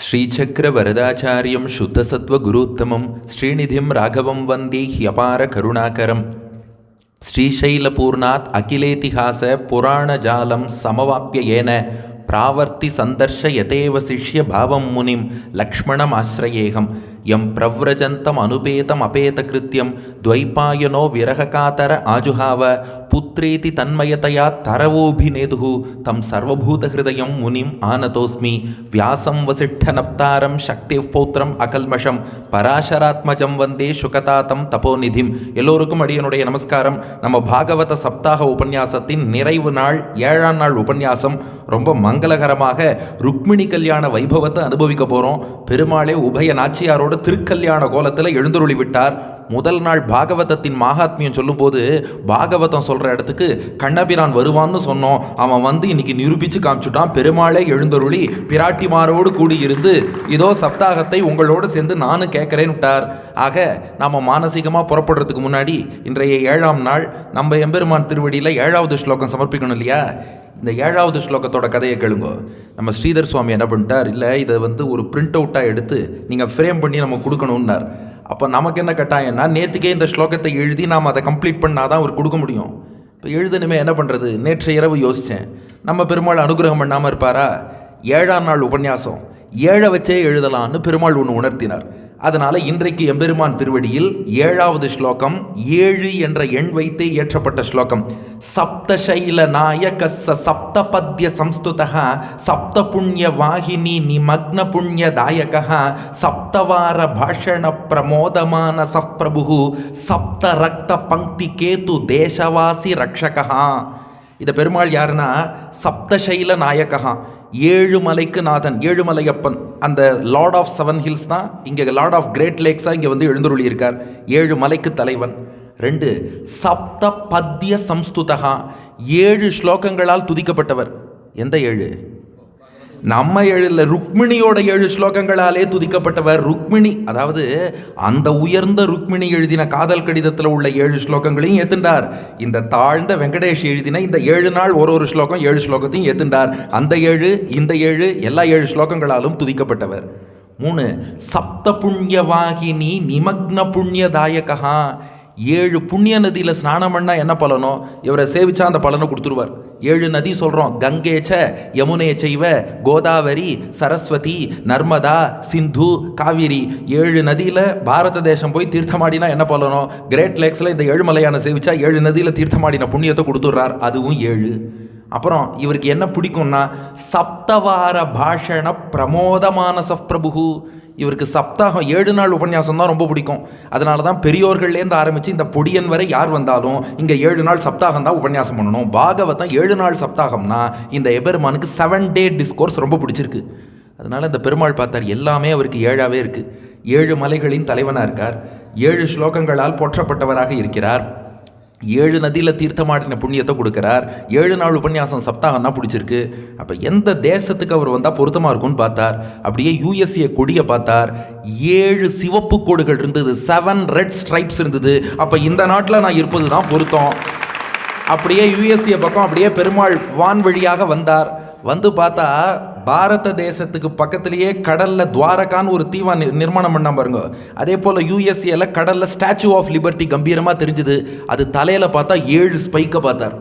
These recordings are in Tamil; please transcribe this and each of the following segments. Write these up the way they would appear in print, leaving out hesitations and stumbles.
श्रीचक्रवरदाचार्यं शुद्धसत्त्वगुरूत्तमं श्रीनिधिं राघवं वन्दे ह्यपारकरुणाकरं श्रीशैलपूर्णात् अखिलेतिहास पुराणजालं समवाप्य येन प्रावर्ति सन्दर्शयतेव शिष्यभावं मुनिं लक्ष्मणमाश्रयेऽहं यं प्रव्रजन्तम् अनुपेतमपेतकृत्यं द्वैपायनो विरहकातर आजुहाव पुत्रेति तन्मयतया तरवोऽभिनेदुः तं सर्वभूतहृदयं मुनिम् आनतोऽस्मि व्यासं वसिष्ठनप्तारं शक्तिः पौत्रम् अकल्मषं பராசராத்மஜம் வந்தே சுகதாத்தம் தபோநிதிம். எல்லோருக்கும் அடியனுடைய நமஸ்காரம். நம்ம பாகவத சப்தாக உபன்யாசத்தின் நிறைவு நாள் 7ஆம் நாள் உபன்யாசம். ரொம்ப மங்களகரமாக ருக்மிணி கல்யாண வைபவத்தை அனுபவிக்க போகிறோம். பெருமாளே உபய நாச்சியாரோட திருக்கல்யாண கோலத்தில் எழுந்தருளி விட்டார். முதல் நாள் பாகவதத்தின் மகாத்மியம் சொல்லும்போது பாகவதம் சொல்கிற இடத்துக்கு கண்ணபிரான் வருவான்னு சொன்னோம். அவன் வந்து இன்னைக்கு நிரூபித்து காமிச்சுட்டான். பெருமாளே எழுந்தருளி பிராட்டிமாரோடு கூடியிருந்து இதோ சப்தாகத்தை உங்களோடு சேர்ந்து நானும் கேட்குறேன்னு விட்டார். ஆக நாம் மானசீகமாக புறப்படுறதுக்கு முன்னாடி இன்றைய 7ஆம் நாள் நம்ம எம்பெருமான் திருவடியில் 7வது ஸ்லோகம் சமர்ப்பிக்கணும் இல்லையா? இந்த 7வது ஸ்லோகத்தோட கதையை கேளுங்க. நம்ம ஸ்ரீதர் சுவாமி என்ன பண்ணிட்டார், இல்லை இதை வந்து ஒரு பிரிண்ட் அவுட்டாக எடுத்து நீங்கள் ஃப்ரேம் பண்ணி நம்ம கொடுக்கணுன்னார். அப்போ நமக்கு என்ன கட்டாயம்னா, நேற்றுக்கே இந்த ஸ்லோகத்தை எழுதி நாம் அதை கம்ப்ளீட் பண்ணால் தான் அவர் கொடுக்க முடியும். இப்போ எழுதணுமே என்ன பண்ணுறது, நேற்று இரவு யோசித்தேன். நம்ம பெருமாள் அனுகிரகம் பண்ணாமல் இருப்பாரா? 7ஆம் நாள் உபன்யாசம் 7 வச்சே எழுதலான்னு பெருமாள் ஒன்று உணர்த்தினார். அதனால் இன்றைக்கு எம்பெருமான் திருவடியில் 7வது ஸ்லோகம் 7 என்ற எண் வைத்தே ஏற்றப்பட்ட ஸ்லோகம். சப்தசைல நாயகஸ்ஸ சப்தபத்ய சம்ஸ்துதः சப்த புண்ணிய வாகினி நிமக்ன புண்ணிய தாயகः சப்தவார பாஷண பிரமோதமான சப்ரபு சப்த ரக்த பங்கி கேது தேசவாசி ரக்ஷகः. இதை பெருமாள் யாருன்னா சப்தசைல நாயகா, 7 மலைக்கு நாதன், ஏழுமலையப்பன். அந்த லார்ட் ஆஃப் 7 ஹில்ஸ் தான் இங்கே லார்ட் ஆஃப் கிரேட் லேக்ஸாக இங்கே வந்து எழுந்தருளி இருக்கார். 7 மலைக்கு தலைவன். 2 சப்த பத்ய சம்ஸ்துதா, 7 ஸ்லோகங்களால் துதிக்கப்பட்டவர். எந்த 7? நம்ம 7 ருக்மிணியோட 7 ஸ்லோகங்களாலே துதிக்கப்பட்டவர் ருக்மிணி. அதாவது அந்த உயர்ந்த ருக்மிணி எழுதின காதல் கடிதத்தில் உள்ள 7 ஸ்லோகங்களையும் ஏத்துண்டார். இந்த தாழ்ந்த வெங்கடேஷ் எழுதின இந்த 7 நாள் ஒரு ஸ்லோகம் 7 ஸ்லோகத்தையும் ஏத்துண்டார். அந்த 7 இந்த 7 எல்லா 7 ஸ்லோகங்களாலும் துதிக்கப்பட்டவர். 3 சப்த புண்ணிய வாகினி நிமக்ன புண்ணியதாயகா, 7 புண்ணிய நதியில் ஸ்நானம் பண்ணால் என்ன பலனோ இவரை சேவிச்சா அந்த பலனை கொடுத்துருவார். 7 நதி சொல்கிறோம், கங்கேச்ச யமுனே செய்வ கோதாவரி சரஸ்வதி நர்மதா சிந்து காவிரி. 7 நதியில் பாரத தேசம் போய் தீர்த்தமாடினா என்ன பலனோ, கிரேட் லேக்ஸில் இந்த 7 மலையான சேவிச்சா 7 நதியில் தீர்த்தமாடின புண்ணியத்தை கொடுத்துட்றார். அதுவும் 7. அப்புறம் இவருக்கு என்ன பிடிக்கும்னா சப்தவார பாஷண பிரமோதமான சப்ரபு. இவருக்கு சப்தாகம் 7 நாள் உபன்யாசம் தான் ரொம்ப பிடிக்கும். அதனால தான் பெரியோர்கள்லேருந்து ஆரம்பித்து இந்த பொடியன் வரை யார் வந்தாலும் இங்கே 7 நாள் சப்தாகம் தான் உபன்யாசம் பண்ணணும். பாகவதம் 7 நாள் சப்தாகம்னா இந்த எபெருமானுக்கு 7 டே டிஸ்கோர்ஸ் ரொம்ப பிடிச்சிருக்கு. அதனால் இந்த பெருமாள் பார்த்தார், எல்லாமே அவருக்கு 7ஆவே இருக்குது. 7 மலைகளின் தலைவனாக இருக்கார். 7 ஸ்லோகங்களால் போற்றப்பட்டவராக இருக்கிறார். 7 நதியில் தீர்த்தமாடின புண்ணியத்தை கொடுக்குறார். 7 நாள் உபன்யாசம் சப்தாகம்னா பிடிச்சிருக்கு. அப்போ எந்த தேசத்துக்கு அவர் வந்தால் பொருத்தமாக இருக்கும்னு பார்த்தார். அப்படியே USA கொடியை பார்த்தார். 7 சிவப்பு கோடுகள் இருந்தது, 7 ரெட் ஸ்ட்ரைப்ஸ் இருந்தது. அப்போ இந்த நாட்டில் நான் இருப்பது தான் பொருத்தம். அப்படியே USA பக்கம் அப்படியே பெருமாள் வான் வழியாக வந்தார். வந்து பார்த்தா பாரத தேசத்துக்கு பக்கத்திலேயே கடலில் துவாரகான்னு ஒரு தீவா நிர்மாணம் பண்ணால் பாருங்க. அதே போல் USAல கடலில் ஸ்டாச்சு ஆஃப் லிபர்ட்டி கம்பீரமாக தெரிஞ்சுது. அது தலையில் பார்த்தா 7 ஸ்பைக்கை பார்த்தார்.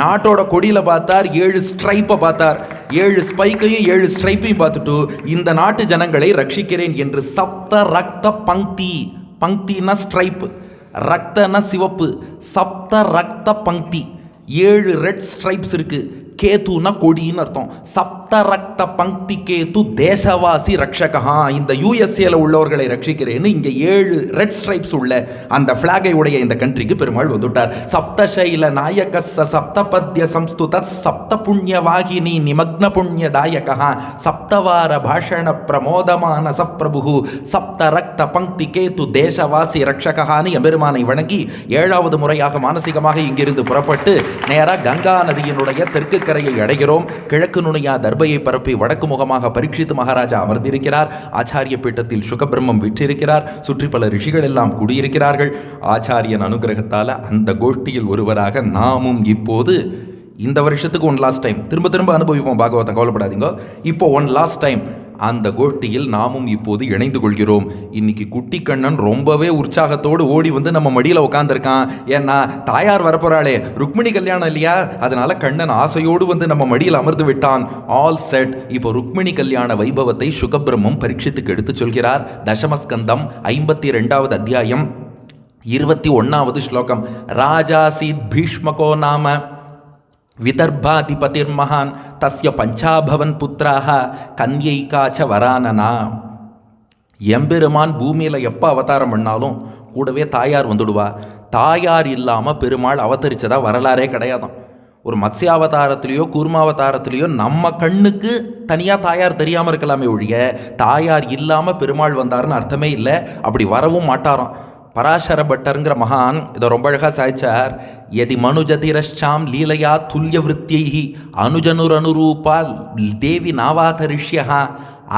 நாட்டோட கொடியில் பார்த்தார் 7 ஸ்ட்ரைப்பை பார்த்தார். 7 ஸ்பைக்கையும் 7 ஸ்ட்ரைப்பையும் பார்த்துட்டு இந்த நாட்டு ஜனங்களை ரட்சிக்கிறேன் என்று சப்த ரக்த பங்கி, பங்கினா ஸ்ட்ரைப்பு, ரக்தனா சிவப்பு, சப்த ரக்த பங்கி, 7 ரெட் ஸ்ட்ரைப்ஸ் இருக்குது. கேத்துனா கொடின்னு அர்த்தம். சப்த ரக்த பங்கி கேத்து தேசவாசி ரக்ஷகா, இந்த USAல உள்ளவர்களை ரட்சிக்கிறேன்னு இங்கே 7 ரெட் ஸ்ட்ரைப்ஸ் உள்ள அந்த ஃபிளாகை உடைய இந்த கண்ட்ரிக்கு பெருமாள் வந்துட்டார். சப்தசைல நாயகஸ்ஸ சப்தபத்ய சம்ஸ்துத சப்த புண்ணிய வாகினி நிமக்ன புண்ணிய தாயகா சப்தவார பாஷண பிரமோதமான சப்ரபு சப்த ரக்த பங்கி கேத்து தேசவாசி ரக்ஷகான்னு எம்பெருமானை வணங்கி 7வது முறையாக மானசீகமாக இங்கிருந்து புறப்பட்டு நேராக கங்கா நதியினுடைய தெற்கு கரையை அடைகிறோம். கிழக்கு நுணையா தர்பையை பரப்பி வடக்கு முகமாக பரீட்சித் மகாராஜா அமர்ந்திருக்கிறார். ஆச்சாரிய பீட்டத்தில் சுகபிரம்மம் விற்றிருக்கிறார். சுற்றி பல ரிஷிகள் எல்லாம் கூடியிருக்கிறார்கள். ஆச்சாரியன் அனுகிரகத்தால் அந்த கோஷ்டியில் ஒருவராக நாமும் இப்போது இந்த வருஷத்துக்கு ஒன் லாஸ்ட் டைம் திரும்ப திரும்ப அனுபவிப்போம் பாகவதம், கவலைப்படாதீங்க. இப்போ ஒன் லாஸ்ட் டைம் அந்த கோஷ்டியில் நாமும் இப்போது இணைந்து கொள்கிறோம். இன்னைக்கு குட்டி கண்ணன் ரொம்பவே உற்சாகத்தோடு ஓடி வந்து நம்ம மடியில் உட்காந்துருக்கான். ஏன்னா தாயார் வரப்போறாளே, ருக்மிணி கல்யாணம் இல்லையா, அதனால கண்ணன் ஆசையோடு வந்து நம்ம மடியில் அமர்ந்து விட்டான். All set. இப்போ ருக்மிணி கல்யாண வைபவத்தை சுகபிரம்மம் பரீட்சித்துக்கு எடுத்து சொல்கிறார். தசமஸ்கந்தம் 52வது அத்தியாயம் 21வது ஸ்லோகம். ராஜாசீத் பீஷ்மகோ நாம விதர்பாதிபதிர் மகான் தஸ்ய பஞ்சாபவன் புத்திராக கன்யைகாச்ச வரானனா. எம்பெருமான் பூமியில் எப்போ அவதாரம் பண்ணாலும் கூடவே தாயார் வந்துடுவா. தாயார் இல்லாமல் பெருமாள் அவதரித்ததா வரலாறே கிடையாதான். ஒரு மத்ஸ்யாவதாரத்திலேயோ கூர்மாவதாரத்திலேயோ நம்ம கண்ணுக்கு தனியாக தாயார் தெரியாமல் இருக்கலாமே ஒழிய தாயார் இல்லாமல் பெருமாள் வந்தார்னு அர்த்தமே இல்லை. அப்படி வரவும் மாட்டாராம். பராசர பட்டருங்கிற மகான் இதை ரொம்ப அழகாக சாய்ச்சார். எதி மனுஜதிரஷாம் லீலையா துல்லிய விருத்தியை அனுஜனுர் அனுரூபா தேவி நாவாதரிஷ்யா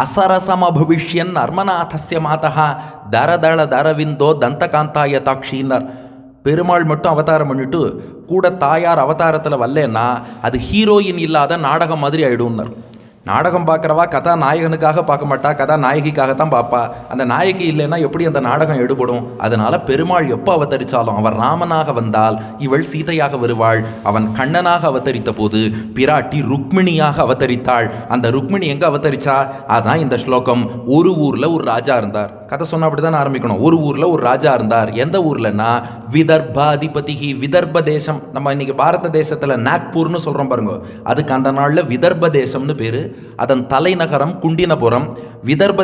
அசரசமபவிஷ்யன் அர்மநாதஸ்ய மாதா தரதள தரவிந்தோ தந்தகாந்தாய தாக்ஷீனர். பெருமாள் மட்டும் அவதாரம் பண்ணிட்டு கூட தாயார் அவதாரத்தில் வரலன்னா அது ஹீரோயின் இல்லாத நாடகம் மாதிரி ஆயிடும்னர். நாடகம் பார்க்குறவா கதாநாயகனுக்காக பார்க்க மாட்டா, கதாநாயகிக்காகத்தான் பார்ப்பா. அந்த நாயகி இல்லைன்னா எப்படி அந்த நாடகம் எடுபடும்? அதனால் பெருமாள் எப்போ அவதரித்தாலும் அவர் ராமனாக வந்தால் இவள் சீதையாக வருவாள். அவன் கண்ணனாக அவதரித்த போது பிராட்டி ருக்மிணியாக அவதரித்தாள். அந்த ருக்மிணி எங்கே அவதரிச்சா? அதான் இந்த ஸ்லோகம். ஒரு ஊரில் ஒரு ராஜா இருந்தார். கதை சொன்னால் அப்படி தான் ஆரம்பிக்கணும். ஒரு ஊரில் ஒரு ராஜா இருந்தார். எந்த ஊர்லன்னா விதர்பாதிபதிகி. விதர்ப தேசம். நம்ம இன்னைக்கு பாரத தேசத்தில் நாக்பூர்னு சொல்கிறோம் பாருங்க, அதுக்கு அந்த நாளில் விதர்ப தேசம்னு பேர். அதன் தலைநகரம் குண்டினபுரம். விதர்ப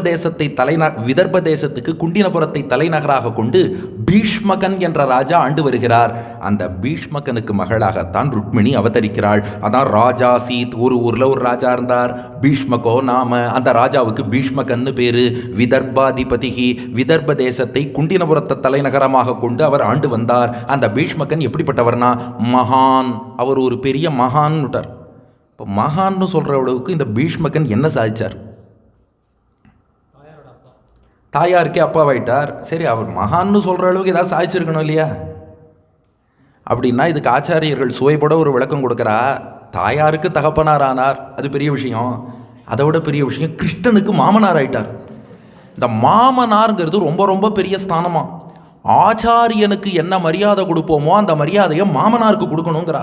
தேசத்துக்கு குண்டினபுரத்தை தலைநகராக கொண்டு பீஷ்மகன் என்ற ராஜா ஆண்டு வருகிறார். அந்த பீஷ்மகனுக்கு மகளாகத்தான் ருக்மிணி அவதரிக்கிறாள். அதான் ராஜா சீத். ஒரு ஊரில் ஒரு ராஜா இருந்தார், பீஷ்மகோ நாம. அந்த ராஜாவுக்கு பீஷ்மகன்னு பேரு. விதர்பாதிபதிகி. விதர்ப தேசத்தை குண்டினபுரத்தை தலைநகரமாக கொண்டு அவர் ஆண்டு வந்தார். அந்த பீஷ்மகன் எப்படிப்பட்டவர்னா மகான். அவர் ஒரு பெரிய மகான் விட்டார். இப்போ மகான்னு சொல்கிற அளவுக்கு இந்த பீஷ்மகன் என்ன சாதிச்சார்? தாயாருக்கே அப்பாவாயிட்டார். சரி, அவர் மகான்னு சொல்கிற அளவுக்கு ஏதாவது சாதிச்சிருக்கணும் இல்லையா? அப்படின்னா இதுக்கு ஆச்சாரியர்கள் சுவைபட ஒரு விளக்கம் கொடுக்குறா. தாயாருக்கு தகப்பனார் ஆனார், அது பெரிய விஷயம். அதை விட பெரிய விஷயம், கிருஷ்ணனுக்கு மாமனார் ஆயிட்டார். இந்த மாமனாருங்கிறது ரொம்ப ரொம்ப பெரிய ஸ்தானமா. ஆச்சாரியனுக்கு என்ன மரியாதை கொடுப்போமோ அந்த மரியாதையை மாமனாருக்கு கொடுக்கணுங்கிறா.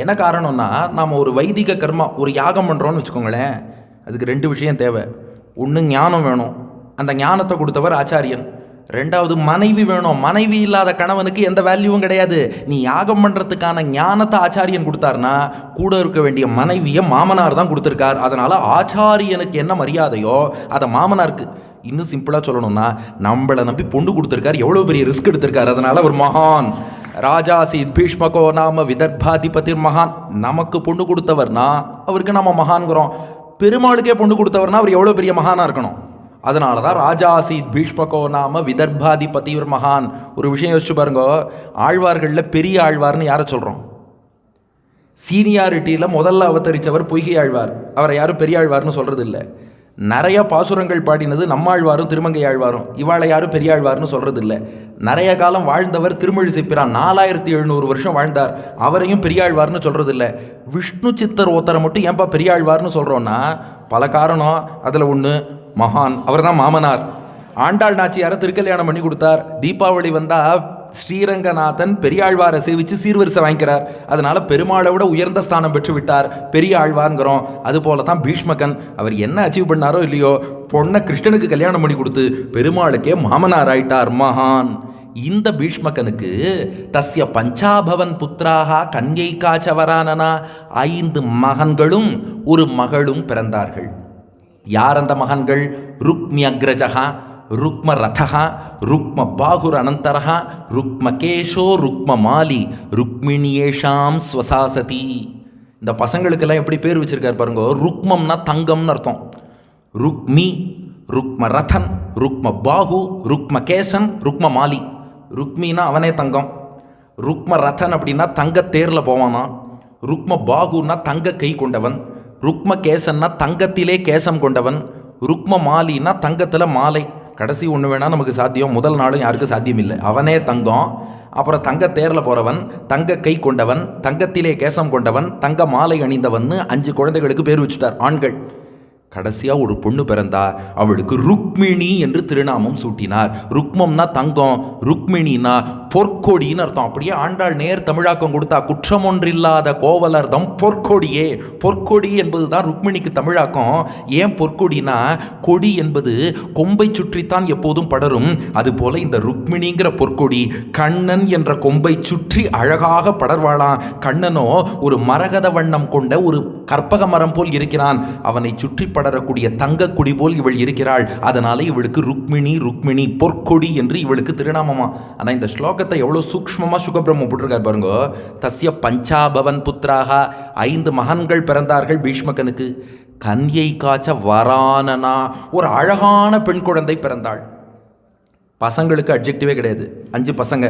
என்ன காரணம்னா, நாம் ஒரு வைதிக கர்மா, ஒரு யாகம் பண்ணுறோன்னு வச்சுக்கோங்களேன், அதுக்கு 2 விஷயம் தேவை. ஒன்று ஞானம் வேணும், அந்த ஞானத்தை கொடுத்தவர் ஆச்சாரியன். 2வது மனைவி வேணும். மனைவி இல்லாத கணவனுக்கு எந்த வேல்யூவும் கிடையாது. நீ யாகம் பண்ணுறதுக்கான ஞானத்தை ஆச்சாரியன் கொடுத்தாருனா கூட இருக்க வேண்டிய மனைவியை மாமனார் தான் கொடுத்துருக்கார். அதனால் ஆச்சாரியனுக்கு என்ன மரியாதையோ அதை மாமனாருக்கு. இன்னும் சிம்பிளாக சொல்லணும்னா, நம்மளை நம்பி பொண்ணு கொடுத்துருக்கார், எவ்வளோ பெரிய ரிஸ்க் எடுத்திருக்கார். அதனால் அவர் மகான். ராஜாசீத் பீஷ்மகோ நாம விதர்பாதிபதிர் மகான். நமக்கு பொண்ணு கொடுத்தவர்னா அவருக்கு நம்ம மகான்கிறோம். பெருமாளுக்கே பொண்ணு கொடுத்தவர்னா அவர் எவ்வளோ பெரிய மகானாக இருக்கணும். அதனால தான் ராஜாசீத் பீஷ்மகோ நாம விதர்பாதிபதிர் மகான். ஒரு விஷயம் யோசிச்சு பாருங்க, ஆழ்வார்களில் பெரிய ஆழ்வார்னு யாரை சொல்கிறோம்? சீனியாரிட்டியில் முதல்ல அவதரித்தவர் பொய்கை ஆழ்வார். அவரை யாரும் பெரிய ஆழ்வார்னு சொல்கிறது இல்லை. நிறைய பாசுரங்கள் பாடினது நம்மாழ்வாரும் திருமங்கை ஆழ்வாரும். இவாளை யாரும் பெரியாழ்வார்னு சொல்கிறது இல்லை. நிறைய காலம் வாழ்ந்தவர் திருமழிசை பிரான் 4700 வருஷம் வாழ்ந்தார். அவரையும் பெரியாழ்வார்னு சொல்கிறது இல்லை. விஷ்ணு சித்தர் ஒருத்தரை மட்டும் ஏன்பா பெரியாழ்வார்னு சொல்கிறோன்னா பல காரணம். அதில் ஒன்று மகான், அவர் தான் மாமனார். ஆண்டாள் நாச்சியாரை திருக்கல்யாணம் பண்ணி கொடுத்தார். தீபாவளி வந்தால் ஸ்ரீரங்கநாதன் பெரியாழ்வாரை சேவித்து சீர்வரிசை வாங்கிக்கிறார். அதனால் பெருமாளை விட உயர்ந்த ஸ்தானம் பெற்று விட்டார், பெரிய ஆழ்வார்ங்கிறோம். அதுபோல தான் பீஷ்மகன். அவர் என்ன அச்சீவ் பண்ணாரோ இல்லையோ, பொண்ணை கிருஷ்ணனுக்கு கல்யாணம் பண்ணி கொடுத்து பெருமாளுக்கே மாமனார் ஆயிட்டார், மகான். இந்த பீஷ்மகனுக்கு தஸ்ய பஞ்சாபவன் புத்திராக கன்யைகாச்ச வரானனா 5 மகன்களும் ஒரு மகளும் பிறந்தார்கள். யார் அந்த மகன்கள்? ருக்மி அக்ரஜகா, ருக்ம ரதா, ருக்ம பாகுர் அனந்தரா, ருக்ம கேஷோ, ருக்ம மாலி, ருக்மிணியேஷாம் ஸ்வசாசதி. இந்த பசங்களுக்கெல்லாம் எப்படி பேர் வச்சிருக்காரு பாருங்க. ருக்மம்னா தங்கம்னு அர்த்தம். ருக்மி, ருக்ம ரதன், ருக்ம பாகு, ருக்ம கேசன், ருக்ம மாலி. ருக்மினா அவனே தங்கம். ருக்ம ரதன் அப்படின்னா தங்க தேரில் போவானா. ருக்ம பாகுன்னா தங்க கை கொண்டவன். ருக்ம கேசன்னா தங்கத்திலே கேசம் கொண்டவன். ருக்ம மாலின்னா தங்கத்தில் மாலை. கடைசி ஒன்று வேணால் நமக்கு சாத்தியம், முதல் நாளும் யாருக்கும் சாத்தியம் இல்லை. அவனே தங்கம், அப்புறம் தங்க தேரில் போகிறவன், தங்க கை கொண்டவன், தங்கத்திலே கேசம் கொண்டவன், தங்க மாலை அணிந்தவன். 5 குழந்தைகளுக்கு பேர் வச்சுட்டார், ஆண்கள். கடைசியாக ஒரு பொண்ணு பிறந்தா, அவளுக்கு ருக்மிணி என்று திருநாமம் சூட்டினார். ருக்மம்னா தங்கம், ருக்மிணினா பொற்கொடின்னு அர்த்தம். அப்படியே ஆண்டாள் நேர் தமிழாக்கம் கொடுத்தா, குற்றமொன்றில்லாத கோவலர்தம் பொற்கொடியே. பொற்கொடி என்பது தான் ருக்மிணிக்கு தமிழாக்கம். ஏன் பொற்கொடினா, கொடி என்பது கொம்பை சுற்றித்தான் எப்போதும் படரும். அதுபோல இந்த ருக்மிணிங்கிற பொற்கொடி கண்ணன் என்ற கொம்பை சுற்றி அழகாக படர்வாளாம். கண்ணனோ ஒரு மரகத வண்ணம் கொண்ட ஒரு கற்பக மரம் போல் இருக்கிறான். அவனை சுற்றி படரக்கூடிய தங்கக்குடி போல் இவள் இருக்கிறாள். அதனால இவளுக்கு ருக்மிணி, ருக்மிணி பொற்கொடி என்று இவளுக்கு திருநாமமா. ஆனால் இந்த ஸ்லோகத்தை எவ்வளோ சூக்ஷ்மமாக சுகபிரம்ம போட்டிருக்கார் பாருங்க. தஸ்ய பஞ்சாபவன் புத்திராக, 5 மகன்கள் பிறந்தார்கள் பீஷ்மகனுக்கு. கன்யை காச்ச வரானனா, ஒரு அழகான பெண் குழந்தை பிறந்தாள். பசங்களுக்கு அட்ஜெக்டிவே கிடையாது, 5 பசங்க,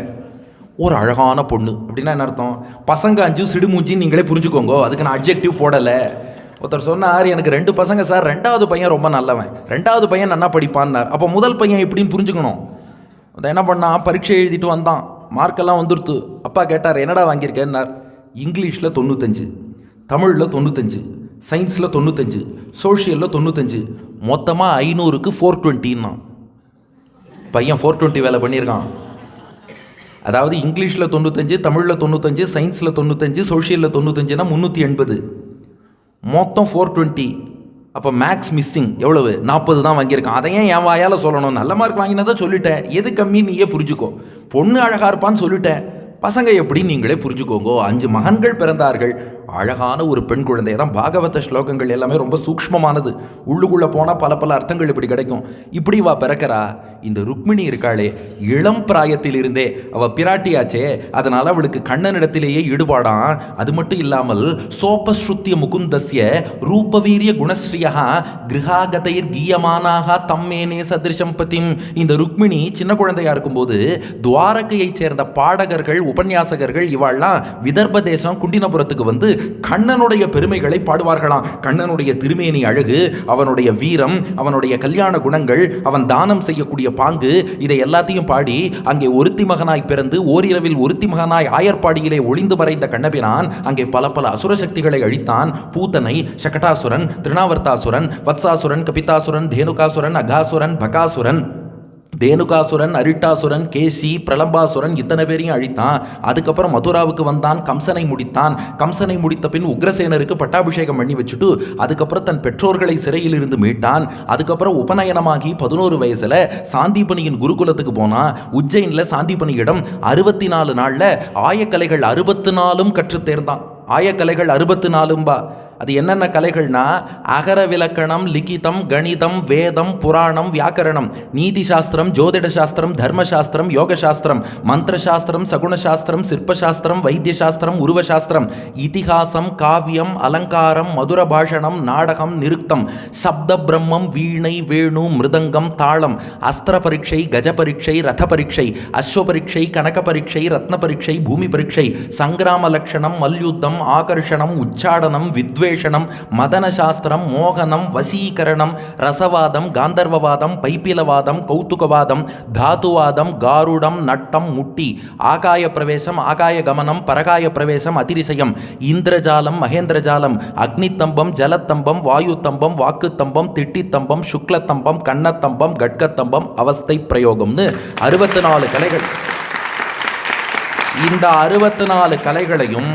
ஒரு அழகான பொண்ணு. அப்படின்னா என்ன அர்த்தம்? பசங்க 5 சிடுமூஞ்சின்னு நீங்களே புரிஞ்சுக்கோங்க, அதுக்கு நான் அட்ஜெக்டிவ் போடலை. ஒருத்தர் சொன்னார், எனக்கு 2 பசங்க சார், 2வது பையன் ரொம்ப நல்லவன், 2வது பையன் நல்லா படிப்பான்னார். அப்போ முதல் பையன் எப்படின்னு புரிஞ்சுக்கணும். அதை என்ன பண்ணான், பரீட்சை எழுதிட்டு வந்தான், மார்க்கெல்லாம் வந்துடுத்து. அப்பா கேட்டார், என்னடா வாங்கியிருக்கேன்னார். இங்கிலீஷில் 95, தமிழில் 95, சயின்ஸில் 95, சோஷியலில் 95, மொத்தமாக 500க்கு 420ன்னா. பையன் 420 வேலை பண்ணியிருக்கான். அதாவது இங்கிலீஷில் 95, தமிழில் 95, சயின்ஸில் 95, சோஷியலில் 95னா 380, மொத்தம் 420. அப்போ மேக்ஸ் மிஸ்ஸிங் எவ்வளவு? 40 தான் வாங்கியிருக்கான். அதையும் என் வாயால் சொல்லணும், நல்ல மார்க் வாங்கினதை சொல்லிட்டேன், எது கம்மி நீயே புரிஞ்சுக்கோ. பொண்ணு அழகாக இருப்பான்னு சொல்லிட்டேன், பசங்க எப்படி நீங்களே புரிஞ்சுக்கோங்க. 5 மகன்கள் பிறந்தார்கள், அழகான ஒரு பெண் குழந்தை. தான் பாகவத ஸ்லோகங்கள் எல்லாமே ரொம்ப சூக்ஷ்மமானது. உள்ளுக்குள்ளே போனால் பல பல அர்த்தங்கள் இப்படி கிடைக்கும். இப்படி வா பிறக்கிறா. இந்த ருக்மிணி இருக்காளே, இளம் பிராயத்திலிருந்தே அவள் பிராட்டியாச்சே, அதனால் அவளுக்கு கண்ணனிடத்திலேயே ஈடுபாடான். அது மட்டும் இல்லாமல் சோபஸ்ருத்திய முகுந்தஸ்ய ரூபவீரிய குணஸ்ரீயா கிரகாகதைர் கீயமானாக தம்மேனே சதிருஷம் பதிம். இந்த ருக்மிணி சின்ன குழந்தையா இருக்கும்போது துவாரகையைச் சேர்ந்த பாடகர்கள், உபன்யாசகர்கள் இவாள்லாம் விதர்ப தேசம் குண்டினபுரத்துக்கு வந்து கண்ணனுடைய பெருமைகளை பாடுவார்களாம். கண்ணனுடைய திருமேனி அழகு, அவனுடைய வீரம், அவனுடைய கல்யாண குணங்கள், அவன் தானம் செய்யக்கூடிய பாங்கு, இதை எல்லாத்தையும் பாடி அங்கே ஒருத்தி மகனாய் பிறந்து ஓரிரவில் ஒருத்தி மகனாய் ஆயர்பாடியிலே ஒளிந்து மறைந்த கண்ணபிரான் அங்கே பல பல அசுர சக்திகளை அழித்தான். பூத்தனை, சகடாசுரன், திருநாவர்த்தாசுரன், வத்சாசுரன், கபிதாசுரன், தேனுகாசுரன், அகாசுரன், பகாசுரன், தேனுகாசுரன், அரிட்டாசுரன், கேசி, பிரலம்பாசுரன், இத்தனை பேரையும் அழித்தான். அதுக்கப்புறம் மதுராவுக்கு வந்தான், கம்சனை முடித்தான். கம்சனை முடித்த பின் உக்ரசேனருக்கு பட்டாபிஷேகம் பண்ணி வச்சுட்டு அதுக்கப்புறம் தன் பெற்றோர்களை சிறையில் இருந்து மீட்டான். அதுக்கப்புறம் உபநயனமாகி 11 வயசுல சாந்திபனியின் குருகுலத்துக்கு போனான். உஜ்ஜைனில் சாந்திபனியிடம் 64 நாளில் ஆயக்கலைகள் 64ம் கற்று தேர்ந்தான். ஆயக்கலைகள் 64 அது என்னென்ன கலைகள்னா, அகர விலக்கணம், லிகிதம், கணிதம், வேதம், புராணம், வியாக்கரணம், நீதி சாஸ்திரம், ஜோதிட சாஸ்திரம், தர்மசாஸ்திரம், யோக சாஸ்திரம், மந்திர சாஸ்திரம், சகுன சாஸ்திரம், சிற்பசாஸ்திரம், வைத்திய சாஸ்திரம், உருவ சாஸ்திரம், இதிகாசம், காவியம், அலங்காரம், மதுர பாஷணம், நாடகம், நிருக்தம், சப்த பிரம்மம், வீணை, வேணு, மிருதங்கம், தாளம், அஸ்திர பரீட்சை, கஜ பரீட்சை, ரத பரீட்சை, அஸ்வ பரீட்சை, கனக பரீட்சை, ரத்ன பரீட்சை, பூமி பரீட்சை, சங்கிராம லட்சணம், மல்யுத்தம், ஆகர்ஷணம், உச்சாடனம், வித்வே, மதன சாஸ்திரம், மோகனம், வசீகரணம், ரசவாதம், காந்தர்வவாதம், பைப்பிலவாதம், கௌதுகவாதம், தாதுவாதம், காருடம், நட்டம், முட்டி, ஆகாய பிரவேசம், ஆகாய கமனம், பரகாய பிரவேசம், அதிரிசயம், இந்திரஜாலம், மகேந்திரஜாலம், அக்னித்தம்பம், ஜலத்தம்பம், வாயுத்தம்பம், வாக்குத்தம்பம், திட்டித்தம்பம், சுக்லத்தம்பம், கண்ணத்தம்பம், கட்கத்தம்பம், அவஸ்தை பிரயோகம்னு 64 கலைகள். இந்த 64 கலைகளையும்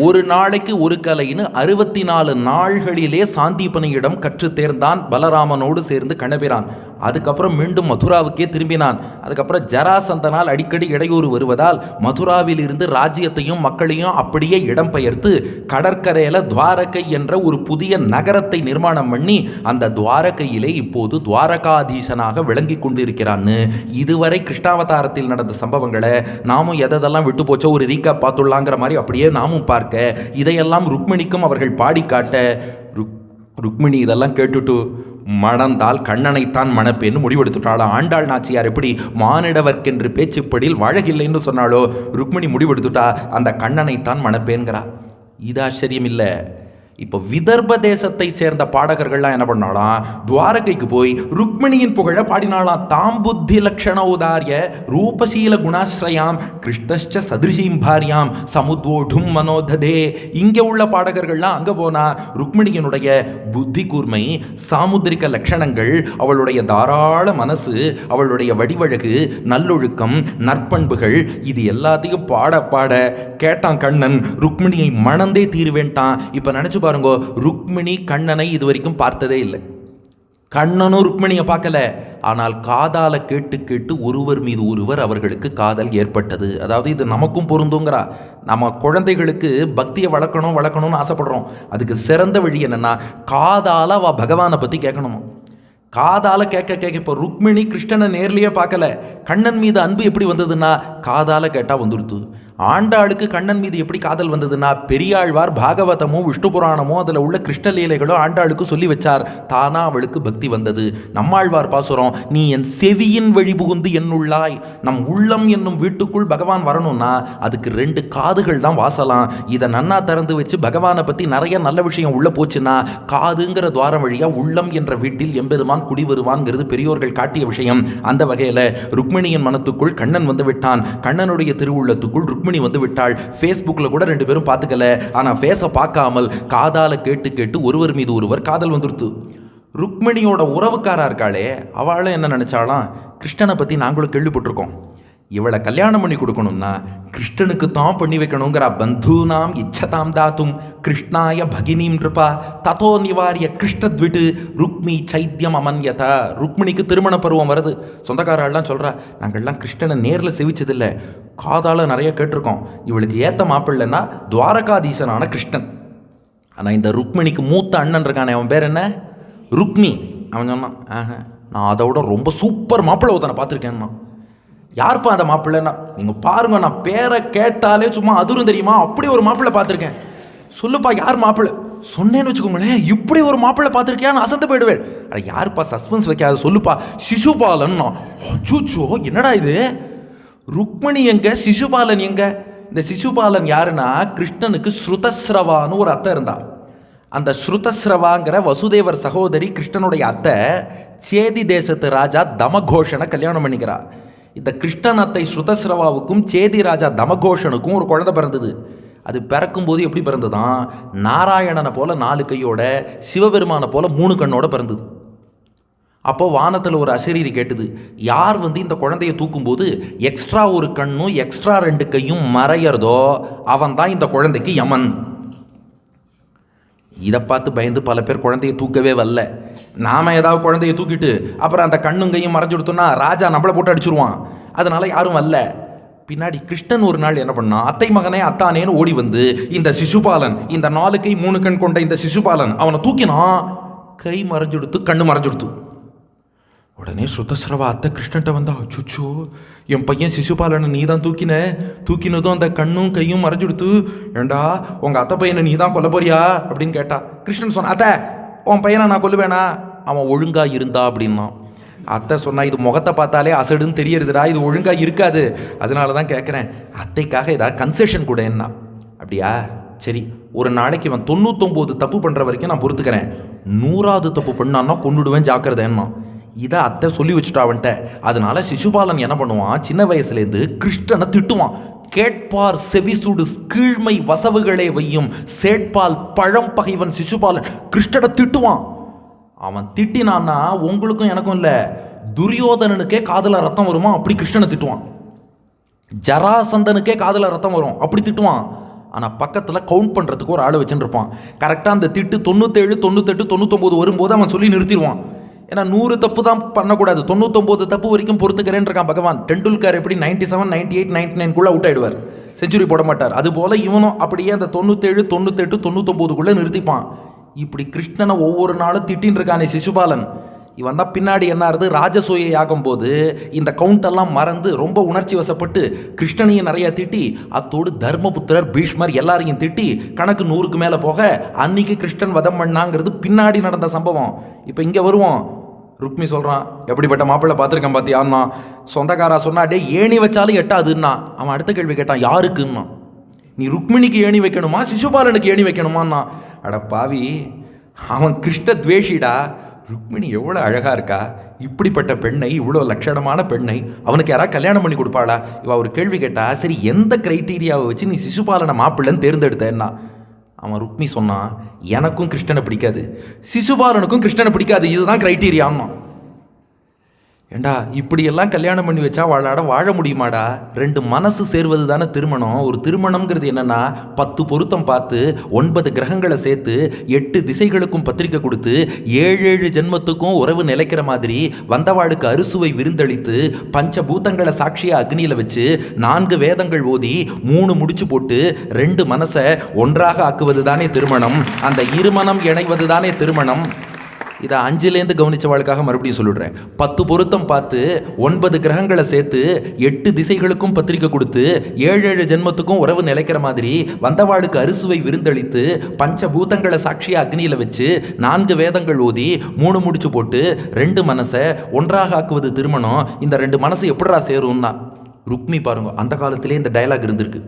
ஒரு நாளைக்கு ஒரு கலைன்னு 64 நாள்களிலே சாந்திபனியிடம் கற்று தேர்ந்தான் பலராமனோடு சேர்ந்து கண்ணபிரான். அதுக்கப்புறம் மீண்டும் மதுராவுக்கே திரும்பினான். அதுக்கப்புறம் ஜராசந்தனால் அடிக்கடி இடையூறு வருவதால் மதுராவில் இருந்து ராஜ்யத்தையும் மக்களையும் அப்படியே இடம்பெயர்த்து கடற்கரையில் துவாரகை என்ற ஒரு புதிய நகரத்தை நிர்மாணம் பண்ணி அந்த துவாரகையிலே இப்போது துவாரகாதீசனாக விளங்கி கொண்டிருக்கிறான்னு இதுவரை கிருஷ்ணாவதாரத்தில் நடந்த சம்பவங்களை நாமும் எதெல்லாம் விட்டு போச்சோ ஒரு ரீக்கா பார்த்துள்ளாங்கிற மாதிரி அப்படியே நாமும் பார்க்க, இதையெல்லாம் ருக்மிணிக்கும் அவர்கள் பாடி காட்ட, ருக்மிணி இதெல்லாம் கேட்டுட்டு மணந்தால் கண்ணனைத்தான் மணப்பேன்னு முடிவெடுத்துட்டாளோ. ஆண்டாள் நாச்சியார் எப்படி மானிடவர்க்கென்று பேச்சுப்படியில் வாழகில்லைன்னு சொன்னாலோ, ருக்மிணி முடிவெடுத்துட்டா அந்த கண்ணனைத்தான் மணப்பேன்கிறா. இது ஆச்சரியம் இல்லை. இப்போ விதர்ப தேசத்தை சேர்ந்த பாடகர்கள்லாம் என்ன பண்ணாலாம், துவாரகைக்கு போய் ருக்மிணியின் புகழ பாடினாலாம். தாம் புத்தி லக்ஷண உதாரிய ரூபசீல குணாஸ்ரயாம் கிருஷ்ணஷ்ட சதிருஷீம் பாரியாம் சமுத்வோடும் மனோததே. இங்கே உள்ள பாடகர்கள்லாம் அங்கே போனா ருக்மிணியினுடைய புத்தி கூர்மை, சாமுத்திரிக லட்சணங்கள், அவளுடைய தாராள மனசு, அவளுடைய வடிவழகு, நல்லொழுக்கம், நற்பண்புகள், இது எல்லாத்தையும் பாட பாட கேட்டான் கண்ணன். ருக்மிணியை மணந்தே தீருவேன்ட்டான். இப்போ நினைச்சு பாருங்க, ருக்மிணி கண்ணனை இது வரைக்கும் பார்த்ததே இல்லை. கண்ணனும் ருக்மிணியை பார்க்கல. ஆனால் காதால கேட்டு கேட்டு ஒருவர் மீது ஒருவர் அவர்களுக்கு காதல் ஏற்பட்டது. அதாவது இது நமக்கும் பொருந்துங்கிறா. நம்ம குழந்தைகளுக்கு பக்தியை வளர்க்கணும்னு ஆசைப்படுறோம். அதுக்கு சிறந்த வழி என்னன்னா, காதால அவ பகவானை பற்றி கேட்கணுமா. காதால கேட்க இப்போ ருக்மிணி கிருஷ்ணனை நேர்லேயே பார்க்கல. கண்ணன் மீது அன்பு எப்படி வந்ததுன்னா காதால கேட்டால் வந்துடுத்து. ஆண்டாளுக்கு கண்ணன் மீது எப்படி காதல் வந்ததுன்னா, பெரியாழ்வார் பாகவதமும் விஷ்ணு புராணமும் அதில் உள்ள கிருஷ்ணலீலைகளும் ஆண்டாளுக்கு சொல்லி வச்சார். தானா அவளுக்கு பக்தி வந்தது. நம்மாழ்வார் பாசுரம், நீ என் செவியின் வழி புகுந்து என்னுள்ளாய். நம் உள்ளம் என்னும் வீட்டுக்குள் பகவான் வரணும்னா அதுக்கு 2 காதுகள் தான் வாசலாம். இதை நன்னா திறந்து வச்சு பகவானை பற்றி நிறைய நல்ல விஷயம் உள்ள போச்சுன்னா காதுங்கிற துவாரம் வழியா உள்ளம் என்ற வீட்டில் எம்பெருமான் குடி வருவான்ங்கிறது பெரியோர்கள் காட்டிய விஷயம். அந்த வகையில் ருக்மிணியின் மனத்துக்குள் கண்ணன் வந்து விட்டான். கண்ணனுடைய திருவுள்ளத்துக்குள் ருக்மிணி வந்து விட்டாள். ஃபேஸ்புக்கில் கூட 2 பேரும் பார்த்துக்கல. ஆனால் ஃபேஸை பார்க்காமல் காதால கேட்டு கேட்டு ஒருவர் மீது ஒருவர் காதல் வந்துடுத்து. ருக்மிணியோட உறவுக்காரா இருக்காளே, அவளும் என்ன நினைச்சாலாம், கிருஷ்ணனை பற்றி நாங்களும் கேள்விப்பட்டிருக்கோம். இவளை கல்யாணம் பண்ணி கொடுக்கணும்னா கிருஷ்ணனுக்கு தான் பண்ணி வைக்கணுங்கிற பந்தூனாம் இச்சதாம் தாத்தும் கிருஷ்ணாய பகினீம் நிருபா ததோ நிவாரிய கிருஷ்ணத்விட்டு ருக்மி சைத்தியம் அமன்யதா. ருக்மிணிக்கு திருமண பருவம் வருது. சொந்தக்காரெல்லாம் சொல்கிறா, நாங்கள்லாம் கிருஷ்ணனை நேரில் செவிச்சதில்லை, காதால் நிறைய கேட்டிருக்கோம். இவளுக்கு ஏற்ற மாப்பிள்ளைன்னா துவாரகாதீசனான கிருஷ்ணன். ஆனால் இந்த ருக்மிணிக்கு மூத்த அண்ணன் இருக்கானே, அவன் பேர் என்ன, ருக்மி. அவன் சொன்னான், நான் அதை விட ரொம்ப சூப்பர் மாப்பிள்ளை ஒருத்தனை பார்த்துருக்கேன்னா. யாருப்பா அந்த மாப்பிள்ளைன்னா, நீங்கள் பாருங்க, நான் பேரை கேட்டாலே சும்மா அதுரும் தெரியுமா, அப்படி ஒரு மாப்பிள்ளை பார்த்துருக்கேன். சொல்லுப்பா யார் மாப்பிள்ளை சொன்னேன்னு வச்சுக்கோங்களேன், இப்படி ஒரு மாப்பிள்ளை பார்த்துருக்கியான்னு அசந்து போயிடுவேன். அட யாருப்பா, சஸ்பென்ஸ் வைக்காது, சொல்லுப்பா. சிசுபாலன். அச்சோ என்னடா இது, ருக்மிணி எங்க, சிசுபாலன் எங்க? இந்த சிசுபாலன் யாருன்னா, கிருஷ்ணனுக்கு ஸ்ருதஸ்ரவான்னு ஒரு அத்தை இருந்தா. அந்த ஸ்ருதஸ்ரவாங்கிற வசுதேவர் சகோதரி கிருஷ்ணனுடைய அத்தை சேதி தேசத்து ராஜா தமகோஷனை கல்யாணம் பண்ணிக்கிறா. இந்த கிருஷ்ணன் அத்தை ஸ்ருதஸ்ரவாவுக்கும் சேதி ராஜா தமகோஷனுக்கும் ஒரு குழந்தை பிறந்தது. அது பிறக்கும்போது எப்படி பிறந்ததான், நாராயணனை போல 4 கையோட, சிவபெருமானை போல 3 கண்ணோட பிறந்தது. அப்போ வானத்தில் ஒரு அசரீரி கேட்டுது, யார் இந்த குழந்தையை தூக்கும்போது எக்ஸ்ட்ரா ஒரு கண்ணும் எக்ஸ்ட்ரா 2 கையும் மறையிறதோ அவன் தான் இந்த குழந்தைக்கு யமன். இதை பார்த்து பயந்து பல பேர் குழந்தையை தூக்கவே வரல. நாம் ஏதாவது குழந்தைய தூக்கிட்டு அப்புறம் அந்த கண்ணும் கையும் மறைஞ்சு கொடுத்தோன்னா ராஜா நம்மளை போட்டு அடிச்சுருவான். அதனால யாரும் வரல. பின்னாடி கிருஷ்ணன் ஒரு நாள் என்ன பண்ணா, அத்தை மகனே அத்தானேன்னு ஓடி வந்து இந்த சிசுபாலன், இந்த 4 கை 3 கண் கொண்ட இந்த சிசுபாலன், அவனை தூக்கினான். கை மறைஞ்சு கொடுத்து கண்ணு மறைஞ்சு கொடுத்து. உடனே ஸ்ருதஸ்ரவா அத்தை கிருஷ்ணன்ட்ட வந்தா, அச்சுச்சோ என் பையன் சிசுபாலனை நீ தான் தூக்கினதும் அந்த கண்ணும் கையும் மறைஞ்சு கொடுத்து, ஏண்டா உங்கள் அத்தை பையனை நீ தான் கொல்ல போறியா அப்படின்னு கேட்டா. கிருஷ்ணன் சொன்ன, அத்தை உன் பையனை நான் கொல்லுவேனா, அவன் ஒழுங்காக இருந்தா அப்படின்னா. அத்தை சொன்னா, இது முகத்தை பார்த்தாலே அசடுன்னு தெரியறதுடா, இது ஒழுங்காக இருக்காது, அதனால தான் கேட்குறேன், அத்தைக்காக ஏதாவது கன்செஷன் கூட என்ன. அப்படியா, சரி ஒரு நாளைக்கு இவன் 99 தப்பு பண்ணுற வரைக்கும் நான் பொறுத்துக்கிறேன், 100வது தப்பு பண்ணான்னா கொண்டுடுவேன், ஜாக்கிரதை என்ன. இதை அத்தை சொல்லி வச்சுட்டா அவன்கிட்ட. அதனால சிசுபாலன் என்ன பண்ணுவான், சின்ன வயசுலேருந்து கிருஷ்ணனை திட்டுவான். கேட்பார் செவிசுடு கீழ்மை வசவுகளே வையும் சேட்பால் பழம் பகைவன் சிசுபாலன் கிருஷ்ணனை திட்டுவான். அவன் திட்டினான்னா உங்களுக்கும் எனக்கும் இல்லை, துரியோதனனுக்கே காதல ரத்தம் வருமா அப்படி கிருஷ்ணனை திட்டுவான். ஜராசந்தனுக்கே காதல ரத்தம் வரும் அப்படி திட்டுவான். ஆனால் பக்கத்தில் கவுண்ட் பண்ணுறதுக்கு ஒரு ஆளை வச்சுன்னு இருப்பான். கரெக்டாக அந்த திட்டு 97, 98, 99 வரும்போது அவன் சொல்லி நிறுத்திடுவான். ஏன்னா 100 தப்பு தான் பண்ணக்கூடாது, 99 தப்பு வரைக்கும் பொறுத்துக்கிறேன்னு இருக்கான் பகவான். டெண்டுல்கர் எப்படி 97, 98, 99 அவுட் ஆகிடுவார், செஞ்சுரி போட மாட்டார். அதுபோல் இவனும் அப்படியே அந்த 97, 98, 99 நிறுத்திப்பான். இப்படி கிருஷ்ணனை ஒவ்வொரு நாளும் திட்டின்னு இருக்கானே சிசுபாலன். இவன் தான் பின்னாடி என்ன ஆகுது, ராஜசூயை ஆகும்போது இந்த கவுண்டெல்லாம் மறந்து ரொம்ப உணர்ச்சி வசப்பட்டு கிருஷ்ணனையும் நிறைய திட்டி, அத்தோடு தர்மபுத்திரர் பீஷ்மர் எல்லாரையும் திட்டி கணக்கு 100க்கு மேலே போக அன்னைக்கு கிருஷ்ணன் வதம் பண்ணாங்கிறது பின்னாடி நடந்த சம்பவம். இப்போ இங்கே வருவோம். ருக்மி சொல்கிறான், எப்படிப்பட்ட மாப்பிள்ளை பார்த்துருக்கேன் பார்த்தியான்னா. சொந்தக்காரா சொன்னா, டே ஏணி வச்சாலும் எட்டாதுன்னா. அவன் அடுத்த கேள்வி கேட்டான், யாருக்குன்னா. நீ ருக்மிணிக்கு ஏணி வைக்கணுமா சிசுபாலனுக்கு ஏணி வைக்கணுமான்னா. அட பாவி, அவன் கிருஷ்ண துவேஷிடா. ருக்மிணி எவ்வளோ அழகாக இருக்கா, இப்படிப்பட்ட பெண்ணை, இவ்வளோ லட்சணமான பெண்ணை அவனுக்கு யாராவது கல்யாணம் பண்ணி கொடுப்பாளா? இவள் ஒரு கேள்வி கேட்டா, சரி எந்த கிரைட்டீரியாவை வச்சு நீ சிசுபாலனை மாப்பிள்ளைன்னு தேர்ந்தெடுத்தேன்னா அவன் ருக்மி சொன்னான், எனக்கும் கிருஷ்ணனை பிடிக்காது, சிசுபாலனுக்கும் கிருஷ்ணனை பிடிக்காது, இதுதான் கிரைட்டீரியான்னா. ஏண்டா இப்படியெல்லாம் கல்யாணம் பண்ணி வச்சா வாழாட வாழ முடியுமாடா? ரெண்டு மனசு சேர்வது தானே திருமணம். ஒரு திருமணம்ங்கிறது என்னன்னா 10 பொருத்தம் பார்த்து 9 கிரகங்களை சேர்த்து 8 திசைகளுக்கும் பத்திரிக்கை கொடுத்து 7 ஜென்மத்துக்கும் உறவு நிலைக்கிற மாதிரி வந்தவாளுக்கு அறுசுவை விருந்தளித்து பஞ்சபூதங்களை சாட்சியா அக்னியில் வச்சு 4 வேதங்கள் ஓதி 3 முடிச்சு போட்டு 2 மனசை ஒன்றாக ஆக்குவது தானே திருமணம். அந்த இருமணம் இணைவது தானே திருமணம். இதை 5லேருந்து கவனிச்சவாளுக்காக மறுபடியும் சொல்லிடுறேன். 10 பொருத்தம் பார்த்து 9 கிரகங்களை சேர்த்து 8 திசைகளுக்கும் பத்திரிக்கை கொடுத்து 7 ஜென்மத்துக்கும் உறவு நிலைக்கிற மாதிரி வந்தவாளுக்கு அறுசுவை விருந்தளித்து பஞ்சபூதங்களை சாட்சியா அக்னியில் வச்சு 4 வேதங்கள் ஓதி 3 முடிச்சு போட்டு 2 மனசை ஒன்றாக ஆக்குவது திருமணம். இந்த 2 மனசு எப்படிரா சேரும்னா, ருக்மி பாருங்க, அந்த காலத்திலே இந்த டயலாக் இருந்திருக்கு.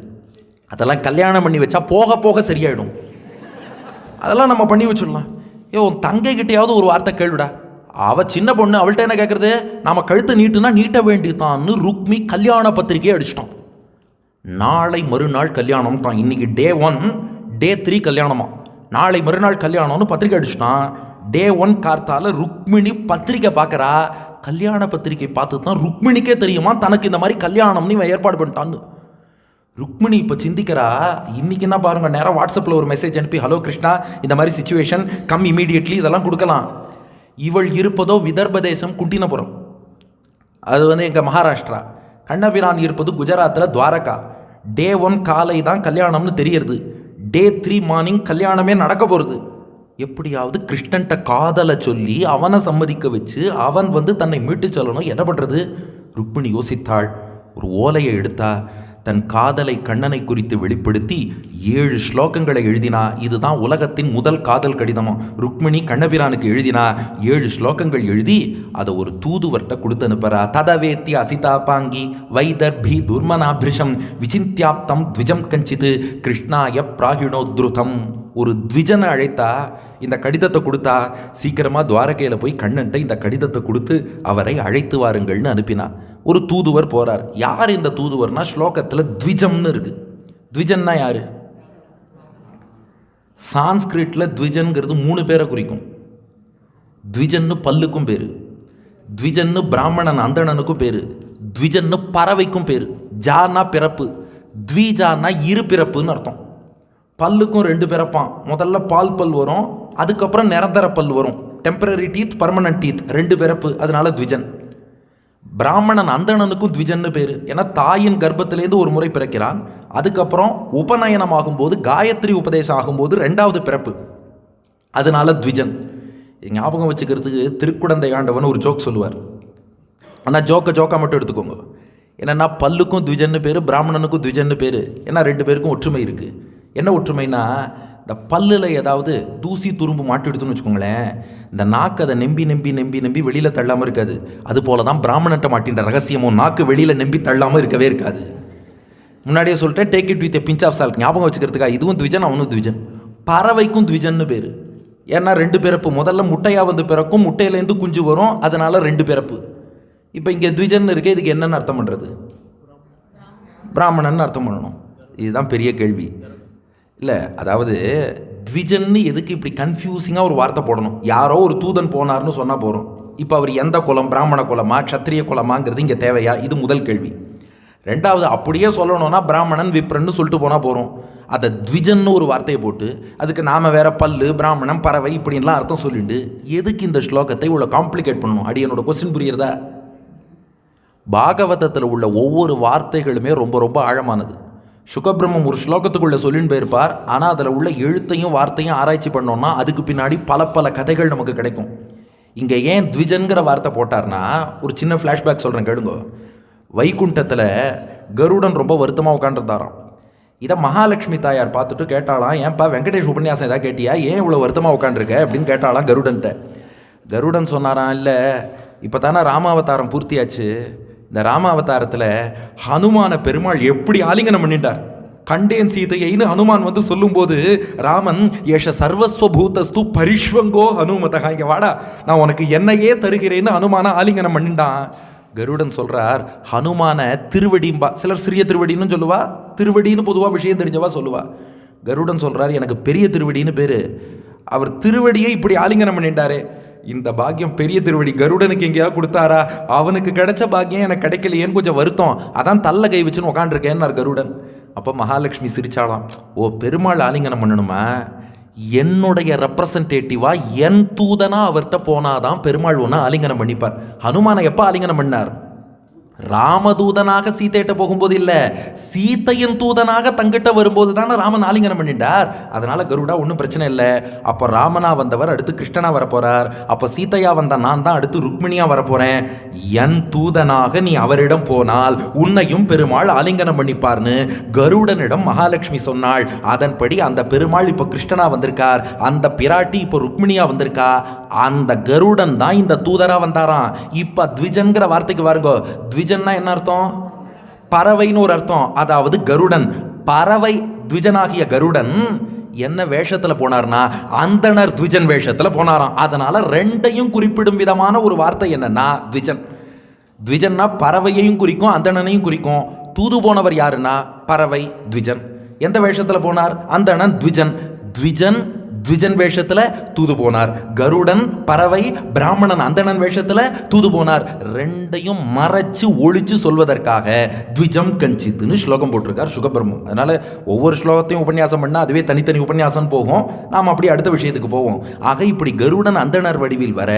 அதெல்லாம் கல்யாணம் பண்ணி வச்சா போக போக சரியாயிடும், அதெல்லாம் நம்ம பண்ணி வச்சிடலாம். உன் தங்கை கிட்டையாவது ஒரு வார்த்தை கேளுடா, அவள் சின்ன பொண்ணு, அவள்கிட்ட என்ன கேட்குறது, நாம் கழுத்து நீட்டுனா நீட்ட வேண்டியதான்னு ருக்மி கல்யாண பத்திரிக்கையை அடிச்சிட்டோம். நாளை மறுநாள் கல்யாணம் தான். இன்னைக்கு டே 1, டே 3 கல்யாணமா, நாளை மறுநாள் கல்யாணம்னு பத்திரிக்கை அடிச்சிட்டான். டே 1 கார்த்தால ருக்மிணி பத்திரிக்கை பார்க்குறா. கல்யாண பத்திரிக்கை பார்த்து தான் ருக்மிணிக்கே தெரியுமா தனக்கு இந்த மாதிரி கல்யாணம்னு இவன் ஏற்பாடு பண்ணிட்டான்னு. ருக்மிணி இப்போ சிந்திக்கிறா, இன்றைக்கி என்ன பாருங்கள், நேராக வாட்ஸ்அப்பில் ஒரு மெசேஜ் அனுப்பி, ஹலோ கிருஷ்ணா, இந்த மாதிரி சிச்சுவேஷன், கம் இமீடியட்லி, இதெல்லாம் கொடுக்கலாம். இவள் இருப்பதோ விதர்ப தேசம் குண்டினபுரம், அது எங்கள் மகாராஷ்டிரா. கண்ணபிரான் இருப்பது குஜராத்தில் துவாரகா. டே 1 காலை தான் கல்யாணம்னு தெரியறது. டே 3 மார்னிங் கல்யாணமே நடக்க போகிறது. எப்படியாவது கிருஷ்ணன்ட்ட காதலை சொல்லி அவனை சம்மதிக்க வச்சு அவன் தன்னை மீட்டு சொல்லணும். என்ன பண்ணுறது? ருக்மிணி யோசித்தாள். ஒரு ஓலையை எடுத்தா, தன் காதலை கண்ணனை குறித்து வெளிப்படுத்தி 7 ஸ்லோகங்களை எழுதினா. இதுதான் உலகத்தின் முதல் காதல் கடிதமும். ருக்மிணி கண்ணபிரானுக்கு எழுதினா 7 ஸ்லோகங்கள் எழுதி அதை ஒரு தூதுவர்கிட்ட கொடுத்து அனுப்புறா. ததவேத்தி அசிதாபாங்கி வைதர்பி துர்மனாபிருஷம் விசிந்தியாப்தம் த்விஜம் கஞ்சித்து கிருஷ்ணாய பிராகிணோத்ருதம். ஒரு த்விஜனை அழைத்தா, இந்த கடிதத்தை கொடுத்தா, சீக்கிரமாக துவாரகையில் போய் கண்ணன்ட்ட இந்த கடிதத்தை கொடுத்து அவரை அழைத்து வாருங்கள்னு அனுப்பினா. ஒரு தூதுவர் போகிறார். யார் இந்த தூதுவர்னா, ஸ்லோகத்தில் த்விஜம்னு இருக்கு. த்விஜன்னா யார்? சான்ஸ்கிரிட்டில் த்விஜன்கிறது 3 பேரை குறிக்கும். த்விஜன்னு பல்லுக்கும் பேர், த்விஜன்னு பிராமணன் அந்தணனுக்கும் பேர், த்விஜன்னு பறவைக்கும் பேர். ஜானா பிறப்பு, த்விஜானா இரு பிறப்புன்னு அர்த்தம். பல்லுக்கும் 2 பிறப்பான். முதல்ல பால் பல் வரும், அதுக்கப்புறம் நிரந்தர பல் வரும். டெம்பரரி டீத், பர்மனன்ட் டீத், 2 பிறப்பு, அதனால த்விஜன். பிராமணன் அந்தணனுக்கும் த்விஜன்னு பேர். ஏன்னா தாயின் கர்ப்பத்திலேருந்து ஒரு முறை பிறக்கிறான், அதுக்கப்புறம் உபநயனம் ஆகும்போது, காயத்ரி உபதேசம் ஆகும்போது 2வது பிறப்பு, அதனால த்விஜன். ஞாபகம் வச்சுக்கிறதுக்கு திருக்குடந்தை ஆண்டவன் ஒரு ஜோக் சொல்லுவார். ஆனால் ஜோக்கா மட்டும் எடுத்துக்கோங்க. என்னென்னா, பல்லுக்கும் த்விஜன்னு பேர், பிராமணனுக்கும் த்விஜன்னு பேர். ஏன்னா 2 பேருக்கும் ஒற்றுமை இருக்குது. என்ன ஒற்றுமைனா, இந்த பல்லில் ஏதாவது தூசி துரும்பு மாட்டி எடுத்துன்னு வச்சுக்கோங்களேன், இந்த நாக்கு அதை நம்பி வெளியில் தள்ளாமல் இருக்காது. அது போல தான் பிராமணன்ட்ட மாட்டின்ற ரகசியமும், நாக்கு வெளியில் நம்பி தள்ளாமல் இருக்கவே இருக்காது. முன்னாடியே சொல்லிட்டேன், take it with a pinch of salt. ஞாபகம் வச்சுக்கிறதுக்கா, இதுவும் த்விஜன், அவனும் த்விஜன். பறவைக்கும் த்விஜன்னு பேர். ஏன்னா 2 பிறப்பு. முதல்ல முட்டையாக பிறக்கும், முட்டையிலேருந்து குஞ்சு வரும், அதனால 2 பிறப்பு. இப்போ இங்கே த்விஜன் இருக்கே, இதுக்கு என்னென்னு அர்த்தம் பண்ணுறது? பிராமணன் அர்த்தம் பண்ணணும். இதுதான் பெரிய கேள்வி. இல்லை, அதாவது த்விஜன்னு எதுக்கு இப்படி கன்ஃபியூசிங்காக ஒரு வார்த்தை போடணும்? யாரோ ஒரு தூதன் போனார்னு சொன்னால் போகிறோம். இப்போ அவர் எந்த குலம், பிராமண குலமா க்ஷத்ரிய குலமாங்கிறது இங்கே தேவையா? இது முதல் கேள்வி. 2வது, அப்படியே சொல்லணும்னா பிராமணன் விப்ரன்னு சொல்லிட்டு போனால் போகிறோம். அதை த்விஜன்னு ஒரு வார்த்தையை போட்டு அதுக்கு நாம் வேற பல்லு, பிராமணன், பறவை இப்படின்லாம் அர்த்தம் சொல்லிட்டு எதுக்கு இந்த ஸ்லோகத்தை இவ்வளோ காம்ப்ளிகேட் பண்ணணும்? அடி என்னோட கொஸ்டின் புரியுறதா? பாகவதத்தில் உள்ள ஒவ்வொரு வார்த்தைகளுமே ரொம்ப ரொம்ப ஆழமானது. சுகபிரம்மம் ஒரு ஸ்லோகத்துக்குள்ளே சொல்லின்னு போயிருப்பார். ஆனால் அதில் உள்ள எழுத்தையும் வார்த்தையும் ஆராய்ச்சி பண்ணோன்னா அதுக்கு பின்னாடி பல கதைகள் நமக்கு கிடைக்கும். இங்கே ஏன் த்விஜன்கிற வார்த்தை போட்டார்னா, ஒரு சின்ன ஃப்ளாஷ்பேக் சொல்கிறேன் கேளுங்க. வைகுண்டத்தில் கருடன் ரொம்ப வருத்தமாக உட்காந்துருந்தாராம். இதை மகாலட்சுமி தாயார் பார்த்துட்டு கேட்டாலாம், ஏன்ப்பா வெங்கடேஷ் உபன்யாசம் எதாவது கேட்டியா, ஏன் இவ்வளோ வருத்தமாக உட்காந்துருக்க அப்படின்னு கேட்டாலாம் கருடன்ட்ட. கருடன் சொன்னாராம், இல்லை இப்போ தானே ராமாவதாரம் பூர்த்தியாச்சு, இந்த ராமாவதாரத்தில் ஹனுமான பெருமாள் எப்படி ஆலிங்கனம் பண்ணிட்டார், கண்டேன் சீதையைன்னு ஹனுமான் வந்து சொல்லும்போது ராமன் ஏஷ சர்வஸ்வபூதஸ்து பரிஷ்வங்கோ ஹனுமதகா, இங்கே வாடா நான் உனக்கு என்னையே தருகிறேன்னு ஹனுமான ஆலிங்கனம் பண்ணிட்டான். கருடன் சொல்றார் ஹனுமான திருவடிம்பா, சிலர் சிறிய திருவடின்னு சொல்லுவா, திருவடின்னு பொதுவாக விஷயம் தெரிஞ்சவா சொல்லுவா. கருடன் சொல்றார் எனக்கு பெரிய திருவடின்னு பேரு. அவர் திருவடியை இப்படி ஆலிங்கனம் பண்ணிட்டாரே, இந்த பாக்கியம் பெரிய திருவடி கருடனுக்கு எங்கேயாவது கொடுத்தாரா? அவனுக்கு கிடைச்ச பாக்கியம் எனக்கு கிடைக்கலையேன்னு கொஞ்சம் வருத்தம், அதான் தள்ள கை வச்சுன்னு உட்காந்துருக்கேன்னார் கருடன். அப்போ மகாலட்சுமி சிரிச்சாலாம், ஓ பெருமாள் ஆலிங்கனம் பண்ணணுமா? என்னுடைய ரெப்ரசன்டேட்டிவா என் தூதனா அவர்கிட்ட போனாதான் பெருமாள் ஒன்று ஆலிங்கனம் பண்ணிப்பார். ஹனுமானை எப்போ ஆலிங்கனம் பண்ணார்? ராமதூதனாக சீதையிட்ட போகும்போது இல்லை, சீத்தையின் தூதனாக தங்கிட்ட வரும்போது தானே ராமன் ஆலிங்கனம் பண்ணிட்டார். அதனால கருடா ஒன்றும் பிரச்சனை இல்லை. அப்போ ராமனா வந்தவர் அடுத்து கிருஷ்ணனா வரப்போறார், அப்போ சீதையா வந்த நான் தான் அடுத்து ருக்மிணியா வரப்போறேன். என் தூதனாக நீ அவரிடம் போனால் உன்னையும் பெருமாள் ஆலிங்கனம் பண்ணிப்பார்னு கருடனிடம் மகாலட்சுமி சொன்னாள். அதன்படி அந்த பெருமாள் இப்போ கிருஷ்ணனா வந்திருக்கார், அந்த பிராட்டி இப்போ ருக்மிணியா வந்திருக்கா. அந்த கருடன் தான் இந்த தூதரா வந்தாராம். இப்ப த்விஜன்கிற வார்த்தைக்கு பாருங்க, த்விஜன்னா என்ன அர்த்தம்? பறவைன்னு ஒரு அர்த்தம். அதாவது கருடன் பறவை, த்விஜனாகிய கருடன் என்ன வேஷத்துல போனார்னா அந்தணர் த்விஜன் வேஷத்துல போனாராம். அதனால ரெண்டையும் குறிப்பிடும் விதமான ஒரு வார்த்தை என்னன்னா த்விஜன். த்விஜன்னா பறவையையும் குறிக்கும் அந்தணனையும் குறிக்கும். தூது போனவர் யாருன்னா பறவை த்விஜன். எந்த வேஷத்துல போனார்? அந்தணன் த்விஜன். த்விஜன் த்விஜன் வேஷத்துல தூது போனார். கருடன் பறவை பிராமணன் அந்தணன் வேஷத்துல தூது போனார். ரெண்டையும் மறைச்சு ஒழிச்சு சொல்வதற்காக த்விஜம் கஞ்சித்துன்னு ஸ்லோகம் போட்டிருக்கார் சுகபிரம்மம். அதனால ஒவ்வொரு ஸ்லோகத்தையும் உபன்யாசம் பண்ணா அதுவே தனித்தனி உபன்யாசம் போகும். நாம் அப்படி அடுத்த விஷயத்துக்கு போவோம். ஆக இப்படி கருடன் அந்தணர் வடிவில் வர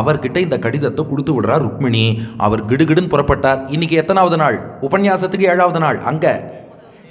அவர்கிட்ட இந்த கடிதத்தை கொடுத்து விடுறார் ருக்மிணி. அவர் கிடுகிடுன்னு புறப்பட்டார். இன்னைக்கு எத்தனாவது நாள்? உபன்யாசத்துக்கு 7வது நாள். அங்க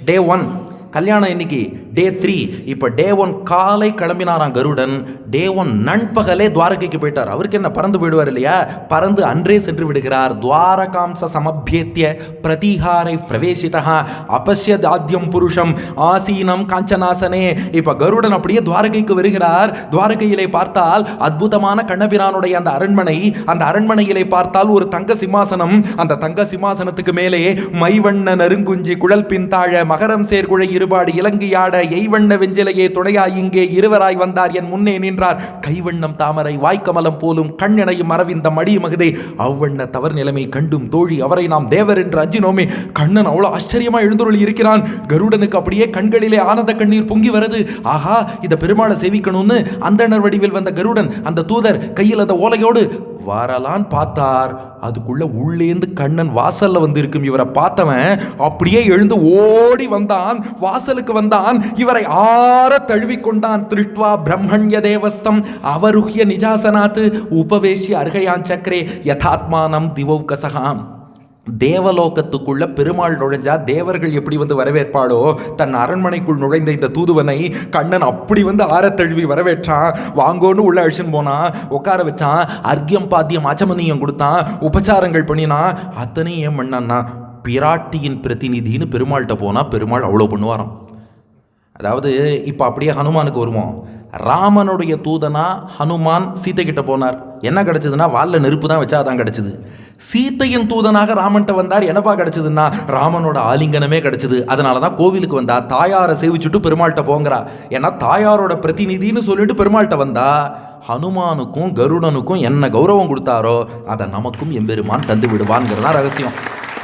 டே 1, கல்யாணம் இன்னைக்கு டே 3. இப்போ டே 1 காலை கிளம்பினாராம் கருடன். டே 1 நண்பகலே துவாரகைக்கு போயிட்டார். அவருக்கு என்ன பறந்து போயிடுவார் இல்லையா? பறந்து அன்றே சென்று விடுகிறார். துவாரகாம்ச சமபியேத்திய பிரதிஹாரை பிரவேசிதா அபஷ்யத் ஆத்யம் புருஷம் ஆசீனம் காஞ்சனாசனே. இப்போ கருடன் அப்படியே துவாரகைக்கு வருகிறார். துவாரகையிலே பார்த்தால் அற்புதமான கண்ணபிரானுடைய அந்த அரண்மனை. அந்த அரண்மனையிலே பார்த்தால் ஒரு தங்க சிம்மாசனம். அந்த தங்க சிம்மாசனத்துக்கு மேலே மைவண்ண நறுங்குஞ்சி குழல் பின்தாழ மகரம் சேர்குழை இருபாடு இலங்கையாட எய்வண்ண வெஞ்சிலையே துணையாய் இங்கே இருவராய் வந்தார் என் முன்னே நின்றார். கைவண்ணம் தாமரை வாய்க்கமலம் போலும் கண்ணெனையும் மரவிந்த மடி மகுதே அவ்வண்ண தவறு நிலைமை கண்டும் தோழி அவரை நாம் தேவர் என்று அஞ்சினோமே. கண்ணன் அவ்வளவு ஆச்சரியமா எழுந்துருளி இருக்கிறான். கருடனுக்கு அப்படியே கண்களிலே ஆனந்த கண்ணீர் பொங்கி வருது. ஆஹா, இத பெருமாளை சேவிக்கணும்னு அந்தணர் வடிவில் வந்த கருடன் அந்த தூதர் கையில் அந்த ஓலையோடு வரலான்னு பார்த்தார். அதுக்குள்ள உள்ளேந்து கண்ணன் வாசல்ல வந்து இருக்கும். இவரை பார்த்தவன் அப்படியே எழுந்து ஓடி வந்தான். வாசலுக்கு வந்தான். இவரை ஆற தழுவிக்கொண்டான். திருஷ்டுவா பிரம்மண்ய தேவஸ்தம் அவருஹ்ய நிஜாசனாத்து உபவேஷி அர்ஹயான் சக்கரே யதாத்மானம் திவௌகசகாம். தேவலோகத்துக்குள்ள பெருமாள் நுழைஞ்சா தேவர்கள் எப்படி வந்து வரவேற்பாளோ, தன் அரண்மனைக்குள் நுழைந்த இந்த தூதுவனை கண்ணன் அப்படி வந்து ஆரத்தழுவி வரவேற்றான். வாங்கோன்னு உள்ள அழிச்சுன்னு போனான். உட்கார வச்சான். அர்க்கியம் பாத்தியம் ஆச்சமனியம் கொடுத்தான். உபச்சாரங்கள் பண்ணினான். அத்தனையும் ஏன் பண்ணான்னா பிராட்டியின் பிரதிநிதின்னு பெருமாள்கிட்ட போனா பெருமாள் அவ்வளோ பண்ணுவாராம். அதாவது இப்போ அப்படியே ஹனுமானுக்கு வருவோம். ராமனுடைய தூதனா ஹனுமான் சீத்தை கிட்ட போனார். என்ன கிடைச்சதுன்னா வாலில் நெருப்பு தான் வச்சா அதான் கிடைச்சது. சீத்தையின் தூதனாக ராமன்ட்ட வந்தார். என்னப்பா கிடைச்சதுன்னா ராமனோட ஆலிங்கனமே கிடைச்சது. அதனால தான் கோவிலுக்கு வந்தா தாயாரை சேவிச்சுட்டு பெருமாள்கிட்ட போங்கிறா. ஏன்னா தாயாரோட பிரதிநிதின்னு சொல்லிட்டு பெருமாள்கிட்ட வந்தா ஹனுமானுக்கும் கருடனுக்கும் என்ன கௌரவம் கொடுத்தாரோ அதை நமக்கும் எம்பெருமான் தந்து விடுவான்ங்கிறதான் ரகசியம்.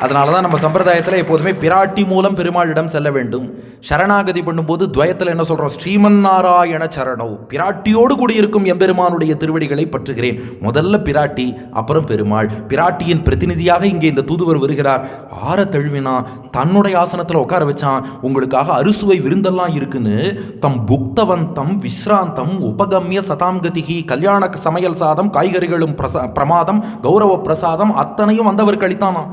அதனால தான் நம்ம சம்பிரதாயத்தில் எப்போதுமே பிராட்டி மூலம் பெருமாளிடம் செல்ல வேண்டும். சரணாகதி பண்ணும்போது துவயத்தில் என்ன சொல்கிறோம்? ஸ்ரீமன் நாராயண சரணவ், பிராட்டியோடு கூடியிருக்கும் எம்பெருமானுடைய திருவடிகளை பற்றுகிறேன். முதல்ல பிராட்டி, அப்புறம் பெருமாள். பிராட்டியின் பிரதிநிதியாக இங்கே இந்த தூதுவர் வருகிறார். ஆற தழுவினா தன்னுடைய ஆசனத்தில் உட்கார வச்சான். உங்களுக்காக அறுசுவை விருந்தெல்லாம் இருக்குன்னு தம் புக்தவந்தம் விஸ்ராந்தம் உபகம்ய சதாம்கதிகி, கல்யாண சமையல் சாதம் காய்கறிகளும் பிரமாதம் கௌரவ பிரசாதம் அத்தனையும் வந்தவர் கழித்தானா.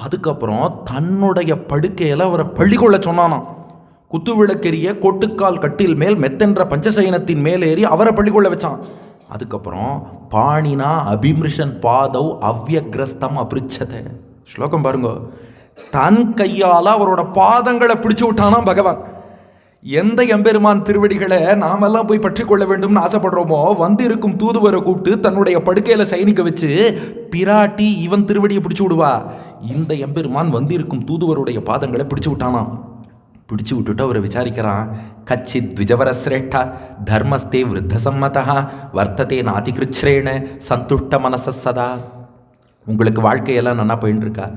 அதுக்கப்புறம் தன்னுடைய படுக்கையில் அவரை பள்ளிக்கொள்ள சொன்னானாம். குத்துவிளக்கெரிய கொட்டுக்கால் கட்டில் மேல் மெத்தென்ற பஞ்சசயனத்தின் மேலேறி அவரை பள்ளிக்கொள்ள வச்சான். அதுக்கப்புறம் பாணினா அபிமிருஷன் பாதவ் அவ்யக்ரஸ்தம் அபிருச்சத. ஸ்லோகம் பாருங்க. தன் கையால் அவரோட பாதங்களை பிடிச்சு விட்டானா பகவான். எந்த எம்பெருமான் திருவடிகளை நாமெல்லாம் போய் பற்றி கொள்ள வேண்டும்னு ஆசைப்படுறோமோ வந்து இருக்கும் தூதுவரை கூப்பிட்டு தன்னுடைய படுக்கையில் சைனிக்க வச்சு பிராட்டி இவன் திருவடியை பிடிச்சு விடுவா. இந்த எம்பெருமான் வந்து இருக்கும் தூதுவருடைய பாதங்களை பிடிச்சு விட்டானா. பிடிச்சி விட்டுட்டு அவரை விசாரிக்கிறான். கச்சித் த்விஜவரஸ்ரேஷ்டா தர்மஸ்தே விருத்த சம்மதா வர்த்ததே நாதிகிருச்ரேண சந்துஷ்ட மனச சதா. உங்களுக்கு வாழ்க்கையெல்லாம் நல்லா போயின்னு இருக்கா?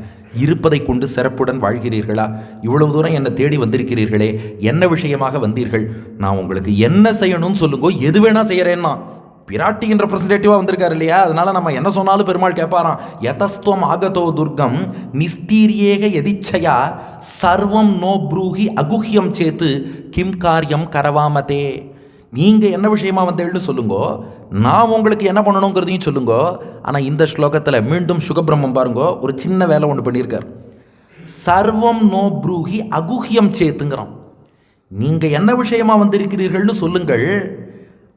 இருப்பதை கொண்டு சிறப்புடன் வாழ்கிறீர்களா? இவ்வளவு தூரம் என்னை தேடி வந்திருக்கிறீர்களே, என்ன விஷயமாக வந்தீர்கள்? நான் உங்களுக்கு என்ன செய்யணும்னு சொல்லுங்க, எது வேணா செய்கிறேன்னா. பிராட்டியின் ரெப்ரஸன்டேட்டிவாக வந்திருக்காரு இல்லையா, அதனால நம்ம என்ன சொன்னாலும் பெருமாள் கேட்பாராம். யதஸ்துவம் ஆகதோ துர்கம் நிஸ்தீரியேக எதிச்சயா சர்வம் நோ ப்ரூஹி அகுஹ்யம் சேத்து கிம் காரியம் கரவாமதே. நீங்கள் என்ன விஷயமா வந்தேன்னு சொல்லுங்கோ, நான் உங்களுக்கு என்ன பண்ணணுங்கிறதையும் சொல்லுங்கோ. ஆனால் இந்த ஸ்லோகத்தில் மீண்டும் சுகபிரம்மம் பாருங்கோ, ஒரு சின்ன வேலை ஒன்று பண்ணியிருக்கார். சர்வம் நோ ப்ரூஹி அகுஹ்யம் சேத்துங்கிறோம். நீங்கள் என்ன விஷயமா வந்திருக்கிறீர்கள்னு சொல்லுங்கள்,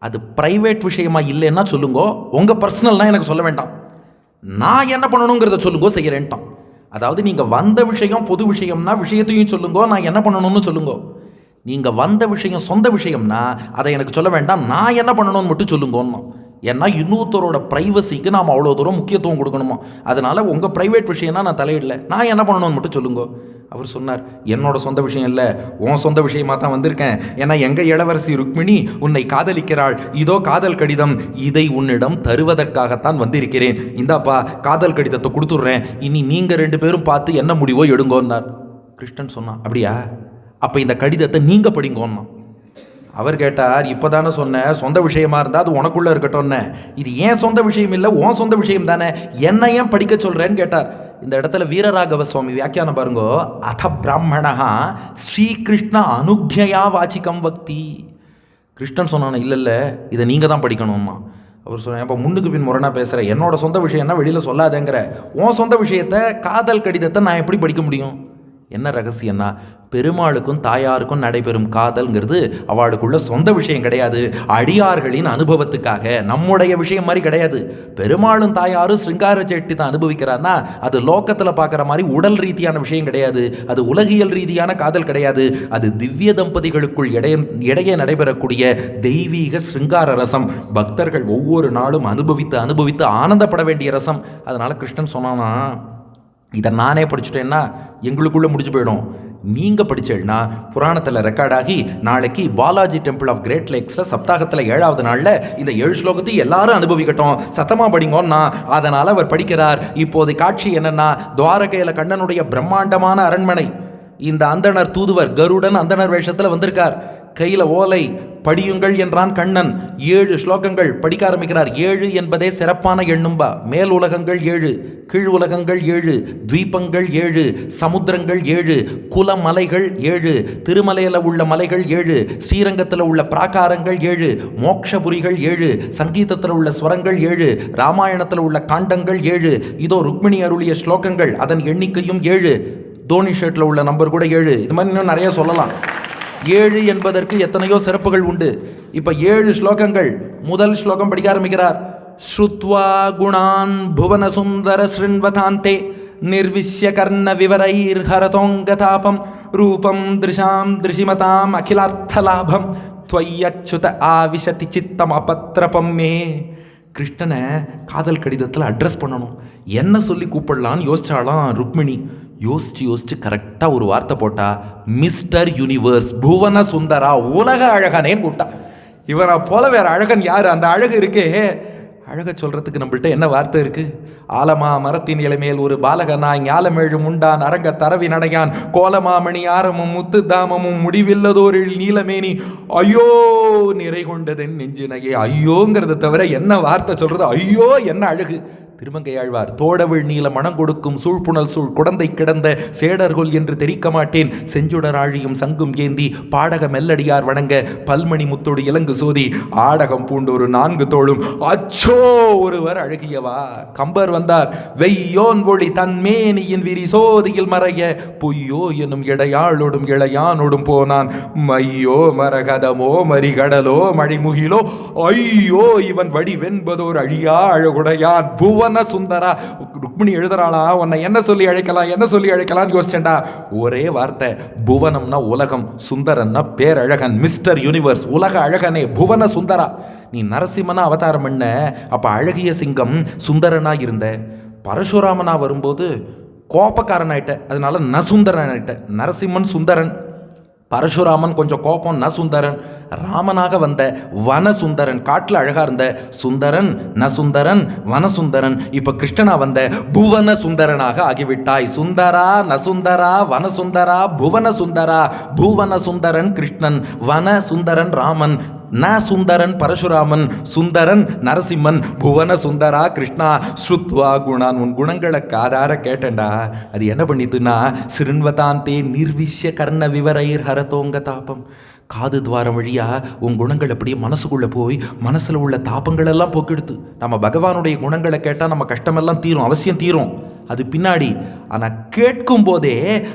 அது ப்ரைவேட் விஷயமா இல்லைன்னா சொல்லுங்கோ, உங்கள் பர்சனல்னால் எனக்கு சொல்ல வேண்டாம். நான் என்ன பண்ணணுங்கிறத சொல்லுங்கோ, செய்கிறேன்ட்டான். அதாவது நீங்கள் வந்த விஷயம் பொது விஷயம்னா விஷயத்தையும் சொல்லுங்கோ, நான் என்ன பண்ணணும்னு சொல்லுங்கோ. நீங்கள் வந்த விஷயம் சொந்த விஷயம்னா அதை எனக்கு சொல்ல வேண்டாம், நான் என்ன பண்ணணும்னு மட்டும் சொல்லுங்கன்னு. ஏன்னா இன்னொருத்தரோட ப்ரைவசிக்கு நாம் அவ்வளோ தூரம் முக்கியத்துவம் கொடுக்கணுமோ, அதனால் உங்கள் ப்ரைவேட் விஷயம்னா நான் தலையிடல, நான் என்ன பண்ணணும்னு மட்டும் சொல்லுங்கோ. அவர் சொன்னார், என்னோட சொந்த விஷயம் இல்லை, உன் சொந்த விஷயமாக தான் வந்திருக்கேன். ஏன்னா எங்கள் இளவரசி ருக்மிணி உன்னை காதலிக்கிறாள், இதோ காதல் கடிதம், இதை உன்னிடம் தருவதற்காகத்தான் வந்திருக்கிறேன். இந்தாப்பா காதல் கடிதத்தை கொடுத்துட்றேன், இனி நீங்கள் 2 பேரும் பார்த்து என்ன முடிவோ எடுங்கோன்னார். கிருஷ்ணன் சொன்னான், அப்படியா, அப்போ இந்த கடிதத்தை நீங்கள் படிங்கோன்னா. அவர் கேட்டார், இப்போ தானே சொன்னேன் சொந்த விஷயமா இருந்தால் அது உனக்குள்ளே இருக்கட்டும்னு. இது ஏன் சொந்த விஷயம் இல்லை, உன் சொந்த விஷயம் தானே, என்ன ஏன் படிக்க சொல்கிறேன்னு கேட்டார். இந்த இடத்துல வீரராகவ சுவாமி வியாக்கியானம் பாருங்கோ. அத பிராமணா ஸ்ரீகிருஷ்ண அனுக்ஞயா வாச்சிக்கம் வக்தி. கிருஷ்ணன் சொன்னானே, இல்லை இதை நீங்கள் தான் படிக்கணும்மா. அவர் சொன்னேன், அப்போ முன்னுக்கு பின் முரணாக பேசுகிறேன், என்னோட சொந்த விஷயம்னா வெளியில் சொல்லாதேங்கிற, உன் சொந்த விஷயத்தை காதல் கடிதத்தை நான் எப்படி படிக்க முடியும்? என்ன ரகசியம்னா, பெருமாளுக்கும் தாயாருக்கும் நடைபெறும் காதல்ங்கிறது அவளுக்குள்ள சொந்த விஷயம் கிடையாது, அடியார்களின் அனுபவத்துக்காக, நம்முடைய விஷயம் மாதிரி கிடையாது. பெருமாளும் தாயாரும் சிருங்கார சேட்டி தான் அனுபவிக்கிறான்னா அது லோக்கத்தில் பார்க்குற மாதிரி உடல் ரீதியான விஷயம் கிடையாது, அது உலகியல் ரீதியான காதல் கிடையாது, அது திவ்ய தம்பதிகளுக்குள் இடையே நடைபெறக்கூடிய தெய்வீக சிருங்கார ரசம். பக்தர்கள் ஒவ்வொரு நாளும் அனுபவித்து ஆனந்தப்பட வேண்டிய ரசம். அதனால் கிருஷ்ணன் சொன்னானா, இதை நானே படிச்சுட்டேன்னா எங்களுக்குள்ளே முடிஞ்சு போயிடும். நீங்கள் படித்தேன்னா புராணத்தில் ரெக்கார்டாகி நாளைக்கு பாலாஜி டெம்பிள் ஆஃப் கிரேட் லேக்ஸில் சப்தாகத்தில் 7வது நாளில் இந்த 7 ஸ்லோகத்தையும் எல்லாரும் அனுபவிக்கட்டும், சத்தமாக படிங்கோன்னா. அதனால் அவர் படிக்கிறார். இப்போது காட்சி என்னென்னா, துவாரகையில் கண்ணனுடைய பிரம்மாண்டமான அரண்மனை. இந்த அந்தணர் தூதுவர் கருடன் அந்தணர் வேஷத்தில் வந்திருக்கார். கையில் ஓலை. படியுங்கள் என்றான் கண்ணன். 7 ஸ்லோகங்கள் படிக்க ஆரம்பிக்கிறார். 7 என்பதே சிறப்பான எண்ணும்பா. மேல் உலகங்கள் 7, கீழ் உலகங்கள் 7, தீபங்கள் 7, சமுத்திரங்கள் 7, குலமலைகள் 7, திருமலையில் உள்ள மலைகள் 7, ஸ்ரீரங்கத்தில் உள்ள பிராகாரங்கள் 7, மோட்சபுரிகள் 7, சங்கீதத்தில் உள்ள ஸ்வரங்கள் 7, ராமாயணத்தில் உள்ள காண்டங்கள் 7. இதோ ருக்மிணி அருளிய ஸ்லோகங்கள், அதன் எண்ணிக்கையும் 7. தோனி ஷர்ட்டில் உள்ள நம்பர் கூட 7. இது மாதிரி இன்னும் நிறைய சொல்லலாம். 7 என்பதற்கு எத்தனையோ சிறப்புகள் உண்டு. இப்போ 7 ஸ்லோகங்கள். முதல் ஸ்லோகம் படிக்க ஆரம்பிக்கிறார். ஸ்ருத்வா குணான் புவன சுந்தர ஸ்ருண்வதாந்தே நிர்விஷ்ய கர்ண விவரைர் ஹரதோங்கதாபம் ரூபம் திருஷாம் திருஷிமதாம் அகிலார்த்தலாபம் துவய்யச்சுத ஆவிஷதி சித்தம் அபத்ரபம் மே. கிருஷ்ணனை காதல் கடிதத்தில் அட்ரஸ் பண்ணணும். என்ன சொல்லி கூப்பிடலான்னு யோசிச்சாலாம் ருக்மிணி. யோசிச்சு கரெக்டாக ஒரு வார்த்தை போட்டா, மிஸ்டர் யூனிவர்ஸ் புவன சுந்தரா, உலக அழகனேன்னு கூப்பிட்டா. இவரை போல வேற அழகன் யார்? அந்த அழகு இருக்கே, அழக சொல்கிறதுக்கு நம்மள்கிட்ட என்ன வார்த்தை இருக்குது? ஆலமா மரத்தின் இளமேல் ஒரு பாலகனாய் ஞாலமேழு முண்டான் அரங்க தரவி நடையான் கோலமாமணி ஆரமும் முத்து தாமமும் முடிவில்லதோரில் நீலமேனி ஐயோ நிறை கொண்டதென் நெஞ்சினையே. ஐயோங்கிறத தவிர என்ன வார்த்தை சொல்கிறது? ஐயோ என்ன அழகு! திருமங்கையாழ்வார், தோடவிழ் நீல மனம் கொடுக்கும் சூழ்புணல் சூழ் குடந்தை கிடந்த சேடர்கொல் என்று தெரிக்க மாட்டேன், செஞ்சுடர் ஆழியும் சங்கும் ஏந்தி பாடக மெல்லடியார் வணங்க பல்மணி முத்தோடு இலங்கு சோதி ஆடகம் பூண்டு ஒரு 4 தோளும் அச்சோ ஒருவர் அழகியவா. கம்பர் வந்தார். வெய்யோன் ஒளி தன்மேனியின் விரி சோதியில் மறைய பொய்யோ என்னும் இடையாளோடும் இளையானோடும் போனான் மையோ மரகதமோ மரிகடலோ மழிமுகிலோ ஐயோ இவன் வடி வென்பதோர் அழியா அழகுடையான் புவன சுந்தரா. ருக்மிணி எழுதுறாளா, உன்னை என்ன சொல்லி அழைக்கலாம்னு யோசிச்சேன்டா. ஒரே வார்த்தை, புவனம்னா உலகம், சுந்தரன்னா பேரழகன், மிஸ்டர் யூனிவர்ஸ், உலக அழகனே புவன சுந்தரா. நீ நரசிம்மனா அவதாரம் பண்ண, அப்ப அழகிய சிங்கம் சுந்தரனா இருந்த. பரசுராமனா வரும்போது கோபக்காரன் ஆயிட்ட, அதனால நசுந்தரன் ஆயிட்ட. நரசிம்மன் சுந்தரன். பரசுராமன் கொஞ்சம் கோபம், ந சுந்தரன். ராமனாக வந்த வனசுந்தரன், காட்டில் அழகா இருந்த சுந்தரன், ந சுந்தரன், வனசுந்தரன். இப்ப கிருஷ்ணனா வந்த புவன சுந்தரனாக ஆகிவிட்டாய். சுந்தரா, நசுந்தரா, வனசுந்தரா, புவன சுந்தரா. புவன சுந்தரன் கிருஷ்ணன், வன சுந்தரன் ராமன், ந சுந்தரன் பரசுராமன், சுந்தரன் நரசிம்மன், புவன சுந்தரா கிருஷ்ணா. ஸ்ருத்வா குணான், உன் குணங்களை காதார கேட்டண்டா. அது என்ன பண்ணிட்டுன்னா, சிறுன்வதாந்தே நிர்விஷ்ய கர்ண விவரைர் ஹரதோங்க தாபம். காது துவாரம் வழியா உன் குணங்கள் அப்படியே மனசுக்குள்ள போய் மனசுல உள்ள தாபங்கள் எல்லாம் போக்கெடுத்து. நம்ம பகவானுடைய குணங்களை கேட்டால் நம்ம கஷ்டமெல்லாம் தீரும், அவசியம் தீரும். அது பின்னாடி. ஆனால் கேட்கும் போதே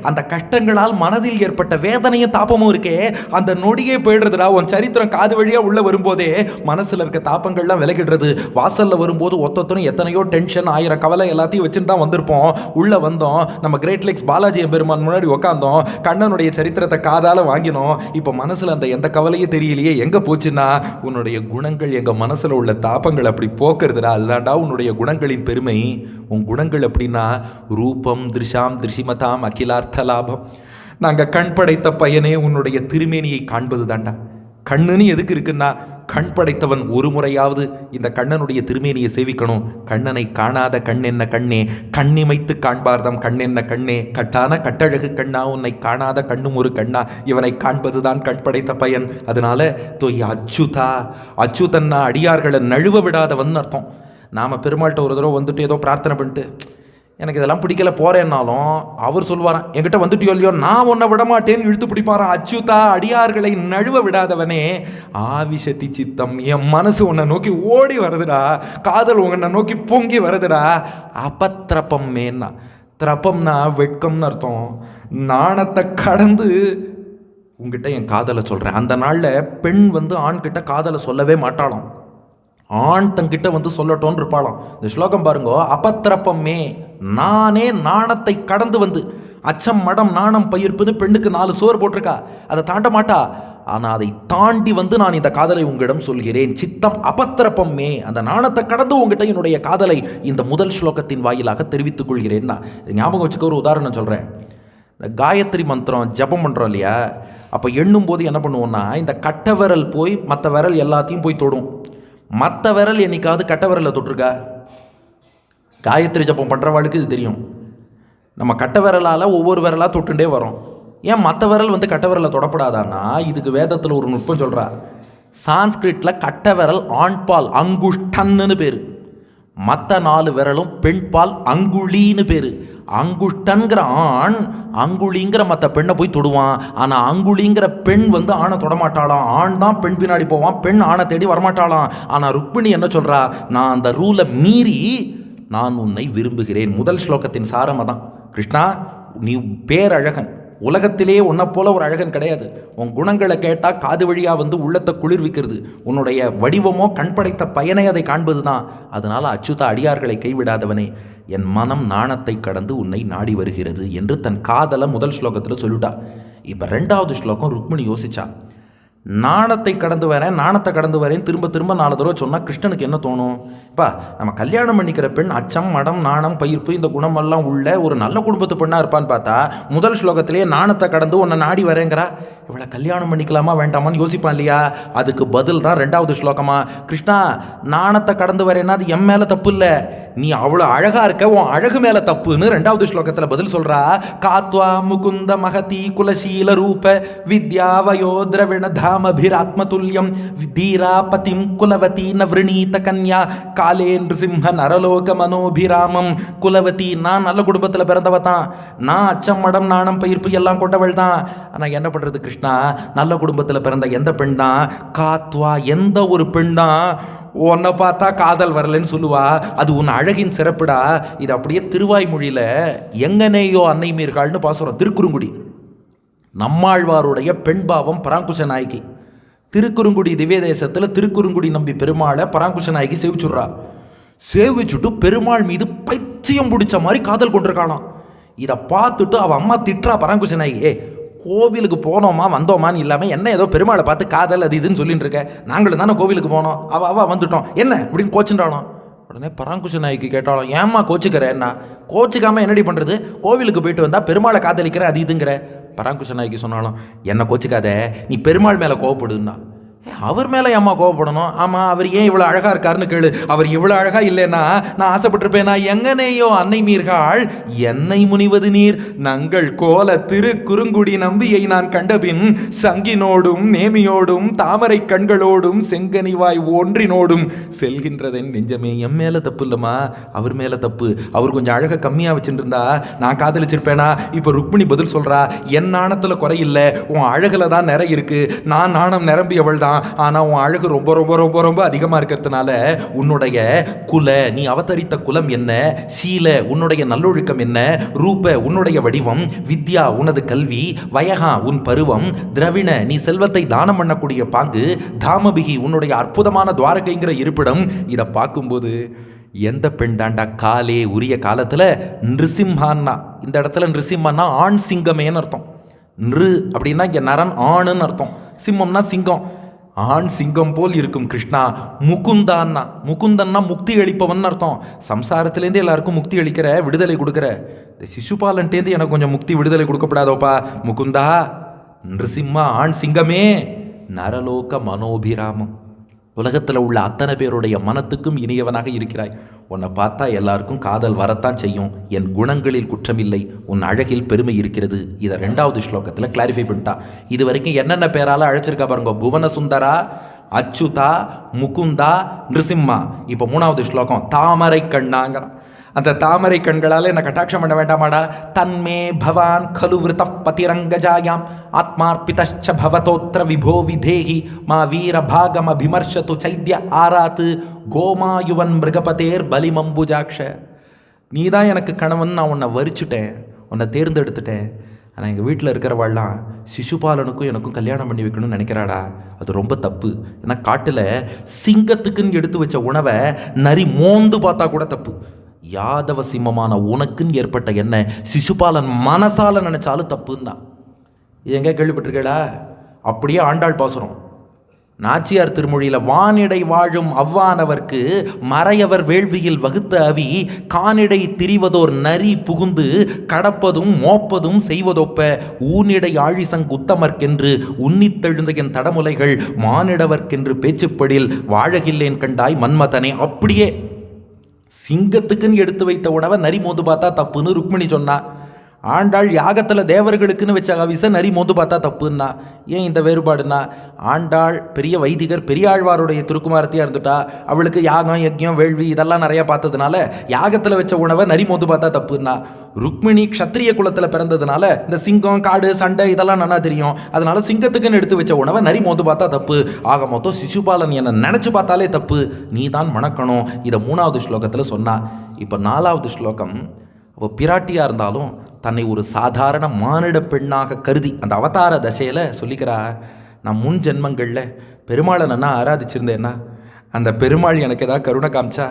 அந்த கஷ்டங்களால் மனதில் ஏற்பட்ட வேதனையும் தாபமும் இருக்கே, அந்த நொடியே போயிடுறதுடா. உன் சரித்திரம் காது வழியாக உள்ள வரும்போதே மனசில் இருக்க தாபங்கள்லாம் விலகிடுறது. வாசலில் வரும்போது ஒத்தொத்தரும் எத்தனையோ டென்ஷன், 1000 கவலை எல்லாத்தையும் வச்சுன்னு தான் வந்திருப்போம். உள்ளே வந்தோம், நம்ம கிரேட் லேக்ஸ் பாலாஜி பெருமான் முன்னாடி உட்காந்தோம், கண்ணனுடைய சரித்திரத்தை காதால் வாங்கினோம். இப்போ மனசில் அந்த எந்த கவலையும் தெரியலையே, எங்கே போச்சுன்னா உன்னுடைய குணங்கள் எங்கள் மனசில் உள்ள தாபங்கள் அப்படி போக்குறதுடா. அதுதான்டா உன்னுடைய குணங்களின் பெருமை. உன் குணங்கள் அப்படின்னா ரூபம் திருஷாம் திருஷிமதாம் அகிலார்த்த லாபம். நாங்கள் கண் படைத்த பையனே உன்னுடைய திருமேனியை காண்பது தாண்டா. கண்ணுன்னு எதுக்கு இருக்குன்னா, கண் படைத்தவன் ஒரு முறையாவது இந்த கண்ணனுடைய திருமேனியை சேவிக்கணும். கண்ணனை காணாத கண் என்ன கண்ணே, கண்ணிமைத்து காண்பார்தம் கண் என்ன கண்ணே. கட்டான கட்டழகு கண்ணா, உன்னை காணாத கண்ணும் ஒரு கண்ணா. இவனை காண்பதுதான் கண் படைத்த பயன். அதனால தோய் அச்சுதா, அச்சுதன்னா அடியார்களை நழுவ விடாதவன் அர்த்தம். நாம் பெருமாள்கிட்ட ஒரு தடவை வந்துட்டு ஏதோ பிரார்த்தனை பண்ணிட்டு, எனக்கு இதெல்லாம் பிடிக்கல போகிறேன்னாலும் அவர் சொல்வாரான், என்கிட்ட வந்துட்டியோ இல்லையோ நான் உன்னை விடமாட்டேன்னு இழுத்து பிடிப்பாரான். அச்சுதா, அடியார்களை நழுவ விடாதவனே. ஆவிஷத்தி சித்தம், என் மனசு உன்னை நோக்கி ஓடி வருதுடா, காதல் உன்னை நோக்கி பொங்கி வருதுடா. அபத்திரப்பம் மேன்னா, திரப்பம்னா வெட்கம்னு அர்த்தம். நாணத்தை கடந்து உங்ககிட்ட என் காதலை சொல்கிறேன். அந்த நாளில் பெண் ஆண்கிட்ட காதலை சொல்லவே மாட்டாளாம், ஆண் தங்கிட்ட சொல்லட்டோன்னு இருப்பாளாம். இந்த ஸ்லோகம் பாருங்க, அபத்திரப்பமே, நானே நாணத்தை கடந்து அச்சம் மடம் நாணம் பயிர்ப்புன்னு பெண்ணுக்கு 4 சோறு போட்டிருக்கா, அதை தாண்ட மாட்டா. ஆனால் அதை தாண்டி நான் இந்த காதலை உங்களிடம் சொல்கிறேன். சித்தம் அபத்திரப்பமே, அந்த நாணத்தை கடந்து உங்ககிட்ட என்னுடைய காதலை இந்த முதல் ஸ்லோகத்தின் வாயிலாக தெரிவித்துக் கொள்கிறேன்னா. ஞாபகம் வச்சுக்க ஒரு உதாரணம் சொல்கிறேன். இந்த காயத்ரி மந்திரம் ஜபம் பண்ணுறோம் இல்லையா, அப்போ எண்ணும் போது என்ன பண்ணுவோம்னா, இந்த கட்டை விரல் போய் மற்ற விரல் எல்லாத்தையும் போய் தொடும். மற்ற விரல் என்னைக்காவது கட்ட விரலை தொட்டிருக்கா? காயத்ரி ஜபம் பண்ணுறவாளுக்கு இது தெரியும். நம்ம கட்ட விரலால் ஒவ்வொரு விரலாக தொட்டுண்டே வரோம். ஏன் மற்ற விரல் கட்ட விரலை தொடப்படாதான்னா, இதுக்கு வேதத்தில் ஒரு நுட்பம் சொல்கிறா. சான்ஸ்கிரிட்டில் கட்ட விரல் ஆண்பால் அங்குஷ்டன்னு பேர், மற்ற 4 விரலும் பெண்பால் அங்குழின்னு பேர். அங்குஷ்டன்கிற ஆண் அங்குழிங்கிற மற்ற பெண்ணை போய் தொடுவான். ஆனால் அங்குழிங்கிற பெண் ஆணை தொடமாட்டாளாம். ஆண் தான் பெண் பின்னாடி போவான், பெண் ஆணை தேடி வரமாட்டாளாம். ஆனால் ருக்மிணி என்ன சொல்கிறா, நான் அந்த ரூலை மீறி நான் உன்னை விரும்புகிறேன். முதல் ஸ்லோகத்தின் சாரம் தான். கிருஷ்ணா, நீ பேரழகன், உலகத்திலே உன்னை போல ஒரு அழகன் கிடையாது. உன் குணங்களை கேட்டால் காது வழியாக உள்ளத்தை குளிர்விக்கிறது. உன்னுடைய வடிவமோ கண் படைத்த பயனை அதை காண்பது தான். அதனால் அச்சுதா, அடியார்களை கைவிடாதவனே, என் மனம் நாணத்தை கடந்து உன்னை நாடி வருகிறது என்று தன் காதலை முதல் ஸ்லோகத்தில் சொல்லிட்டா. இப்போ 2வது ஸ்லோகம் ருக்மிணி யோசிச்சா, நாணத்தை கடந்து வரேன், நாணத்தை கடந்து வரேன் திரும்ப திரும்ப 4 தடவை சொன்னால் கிருஷ்ணனுக்கு என்ன தோணும்? இப்போ நம்ம கல்யாணம் பண்ணிக்கிற பெண் அச்சம் மடம் நாணம் பயிர்ப்பு இந்த குணமெல்லாம் உள்ள ஒரு நல்ல குடும்பத்து பெண்ணாக இருப்பான்னு பார்த்தா, முதல் ஸ்லோகத்திலேயே நாணத்தை கடந்து உன்னை நாடி வரேங்கிறா. இவளை கல்யாணம் பண்ணிக்கலாமா வேண்டாமான்னு யோசிப்பான் இல்லையா? அதுக்கு பதில் தான் 2வது ஸ்லோகமா. கிருஷ்ணா, நாணத்தை கடந்து வரேன்னா அது என் மேலே தப்பு இல்லை, நீ அவ்வளோ அழகா இருக்க, உன் அழகு மேலே தப்புன்னு 2வது ஸ்லோகத்தில் பதில் சொல்கிறா. காத்வா முகுந்த மகதி குலசீல ரூப வித்யா வயோத்ரவிண தாமபிராத்மதுல்யம் தீராபதிம் குலவதி நவ்ரணீத கன்யா காலே நிருசிம்ஹ நரலோக மனோபிராமம். குலவதி, நான் நல்ல குடும்பத்தில் பிறந்தவ தான், நான் அச்சம் மடம் நாணம் பயிர்ப்பு எல்லாம் கொண்டவள் தான். ஆனால் என்ன பண்ணுறது கிருஷ்ணா, நல்ல குடும்பத்தில் பிறந்த எந்த பெண் தான்? காத்வா, எந்த ஒரு பெண் தான் உன்னை பார்த்தா காதல் வரலன்னு சொல்லுவா? அது உன் அழகின் சிறப்புடா. இது அப்படியே திருவாய்மொழியில் எங்கனேயோ அன்னை மீர்காள்னு பாசுரம், திருக்குறுங்குடி. நம்மாழ்வாருடைய பெண் பாவம் பராங்குஷ நாயகி. திருக்குறுங்குடி திவ்ய தேசத்தில் திருக்குறுங்குடி நம்பி பெருமாளை பராங்குஷ நாயகி சேவிச்சுட்றா. சேவிச்சுட்டு பெருமாள் மீது பைத்தியம் பிடிச்ச மாதிரி காதல் கொண்டிருக்காளாம். இதை பார்த்துட்டு அவள் அம்மா திட்டுறா பராங்குஷ நாயகி, ஏ கோவிலுக்கு போனோமா வந்தோமான்னு இல்லாமல் என்ன ஏதோ பெருமாளை பார்த்து காதல் அது இதுன்னு சொல்லிட்டு இருக்க, நாங்களும் தானே கோவிலுக்கு போனோம், அவள் வந்துட்டோம் என்ன அப்படின்னு கோச்சுட்டானோ. உடனே பராங்குஷ நாய்க்கு கேட்டாலும், ஏம்மா கோச்சுக்கிறேன்னா? கோச்சுக்காமல் என்னடி பண்ணுறது, கோவிலுக்கு போயிட்டு வந்தால் பெருமாளை காதலிக்கிற அது இதுங்கிற. பராங்குஷ நாய்க்கு சொன்னாலும், என்னை கோச்சிக்காத, நீ பெருமாள் மேலே கோவப்படுன்னா. அவர் மேலே அம்மா கோவப்படணும்? ஆமாம், அவர் ஏன் இவ்வளோ அழகாக இருக்காருன்னு கேளு. அவர் இவ்வளோ அழகாக இல்லைன்னா நான் ஆசைப்பட்டிருப்பேனா? எங்கனேயோ அன்னை மீர்கள் என்னை முனிவது நீர் நங்கள் கோல திரு குறுங்குடி நம்பியை நான் கண்டபின் சங்கினோடும் நேமியோடும் தாமரை கண்களோடும் செங்கனிவாய் ஒன்றினோடும் செல்கின்றதன் நெஞ்சமே. என் மேலே தப்பு இல்லைம்மா, அவர் மேலே தப்பு. அவர் கொஞ்சம் அழகாக கம்மியாக வச்சுருந்தா நான் காதலிச்சிருப்பேனா? இப்போ ருக்மிணி பதில் சொல்கிறா, என் நாணத்தில் குறையில்லை, உன் அழகில் தான் நிறை இருக்குது. நான் நாணம் நிரம்பியவள் தான், ஆனால் உன் அழகு ரொம்ப ரொம்ப ரொம்ப ரொம்ப அதிகமாக இருக்கிறதுனால உன்னுடைய குல, நீ அவதரித்த குலம் என்ன, சீல உன்னுடைய நல்லொழுக்கம் என்ன, ரூப உன்னுடைய வடிவம், வித்யா உனது கல்வி, வயகா உன் பருவம், திரவிண நீ செல்வத்தை தானம் பண்ணக்கூடிய பாங்கு, தாமபிகி உன்னுடைய அற்புதமான துவாரகைங்கிற இருப்பிடம். இதை பார்க்கும்போது எந்த பெண் தாண்டா காலே உரிய காலத்தில் நிருசிம்ஹான்னா, இந்த இடத்துல நிருசிம்ஹான்னா ஆண் சிங்கமேன்னு அர்த்தம். நிரு அப்படின்னா இங்கே நரன் ஆணுன்னு அர்த்தம், சிம்மம்னா சிங்கம். ஆண் சிங்கம் போல் இருக்கும் கிருஷ்ணா. முகுந்தான்னா, முகுந்தன்னா முக்தி அளிப்பவன் அர்த்தம். சம்சாரத்திலேருந்து எல்லாருக்கும் முக்தி அளிக்கிற, விடுதலை கொடுக்குற. இந்த சிசுபாலன்ட்டேருந்து எனக்கு கொஞ்சம் முக்தி விடுதலை கொடுக்கப்படாதோப்பா முகுந்தா. நிருசிம்மா ஆண் சிங்கமே. நரலோக மனோபிராமம், உலகத்தில் உள்ள அத்தனை பேருடைய மனத்துக்கும் இனியவனாக இருக்கிறாய். உன்னை பார்த்தா எல்லாருக்கும் காதல் வரத்தான் செய்யும். என் குணங்களில் குற்றமில்லை, உன் அழகில் பெருமை இருக்கிறது. இதை 2வது ஸ்லோகத்தில் கிளாரிஃபை பண்ணிட்டா. இது வரைக்கும் என்னென்ன பேரால் அழைச்சிருக்கா பாருங்க, புவன சுந்தரா, அச்சுதா, முகுந்தா, நிருசிம்மா. இப்போ 3வது ஸ்லோகம் தாமரை கண்ணாங்கிறான். அந்த தாமரை கண்களால் என்னை கட்டாட்சம் பண்ண வேண்டாமாடா. தன்மே பவான் கலு விருத பதிரங்கஜாயாம் ஆத்மார்ப்பிதச்ச பவதோத்ர விபோ விதேஹி மா வீர பாகம் அபிமர்ஷத்து சைத்ய ஆராத்து கோமாயுவன் மிருகபதேர் பலிமம்புஜாக்ஷ. நீ தான் எனக்கு கணவன், நான் உன்னை வரிச்சுட்டேன், உன்னை தேர்ந்தெடுத்துட்டேன். ஆனால் எங்கள் வீட்டில் இருக்கிறவாள்லாம் சிசுபாலனுக்கும் எனக்கும் கல்யாணம் பண்ணி வைக்கணும்னு நினைக்கிறாடா. அது ரொம்ப தப்பு. ஏன்னா காட்டில் சிங்கத்துக்குன்னு எடுத்து வச்ச உணவை நரி மோந்து பார்த்தா கூட தப்பு. யாதவ சிம்மமான உனக்குன்னு ஏற்பட்ட என்ன சிசுபாலன் மனசால நினைச்சாலும் தப்புன்னா. எங்கே கேள்விப்பட்டிருக்கேடா? அப்படியே ஆண்டாள் பாசுரம், நாச்சியார் திருமொழியில், வானிடை வாழும் அவ்வானவர்க்கு மறையவர் வேள்வியில் வகுத்த அவி கானிடை திரிவதோர் நரி புகுந்து கடப்பதும் மோப்பதும் செய்வதொப்ப ஊனிடை ஆழிசங் உத்தமர்க்கென்று உன்னித்தெழுந்த என் தடமுலைகள் மானிடவர்க்கென்று பேச்சுப்படில் வாழகில்லேன் கண்டாய் மன்மதனே. அப்படியே சிங்கத்துக்குன்னு எடுத்து வைத்த உணவை நரி மோந்து பார்த்தா தப்புன்னு ருக்மிணி சொன்னா. ஆண்டாள் யாகத்தில் தேவர்களுக்குன்னு வச்ச அவிசை நரி மோந்து பார்த்தா தப்புன்னா. ஏன் இந்த வேறுபாடுனா, ஆண்டாள் பெரிய வைதிகர், பெரியாழ்வாருடைய திருக்குமாரத்தையாக இருந்துட்டா. அவளுக்கு யாகம் யஜ்யம் வேள்வி இதெல்லாம் நிறையா பார்த்ததுனால யாகத்தில் வச்ச உணவை நரி மோந்து பார்த்தா தப்புன்னா. ருக்மிணி க்ஷத்ரிய குலத்தில் பிறந்ததுனால இந்த சிங்கம் காடு சண்டை இதெல்லாம் நல்லா தெரியும். அதனால சிங்கத்துக்குன்னு எடுத்து வச்ச உணவை நரி மோந்து பார்த்தா தப்பு. ஆக மொத்தம் சிசுபாலன் என்னை நினச்சி பார்த்தாலே தப்பு, நீ தான் மணக்கணும். இதை 3வது ஸ்லோகத்தில் சொன்னா. இப்போ 4வது ஸ்லோகம், அவள் பிராட்டியாக இருந்தாலும் தன்னை ஒரு சாதாரண மானிட பெண்ணாக கருதி அந்த அவதார தசையில் சொல்லிக்கிறா, நான் முன் ஜென்மங்களில் பெருமாளை நான் ஆராதிச்சிருந்தேன்னா அந்த பெருமாள் எனக்கு ஏதாவது கருணை காமிச்சா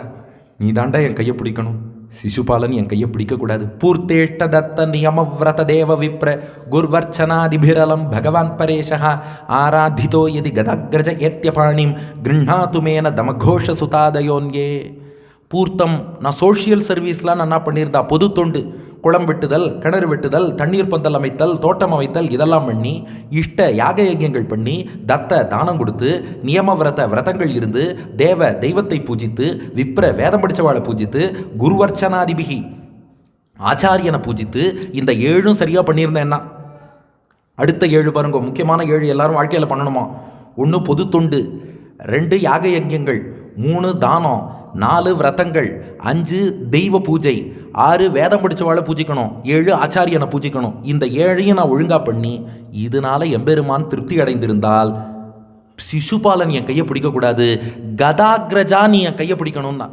நீ தாண்டா என் கையை பிடிக்கணும், சிசுபாலன் என் கையை பிடிக்கக்கூடாது. பூர்த்தேஷ்ட தத்த நியமவிரத தேவ விப்ர குர்வர்ச்சனாதிபிரலம் பகவான் பரேஷா ஆராதிதோ யதி கதாக்ரஜ ஏத்யபாணிம் கிருண்ணாத்துமேன தமகோஷ சுதாதயோன்யே. பூர்த்தம், நான் சோஷியல் சர்வீஸ்லாம் நான் என்ன பண்ணியிருந்தா, பொது தொண்டு, குளம் வெட்டுதல், கிணறு வெட்டுதல், தண்ணீர் பந்தல் அமைத்தல், தோட்டம் அமைத்தல், இதெல்லாம் பண்ணி இஷ்ட யாக யஜ்யங்கள் பண்ணி தத்த தானம் கொடுத்து நியமவிரத விரதங்கள் இருந்து தெய்வத்தை பூஜித்து விப்ர வேதம் படித்தவாளை பூஜித்து குருவர்ச்சனாதிபிகி ஆச்சாரியனை பூஜித்து இந்த 7ம் சரியாக பண்ணியிருந்தேன்னா அடுத்த 7 பாருங்க, முக்கியமான 7 எல்லாரும் வாழ்க்கையில் பண்ணணுமா. 1 பொது தொண்டு, 2 யாக யஜ்யங்கள், 3 தானம், 4 விரதங்கள், 5 தெய்வ பூஜை, 6 வேதம் படித்தவாளை பூஜிக்கணும், 7 ஆச்சாரியனை பூஜிக்கணும். இந்த 7ஐயும் நான் ஒழுங்காக பண்ணி இதனால் எம்பெருமான் திருப்தி அடைந்திருந்தால் சிசுபாலன் என் கையை பிடிக்கக்கூடாது, கதாகிரஜா நீ என் கையை பிடிக்கணும்னா.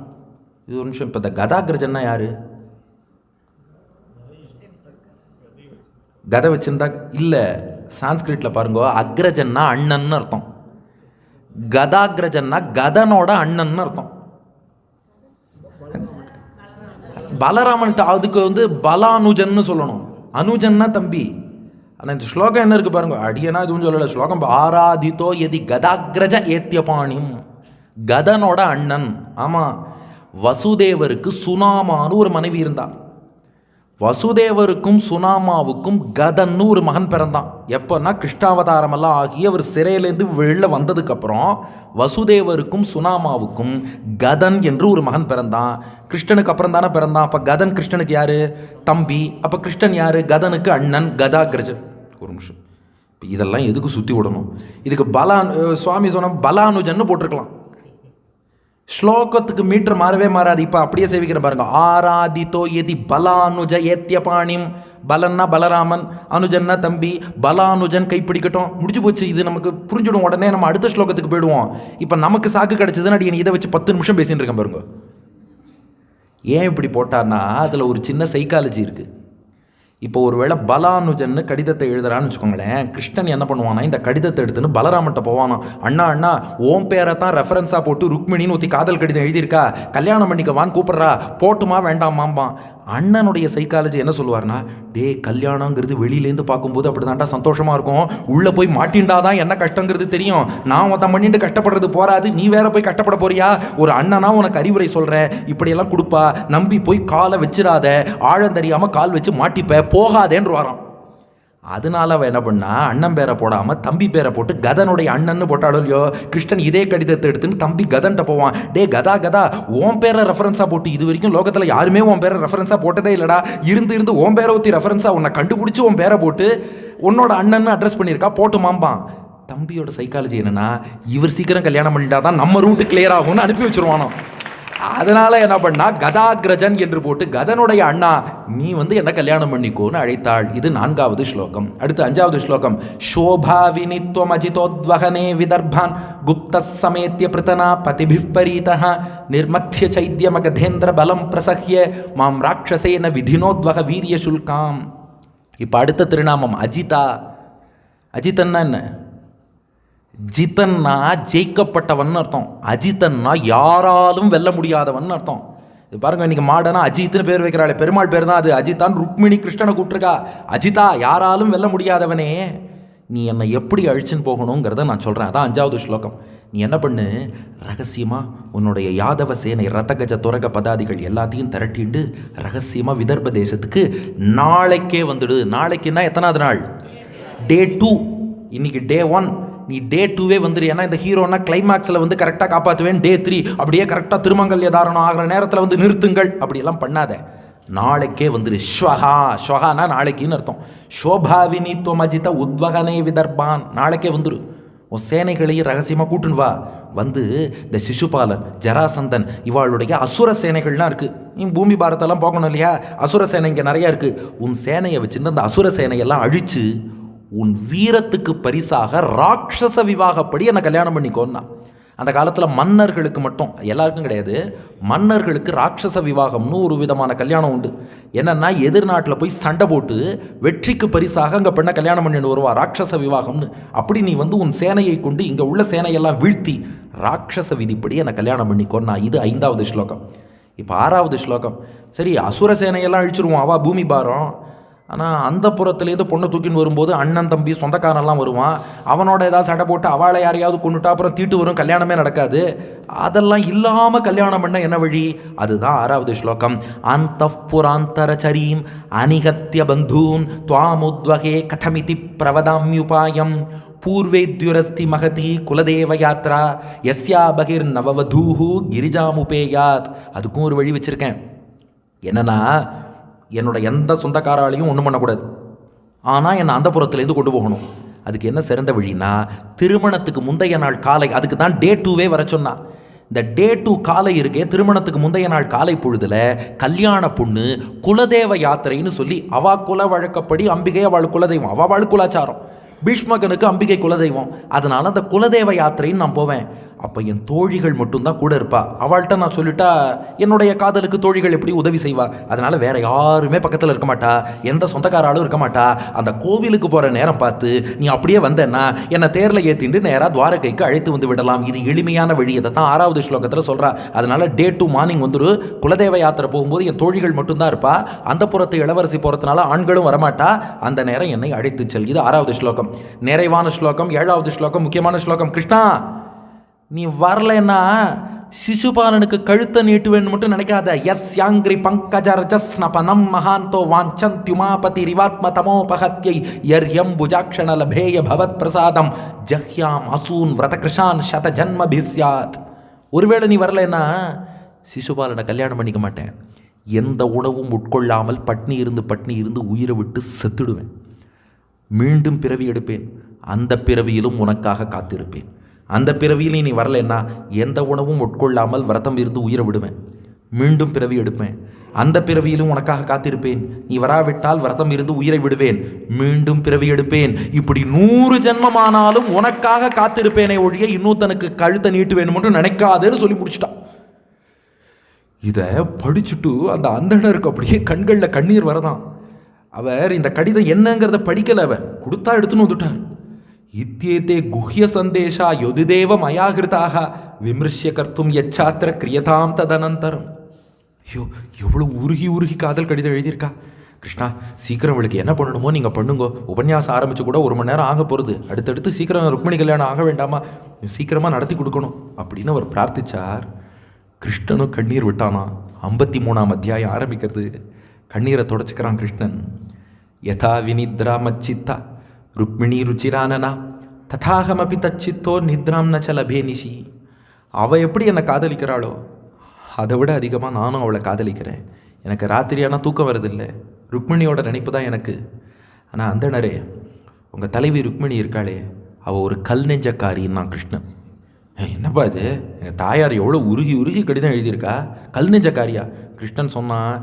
இது ஒரு நிமிஷம், இப்போ இந்த கதாகிரஜன்னா யாரு? கதை வச்சிருந்தா இல்லை, சான்ஸ்கிரிட்டில் பாருங்க, அக்ரஜன்னா அண்ணன்னு அர்த்தம், கதாகிரஜன்னா கதனோட அண்ணன்னு அர்த்தம். பலராமனுக்கு அதுக்கு பலானுஜன்னு சொல்லணும், அனுஜன்னா தம்பி. ஆனால் இந்த ஸ்லோகம் என்ன இருக்குது பாருங்க, அடியனா இதுவும் சொல்லலை, ஸ்லோகம் ஆராதித்தோ எதி கதாகிரஜ ஏத்தியபாணிம், கதனோட அண்ணன். ஆமாம், வசுதேவருக்கு சுனாமான்னு ஒரு மனைவி இருந்தா. வசுதேவருக்கும் சுனாமாவுக்கும் கதன்னு ஒரு மகன் பிறந்தான். எப்போன்னா கிருஷ்ணாவதாரமெல்லாம் ஆகி அவர் சிறையிலேருந்து வெளில வந்ததுக்கப்புறம் வசுதேவருக்கும் சுனாமாவுக்கும் கதன் என்று ஒரு மகன் பிறந்தான். கிருஷ்ணனுக்கு அப்புறம் தானே பிறந்தான். அப்போ கதன் கிருஷ்ணனுக்கு யார்? தம்பி. அப்போ கிருஷ்ணன் யார்? கதனுக்கு அண்ணன் கதாகிரஜன். ஒரு நிமிஷம், இப்போ இதெல்லாம் எதுக்கு சுற்றி விடணும்? இதுக்கு சுவாமி சொன்ன பலானுஜன்னு போட்டிருக்கலாம். ஸ்லோகத்துக்கு மீட்டர் மாறவே மாறாது. இப்போ அப்படியே சேவிக்கிற பாருங்க. ஆராதித்தோ எதி பலானுஜ ஏத்தியபாணிம். பலன்னா பலராமன், அனுஜன்னா தம்பி. பலானுஜன் கைப்பிடிக்கட்டும், முடிஞ்சு போச்சு. இது நமக்கு புரிஞ்சிடும். உடனே நம்ம அடுத்த ஸ்லோகத்துக்கு போயிடுவோம். இப்போ நமக்கு சாக்கு கிடச்சதுன்னா நீ இதை வச்சு 10 நிமிஷம் பேசிட்டு இருக்கேன் பாருங்க. ஏன் இப்படி போட்டார்னா அதில் ஒரு சின்ன சைக்காலஜி இருக்குது. இப்போ ஒரு வேளை பலானுஜன்னு கடிதத்தை எழுதுறான்னு வச்சுக்கோங்களேன். கிருஷ்ணன் என்ன பண்ணுவானா, இந்த கடிதத்தை எடுத்துன்னு பலராமன்ட்ட போவானா. அண்ணா அண்ணா ஓம் பேரை தான் ரெஃபரன்ஸாக போட்டு ருக்மிணின்னு ஊற்றி காதல் கடிதம் எழுதியிருக்கா, கல்யாணம் பண்ணிக்கவான்னு கூப்பிட்றா, போட்டுமா வேண்டாமாம்பான். அண்ணனுடைய சைக்காலஜி என்ன சொல்லுவார்னா, டே கல்யாணங்கிறது வெளியிலேருந்து பார்க்கும்போது அப்படி தான்டா சந்தோஷமாக இருக்கும், உள்ளே போய் மாட்டின்டாதான் என்ன கஷ்டங்கிறது தெரியும். நான் ஒருத்தன் பண்ணிட்டு கஷ்டப்படுறது போராது, நீ வேற போய் கஷ்டப்பட போறியா? ஒரு அண்ணனா உனக்கு அறிவுரை சொல்கிறேன், இப்படியெல்லாம் கொடுப்பா, நம்பி போய் காலை வச்சிடாத, ஆழம் தெரியாமல் கால் வச்சு மாட்டிப்ப, போகாதேன்னு வரோம். அதனால அவன் என்ன பண்ணா, அண்ணன் பேரை போடாமல் தம்பி பேரை போட்டு கதனுடைய அண்ணன்னு போட்டாலும் இல்லையோ, கிருஷ்ணன் இதே கடிதத்தை எடுத்துன்னு தம்பி கதன்ட்ட போவான். டே கதா கதா ஓம் பேரை ரெஃபரன்ஸாக போட்டு, இது வரைக்கும் லோகத்தில் யாருமே உன் பேரை ரெஃபரன்ஸாக போட்டதே இல்லைடா, இருந்து ஓம் பேரை ஊற்றி ரெஃபரன்ஸாக உன்னை கண்டுபிடிச்சி உன் பேரை போட்டு உன்னோட அண்ணன்னு அட்ரஸ் பண்ணியிருக்கா, போட்டுமாம்பான். தம்பியோட சைக்காலஜி என்னன்னா, இவர் சீக்கிரம் கல்யாணம் பண்ணிட்டா தான் நம்ம ரூட்டு கிளியர் ஆகும்னு அனுப்பி வச்சிருவானோ. அதனால என்ன பண்ணா, கதாகிரஜன் என்று போட்டு கதனுடைய அண்ணா நீ என்ன கல்யாணம் பண்ணிக்கோன்னு அழைத்தாள். இது 4வது ஸ்லோகம். அடுத்து 5வது ஸ்லோகம். சோபாவினித்வம் அஜிதோத்வகனே விதர்பான் குப்த சமேத்ய பிருத்தனா பதிபிப்பரீதஹ நிர்மத்திய சைத்ய மகதேந்திர பலம் பிரசஹ்ய மாம் ராட்சசேன விதினோத்வக வீரிய சுல்காம். இப்போ அடுத்த திருநாமம் அஜிதா. அஜிதன்னா என்ன? ஜிதன்னா ஜெயிக்கப்பட்டவன் அர்த்தம். அஜிதன்னா யாராலும் வெல்ல முடியாதவன் அர்த்தம். இது பாருங்க, இன்னைக்கு மாடனா அஜித்னு பேர் வைக்கிறாள். பெருமாள் பேர் தான் அது. அஜிதான் ருக்மிணி கிருஷ்ணனை கூப்பிட்டுருக்கா. அஜிதா யாராலும் வெல்ல முடியாதவனே, நீ என்னை எப்படி அழிச்சுன்னு போகணுங்கிறத நான் சொல்கிறேன். அதான் 5வது ஸ்லோகம். நீ என்ன பண்ணு, ரகசியமாக உன்னுடைய யாதவ சேனை ரத்தகஜ துரக பதாதிகள் எல்லாத்தையும் திரட்டிண்டு ரகசியமாக விதர்ப தேசத்துக்கு நாளைக்கே வந்துடு. நாளைக்குன்னா எத்தனாவது நாள்? டே 2. இன்னைக்கு டே 1. நீ டே 2வே வந்துடு. ஏன்னா இந்த ஹீரோனா கிளைமேக்ஸில் கரெக்டாக காப்பாற்றுவேன். டே 3 அப்படியே கரெக்டாக திருமங்கல்ய தாரணம் ஆகிற நேரத்தில் நிறுத்துங்கள், அப்படியெல்லாம் பண்ணாத. நாளைக்கே வந்துடு. ஸ்வஹானா நாளைக்குன்னு அர்த்தம். சோபாவினி துவமஜித உத்வகனே விதர்பான். நாளைக்கே வந்துடு. உன் சேனைகளையும் ரகசியமாக கூட்டுன்னு வா. இந்த சிசுபாலன், ஜராசந்தன், இவாளுடைய அசுர சேனைகள்லாம் இருக்குது. நீ பூமி பாரத்தெல்லாம் போகணும் இல்லையா? அசுர சேனை இங்கே நிறையா இருக்குது. உன் சேனையை வச்சுட்டு அந்த அசுர சேனையெல்லாம் அழித்து உன் வீரத்துக்கு பரிசாக ராட்சச விவாகப்படி என்னை கல்யாணம் பண்ணிக்கோன்னா. அந்த காலத்தில் மன்னர்களுக்கு மட்டும், எல்லாருக்கும் கிடையாது, மன்னர்களுக்கு ராட்சச விவாகம்னு ஒரு விதமான கல்யாணம் உண்டு. என்னென்னா எதிர்நாட்டில் போய் சண்டை போட்டு வெற்றிக்கு பரிசாக அங்கே பெண்ணை கல்யாணம் பண்ணிட்டு வருவா, ராட்சச விவாகம்னு. அப்படி நீ உன் சேனையை கொண்டு இங்கே உள்ள சேனையெல்லாம் வீழ்த்தி ராட்சச விதிப்படி என்னை கல்யாணம் பண்ணிக்கோன்னா. இது 5வது ஸ்லோகம். இப்போ 6வது ஸ்லோகம். சரி, அசுர சேனையெல்லாம் அழிச்சிருவோம், அவா பூமி பாரம். ஆனால் அந்த புறத்துலேருந்து பொண்ணை தூக்கின்னு வரும்போது அண்ணன் தம்பி சொந்தக்காரெல்லாம் வருவான். அவனோட ஏதாவது சண்டை போட்டு அவளை யாரையாவது கொண்டுட்டா அப்புறம் தீட்டு வரும், கல்யாணமே நடக்காது. அதெல்லாம் இல்லாமல் கல்யாணம் பண்ண என்ன வழி? அதுதான் 6வது ஸ்லோகம். அந்தப்புராந்தரச்சரீம் அனிகத்திய பந்தூன் துவாமுத்வகே கதமிதி பிரவதாம்யுபாயம் பூர்வேத்யுரஸ்தி மகதி குலதேவ யாத்ரா யஸ்யா பகிர் நவவதூஹு கிரிஜாமுபேயாத். அதுக்கும் ஒரு வழி வச்சுருக்கேன். என்னன்னா, என்னோட எந்த சொந்தக்காராலையும் ஒன்றும் பண்ணக்கூடாது, ஆனால் என்னை அந்த புறத்துலேருந்து கொண்டு போகணும். அதுக்கு என்ன சிறந்த வழின்னா, திருமணத்துக்கு முந்தைய நாள் காலை, அதுக்கு தான் டே 2வே வர சொன்னா. இந்த டே 2 காலை இருக்கே, திருமணத்துக்கு முந்தைய நாள் காலை பொழுதுல கல்யாண பொண்ணு குலதேவ யாத்திரைன்னு சொல்லி, அவா குல வழக்கப்படி அம்பிகை அவள் குலதெய்வம், அவள் குலாச்சாரம். பீஷ்மகனுக்கு அம்பிகை குலதெய்வம். அதனால் அந்த குலதேவ யாத்திரைன்னு நான் போவேன். அப்போ என் தோழிகள் மட்டும்தான் கூட இருப்பா. அவள்கிட்ட நான் சொல்லிட்டா என்னுடைய காதலுக்கு தோழிகள் எப்படி உதவி செய்வா. அதனால் வேற யாருமே பக்கத்தில் இருக்க மாட்டா, எந்த சொந்தக்காராலும் இருக்க மாட்டா. அந்த கோவிலுக்கு போகிற நேரம் பார்த்து நீ அப்படியே வந்தேன்னா என்னை தேரில் ஏற்றிட்டு நேராக துவாரகைக்கு அழைத்து வந்து விடலாம். இது எளிமையான வழி. அதை தான் 6வது ஸ்லோகத்தில் சொல்கிறா. அதனால் டே 2 மார்னிங் வந்துடு. குலதேவ யாத்திரை போகும்போது என் தோழிகள் மட்டும்தான் இருப்பா. அந்த புறத்து இளவரசி போகிறதுனால ஆண்களும் வரமாட்டா. அந்த நேரம் என்னை அழைத்து செல். இது 6வது ஸ்லோகம். நிறைவான ஸ்லோகம். 7வது ஸ்லோகம் முக்கியமான ஸ்லோகம். கிருஷ்ணா, நீ வரலைன்னா சிசுபாலனுக்கு கழுத்தை நீட்டுவேன்னு மட்டும் நினைக்காத. எஸ் யாங்கிரி பங்கஜரஜஸ்னபனம் மகாந்தோ வாஞ்சந்த்யுமாபதி ரிவாத்ம தமோபகத்யை யர்யம் புஜாக்ஷண லபேய பவத் பிரசாதம் ஜஹ்யாம் அசூன் விரதகிருஷான் சத ஜன்மபிஸ்யாத். ஒருவேளை நீ வரலன்னா சிசுபாலனை கல்யாணம் பண்ணிக்க மாட்டேன். எந்த உணவும் உட்கொள்ளாமல் பட்னி இருந்து உயிரை விட்டு செத்துடுவேன். மீண்டும் பிறவி எடுப்பேன். அந்த பிறவியிலும் உனக்காக காத்திருப்பேன். அந்த பிறவியிலும் நீ வரலன்னா எந்த உணவும் உட்கொள்ளாமல் விரதம் இருந்து உயிரை விடுவேன். மீண்டும் பிறவி எடுப்பேன். அந்த பிறவியிலும் உனக்காக காத்திருப்பேன். நீ வராவிட்டால் விரதம் இருந்து உயிரை விடுவேன். மீண்டும் பிறவி எடுப்பேன். இப்படி 100 ஜென்மமானாலும் உனக்காக காத்திருப்பேனே ஒழிய இன்னொருத்தனுக்கு கழுத்தை நீட்டுவேன் மட்டும் நினைக்காதேன்னு சொல்லி முடிச்சிட்டான். இதை படிச்சுட்டு அந்த அந்தணருக்கு அப்படியே கண்களில் கண்ணீர் வரதான். அவர் இந்த கடிதம் என்னங்கிறத படிக்கலை. அவர் கொடுத்தா எடுத்துன்னு வந்துட்டார். இத்தியேதே குஹ்ய சந்தேஷா யொதிதேவ மயாகிருதாக விமர்சிய கர்த்தும் யச்சாத்திர கிரியதாம் ததனந்தரம். ஐயோ, எவ்வளோ உருகி காதல் கடிதம் எழுதியிருக்கா. கிருஷ்ணா, சீக்கிரம் அவளுக்கு என்ன பண்ணணுமோ நீங்கள் பண்ணுங்கோ. உபன்யாசம் ஆரம்பித்து கூட 1 மணி நேரம் ஆக போகிறது. அடுத்தடுத்து சீக்கிரம் ருக்மிணி கல்யாணம் ஆக வேண்டாமா, சீக்கிரமாக நடத்தி கொடுக்கணும் அப்படின்னு அவர் பிரார்த்திச்சார். கிருஷ்ணனும் கண்ணீர் விட்டானா. 53ஆம் அத்தியாயம் ஆரம்பிக்கிறது. கண்ணீரை தொடச்சிக்கிறான் கிருஷ்ணன். யதா வினித்ரா மச்சித்தா ருக்மிணி ருச்சிரானனா ததாகமபி தச்சித்தோ நித்ராம் ந சலபே நிஷி. அவள் எப்படி என்னை காதலிக்கிறாளோ அதை விட அதிகமாக நானும் அவளை காதலிக்கிறேன். எனக்கு ராத்திரியானா தூக்கம் வருதில்லை. ருக்மிணியோட நினைப்பு தான் எனக்கு. ஆனால் அந்தணரே, உங்கள் தலைவி ருக்மிணி இருக்காளே, அவள் ஒரு கல் நெஞ்சக்காரின்னா கிருஷ்ணன். என்னப்பா இது, எங்கள் தாயார் எவ்வளோ உருகி கடிதம் எழுதியிருக்கா, கல் நெஞ்சக்காரியா? கிருஷ்ணன் சொன்னான்,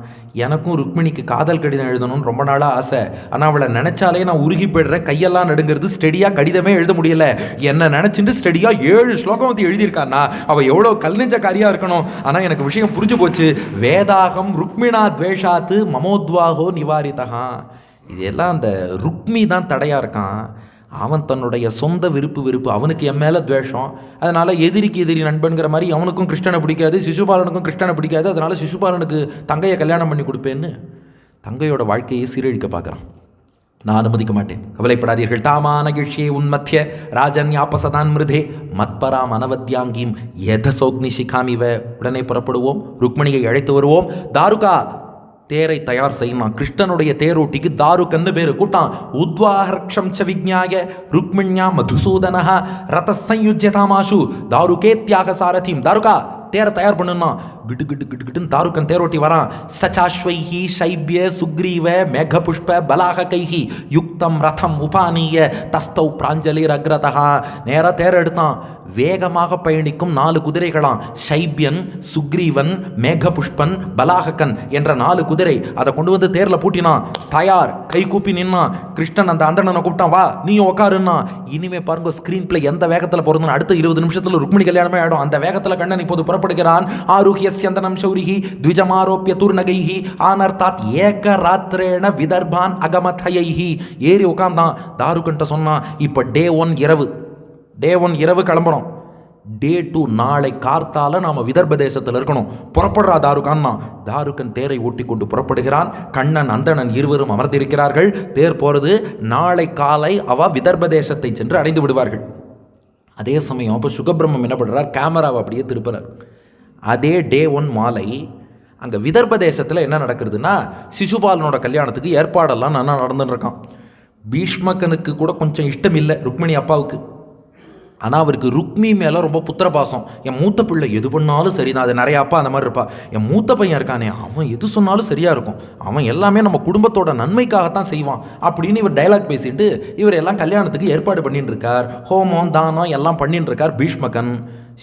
எனக்கும் ருக்மிணிக்கு காதல் கடிதம் எழுதணும்னு ரொம்ப நாளாக ஆசை. ஆனால் அவளை நினச்சாலே நான் உருகி போய்டுறேன். கையெல்லாம் நடுங்கிறது. ஸ்டெடியாக கடிதமே எழுத முடியலை. என்னை நினச்சிட்டு ஸ்டெடியாக 7 ஸ்லோகம் வந்து எழுதியிருக்கான்னா அவள் எவ்வளோ கல் நெஞ்சக்காரியாக இருக்கணும். ஆனால் எனக்கு விஷயம் புரிஞ்சு போச்சு. வேதாகம் ருக்மிணா துவேஷாத்து மமோத்வாகோ நிவாரிதா. இதெல்லாம் அந்த ருக்மி தான் தடையாக இருக்கான். அவன் தன்னுடைய சொந்த விருப்பு அவனுக்கு என் மேலே துவேஷம். அதனால் எதிரிக்கு எதிரி நண்பன்கிற மாதிரி அவனுக்கும் கிருஷ்ணனை பிடிக்காது, சிசுபாலனுக்கும் கிருஷ்ணனை பிடிக்காது. அதனால் சிசுபாலனுக்கு தங்கையை கல்யாணம் பண்ணி கொடுப்பேன்னு தங்கையோட வாழ்க்கையை சீரழிக்க பார்க்குறான். நான் அனுமதிக்க மாட்டேன், கவலைப்படாதீர்கள். தாமான கிஷ்யே உன்மத்திய ராஜன்யாபசதான் மிருதே மத்பராம் அனவத்யாங்கீம் யதசோக்னி சிகாமிவ. உடனே புறப்படுவோம், ருக்மிணியை அழைத்து வருவோம். தாருகா, தேரை தயார் செய்யலாம். கிருஷ்ணனுடைய தேரோட்டிக்கு தாருகன்னு பேரு. கூட்டான். உத்வாஹர்க்ஷம் ச விஜ்ஞாய ருக்மிண்யா மதுசூதனஹ ரத சயுஜ்யதாமாஷு தாருகேத்யாக சாரதிம். தாருகா, தேரை தயார் பண்ணுன்னா கிட்டுன்னு தாருக்கன் தேரோட்டி வரான். சச்சாஸ்வைஹி சைபிய சுக்ரீவ மேகபுஷ்ப பலாககைஹி யுக்தம் ரதம் உபானீய தஸ்தௌ பிராஞ்சலிர் அக்ரதா. நேராக தேர் எடுத்தான். வேகமாக பயணிக்கும் 4 குதிரைகளாம். சைபியன், சுக்ரீவன், மேகபுஷ்பன், பலாகக்கன் என்ற 4 குதிரை. அதை கொண்டு வந்து தேரில் பூட்டினான். தயார், கை கூப்பி நின்னான். கிருஷ்ணன் அந்த அந்தணனை கூப்பிட்டான், வா நீயும் உட்காருன்னா. இனிமே பாருங்க ஸ்க்ரீன் பிளே எந்த வேகத்தில் போகிறதுன்னு. அடுத்த 20 நிமிஷத்தில் ருக்மிணி கல்யாணமே ஆகிடும். அந்த வேகத்தில் கண்ணன் இப்போது புறப்படுகிறான். ஆருஹ்யஸ்யந்தனம் சௌரிஹி த்விஜமாரோப்பிய துர்நகைஹி ஆனர்த்தாத் ஏக ராத்ரேண விதர்பான் அகமதயைஹி. ஏறி உட்காந்தான். தாருகன்ட்ட சொன்னான், இப்போ டே 1 இரவு கிளம்புறோம். டே 2 நாளை கார்த்தால நாம் விதர்ப தேசத்தில் இருக்கணும். புறப்படுறா தாருகான்னா. தாருகன் தேரை ஓட்டி கொண்டு புறப்படுகிறான். கண்ணன் அந்தணன் இருவரும் அமர்ந்திருக்கிறார்கள். தேர் போகிறது. நாளை காலை அவ விதர்ப தேசத்தை சென்று அடைந்து விடுவார்கள். அதே சமயம் இப்போ சுகபிரம்மம் என்ன பண்ணுறார், கேமராவை அப்படியே திருப்புறார். அதே டே 1 மாலை அங்கே விதர்ப தேசத்தில் என்ன நடக்கிறதுனா, சிசுபாலனோட கல்யாணத்துக்கு ஏற்பாடெல்லாம் நல்லா நடந்துன்னு இருக்கான். பீஷ்மகனுக்கு கூட கொஞ்சம் இஷ்டம் இல்லை ருக்மிணி அப்பாவுக்கு. ஆனால் அவருக்கு ருக்மி மேலே ரொம்ப புத்திரபாசம். என் மூத்த பிள்ளை எது பண்ணாலும் சரி தான். அது நிறைய அப்பா அந்த மாதிரி இருப்பா. என் மூத்த பையன் இருக்கானே, அவன் எது சொன்னாலும் சரியாக இருக்கும். அவன் எல்லாமே நம்ம குடும்பத்தோட நன்மைக்காகத்தான் செய்வான் அப்படின்னு இவர் டைலாக் பேசிட்டு இவர் எல்லாம் கல்யாணத்துக்கு ஏற்பாடு பண்ணிட்டு இருக்கார். ஹோமம் தானம் எல்லாம் பண்ணிட்டு இருக்கார். பீஷ்மகன்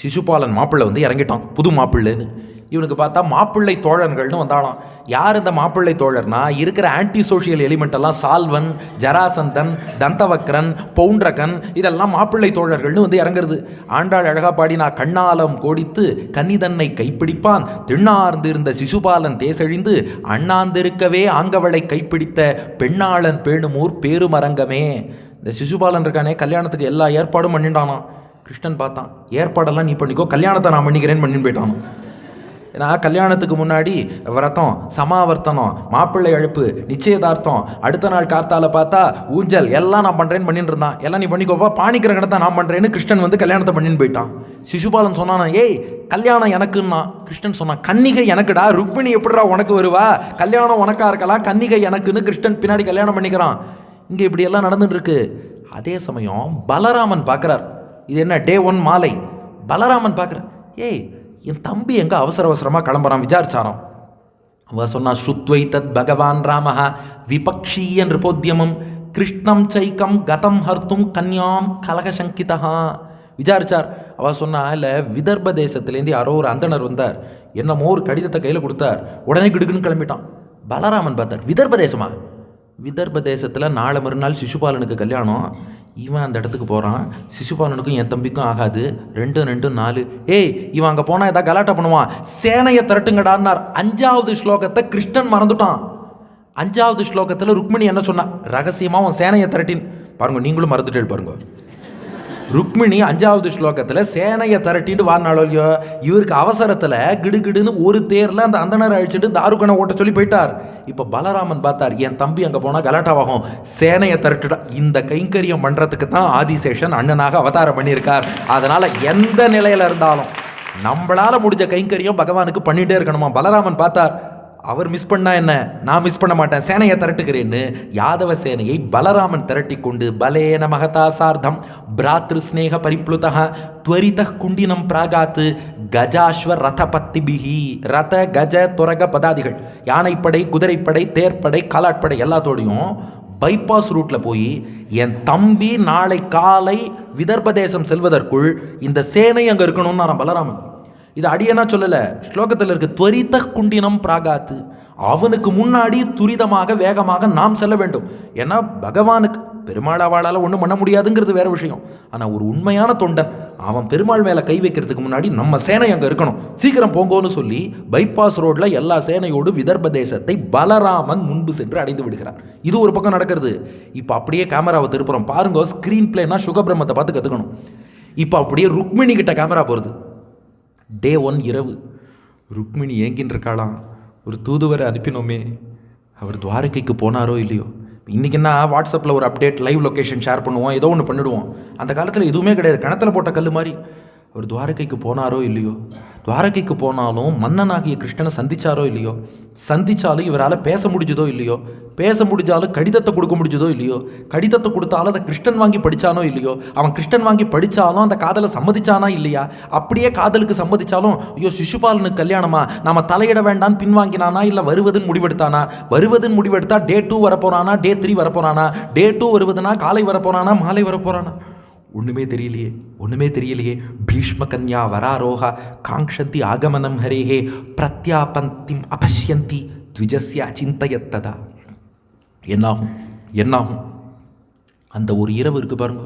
சிசுபாலன் மாப்பிள்ளை வந்து இறங்கிட்டான், புது மாப்பிள்ளைன்னு. இவனுக்கு பார்த்தா மாப்பிள்ளை தோழர்கள்னு வந்தாலாம். யார் இந்த மாப்பிள்ளை தோழர்னா, இருக்கிற ஆன்டி சோஷியல் எலிமெண்ட் எல்லாம் சால்வன், ஜராசந்தன், தந்தவக்ரன், பவுண்டரகன் இதெல்லாம் மாப்பிள்ளை தோழர்கள்னு வந்து இறங்குறது. ஆண்டாள் அழகா பாடி, நான் கண்ணாலம் கோடித்து கன்னிதன்னை கைப்பிடிப்பான் திண்ணார்ந்து இருந்த சிசுபாலன் தேசழிந்து அண்ணாந்திருக்கவே ஆங்கவளை கைப்பிடித்த பெண்ணாளன் பேணுமூர் பேருமரங்கமே. இந்த சிசுபாலன் இருக்கானே, கல்யாணத்துக்கு எல்லா ஏற்பாடும் பண்ணிட்டானான். கிருஷ்ணன் பார்த்தான், ஏற்பாடெல்லாம் நீ பண்ணிக்கோ, கல்யாணத்தை நான் பண்ணிக்கிறேன்னு பண்ணின்னு போயிட்டானோ. நான் கல்யாணத்துக்கு முன்னாடி விரதம், சமாவர்த்தனம், மாப்பிள்ளை அழைப்பு, நிச்சயதார்த்தம், அடுத்த நாள் கார்த்தால பார்த்தா ஊஞ்சல் எல்லாம் நான் பண்ணுறேன்னு பண்ணிட்டு இருந்தான். எல்லாம் நீ பண்ணிக்கோப்பா, பாணிக்கிற கடத்தை நான் பண்ணுறேன்னு கிருஷ்ணன் வந்து கல்யாணத்தை பண்ணின்னு போயிட்டான். சிசுபாலன் சொன்னானா, ஏய் கல்யாணம் எனக்குன்னா. கிருஷ்ணன் சொன்னான், கன்னிகை எனக்குடா, ருக்மிணி எப்படிடா உனக்கு வருவா, கல்யாணம் உனக்கா இருக்கலாம், கன்னிகை எனக்குன்னு கிருஷ்ணன் பின்னாடி கல்யாணம் பண்ணிக்கிறான். இங்கே இப்படியெல்லாம் நடந்துட்டு இருக்கு. அதே சமயம் பலராமன் பார்க்குறார். இது என்ன டே 1 மாலை. பலராமன் பார்க்குறார், ஏய் என் தம்பி எங்கே அவசர அவசரமாக கிளம்புறான் விசாரிச்சாராம். அவன் சொன்னா, ஸ்ருத்வை தத் பகவான் ராமஹ விபக்ஷீய நிருபோத்யமம் கிருஷ்ணம் சைக்கம் கதம் ஹர்த்தும் கன்யாம் கலகசங்கிதா. விசாரிச்சார். அவள் சொன்னா, இல்லை விதர்ப தேசத்துலேருந்து யாரோ ஒரு அந்தனர் வந்தார், என்னமோ ஒரு கடிதத்தை கையில் கொடுத்தார், உடனே கிடுக்குன்னு கிளம்பிட்டான். பலராமன் பார்த்தார், விதர்ப தேசமா? விதர்ப தேசத்தில் நாளை மறுநாள் சிசுபாலனுக்கு கல்யாணம். இவன் அந்த இடத்துக்கு போகிறான். சிசுபாலனுக்கும் என் தம்பிக்கும் ஆகாது. 2 2 4. ஏய் இவன் அங்கே போனால் ஏதாவது கலாட்டா பண்ணுவான், சேனையை திரட்டுங்கடான்னார். 5வது ஸ்லோகத்தை கிருஷ்ணன் மறந்துட்டான். 5வது ஸ்லோகத்தில் ருக்மிணி என்ன சொன்னா, ரகசியமாக அவன் சேனையை திரட்டின். பாருங்க, நீங்களும் மறந்துட்டே பாருங்க. ருக்மிணி 5வது ஸ்லோகத்தில் சேனையை திரட்டின்னு வாரினாலோ இல்லையோ, இவருக்கு அவசரத்தில் கிடுகிடுன்னு ஒரு தேரில் அந்த அந்தனர் அழிச்சுட்டு தாருகனை ஓட்ட சொல்லி போயிட்டார். இப்போ பலராமன் பார்த்தார், என் தம்பி அங்கே போனால் கலாட்டாவாகும், சேனையை திரட்டுடா. இந்த கைங்கரியம் பண்ணுறதுக்கு தான் ஆதிசேஷன் அண்ணனாக அவதாரம் பண்ணியிருக்கார். அதனால் எந்த நிலையில் இருந்தாலும் நம்மளால் முடிஞ்ச கைங்கரியம் பகவானுக்கு பண்ணிகிட்டே இருக்கணுமா. பலராமன் பார்த்தார், அவர் மிஸ் பண்ணா என்ன, நான் மிஸ் பண்ண மாட்டேன், சேனையை திரட்டுகிறேன்னு யாதவ சேனையை பலராமன் திரட்டி கொண்டு பலேன மகதா சார்த்தம் பிராத்ரு ஸ்நேக பரிப்ளுதா துவரித குண்டினம் பிராகாத்து கஜாஸ்வ ரத பத்திபிகி. ரத கஜ துரக பதாதிகள், யானைப்படை, குதிரைப்படை, தேர்ப்படை, காலாட்படை எல்லாத்தோடையும் பைபாஸ் ரூட்டில் போய் என் தம்பி நாளை காலை விதர்ப தேசம் செல்வதற்குள் இந்த சேனை அங்கே இருக்கணும்னு நான் பலராமன். இது அடியனா சொல்லலை, ஸ்லோகத்தில் இருக்கு. துவரித குண்டினம் பிராகாத்து, அவனுக்கு முன்னாடி துரிதமாக வேகமாக நாம் செல்ல வேண்டும். ஏன்னா பகவானுக்கு பெருமாளாவாளால் ஒன்றும் பண்ண முடியாதுங்கிறது வேற விஷயம். ஆனால் ஒரு உண்மையான தொண்டன் அவன் பெருமாள் மேலே கை வைக்கிறதுக்கு முன்னாடி நம்ம சேனை அங்கே இருக்கணும், சீக்கிரம் போங்கோன்னு சொல்லி பைபாஸ் ரோடில் எல்லா சேனையோடு விதர்ப தேசத்தை பலராமன் முன்பு சென்று அடைந்து விடுகிறார். இது ஒரு பக்கம் நடக்கிறது. இப்போ அப்படியே கேமராவை திருப்புறோம் பாருங்க. ஸ்க்ரீன் பிளேனா சுகபிரம்மத்தை பார்த்து கற்றுக்கணும். இப்போ அப்படியே ருக்மிணி கிட்ட கேமரா போகிறது. டே 1 இரவு. ருக்மிணி ஏங்கின்னு இருக்காளாம், ஒரு தூதுவரை அனுப்பினோமே, அவர் துவாரகைக்கு போனாரோ இல்லையோ. இன்றைக்கின்னா வாட்ஸ்அப்பில் ஒரு அப்டேட், லைவ் லொக்கேஷன் ஷேர் பண்ணுவோம், ஏதோ ஒன்று பண்ணிவிடுவோம். அந்த காலத்தில் எதுவுமே கிடையாது, கிணத்துல போட்ட கல் மாதிரி. அவர் துவாரகைக்கு போனாரோ இல்லையோ, துவாரகைக்கு போனாலும் மன்னனாகிய கிருஷ்ணனை சந்திச்சாரோ இல்லையோ, சந்திச்சாலும் இவரால் பேச முடிஞ்சதோ இல்லையோ, பேச முடிஞ்சாலும் கடிதத்தை கொடுக்க முடிஞ்சதோ இல்லையோ, கடிதத்தை கொடுத்தாலும் அதை கிருஷ்ணன் வாங்கி படித்தானோ இல்லையோ, அவன் கிருஷ்ணன் வாங்கி படித்தாலும் அந்த காதலை சம்மதிச்சானா இல்லையா, அப்படியே காதலுக்கு சம்மதிச்சாலும் ஐயோ சிசுபாலனுக்கு கல்யாணமா நாம தலையிட வேண்டான்னு பின்வாங்கினானா, இல்லை வருவதுன்னு முடிவெடுத்தானா, வருவதுன்னு முடிவெடுத்தா டே 2 வரப்போறானா, டே 3 வரப்போறானா, டே 2 வருவதுனா காலை வரப்போறானா, மாலை வரப்போறானா, ஒன்றுமே தெரியலையே, ஒன்றுமே தெரியலையே. பீஷ்ம கன்யா வராரோகா காங்ஷந்தி ஆகமனம் ஹரேஹே பிரத்யாபந்திம் அபஷ்யந்தி த்விஜஸ்ய அச்சிந்தயத்ததா. என்னாகும் என்னாகும்? அந்த ஒரு இரவு இருக்கு பாருங்க.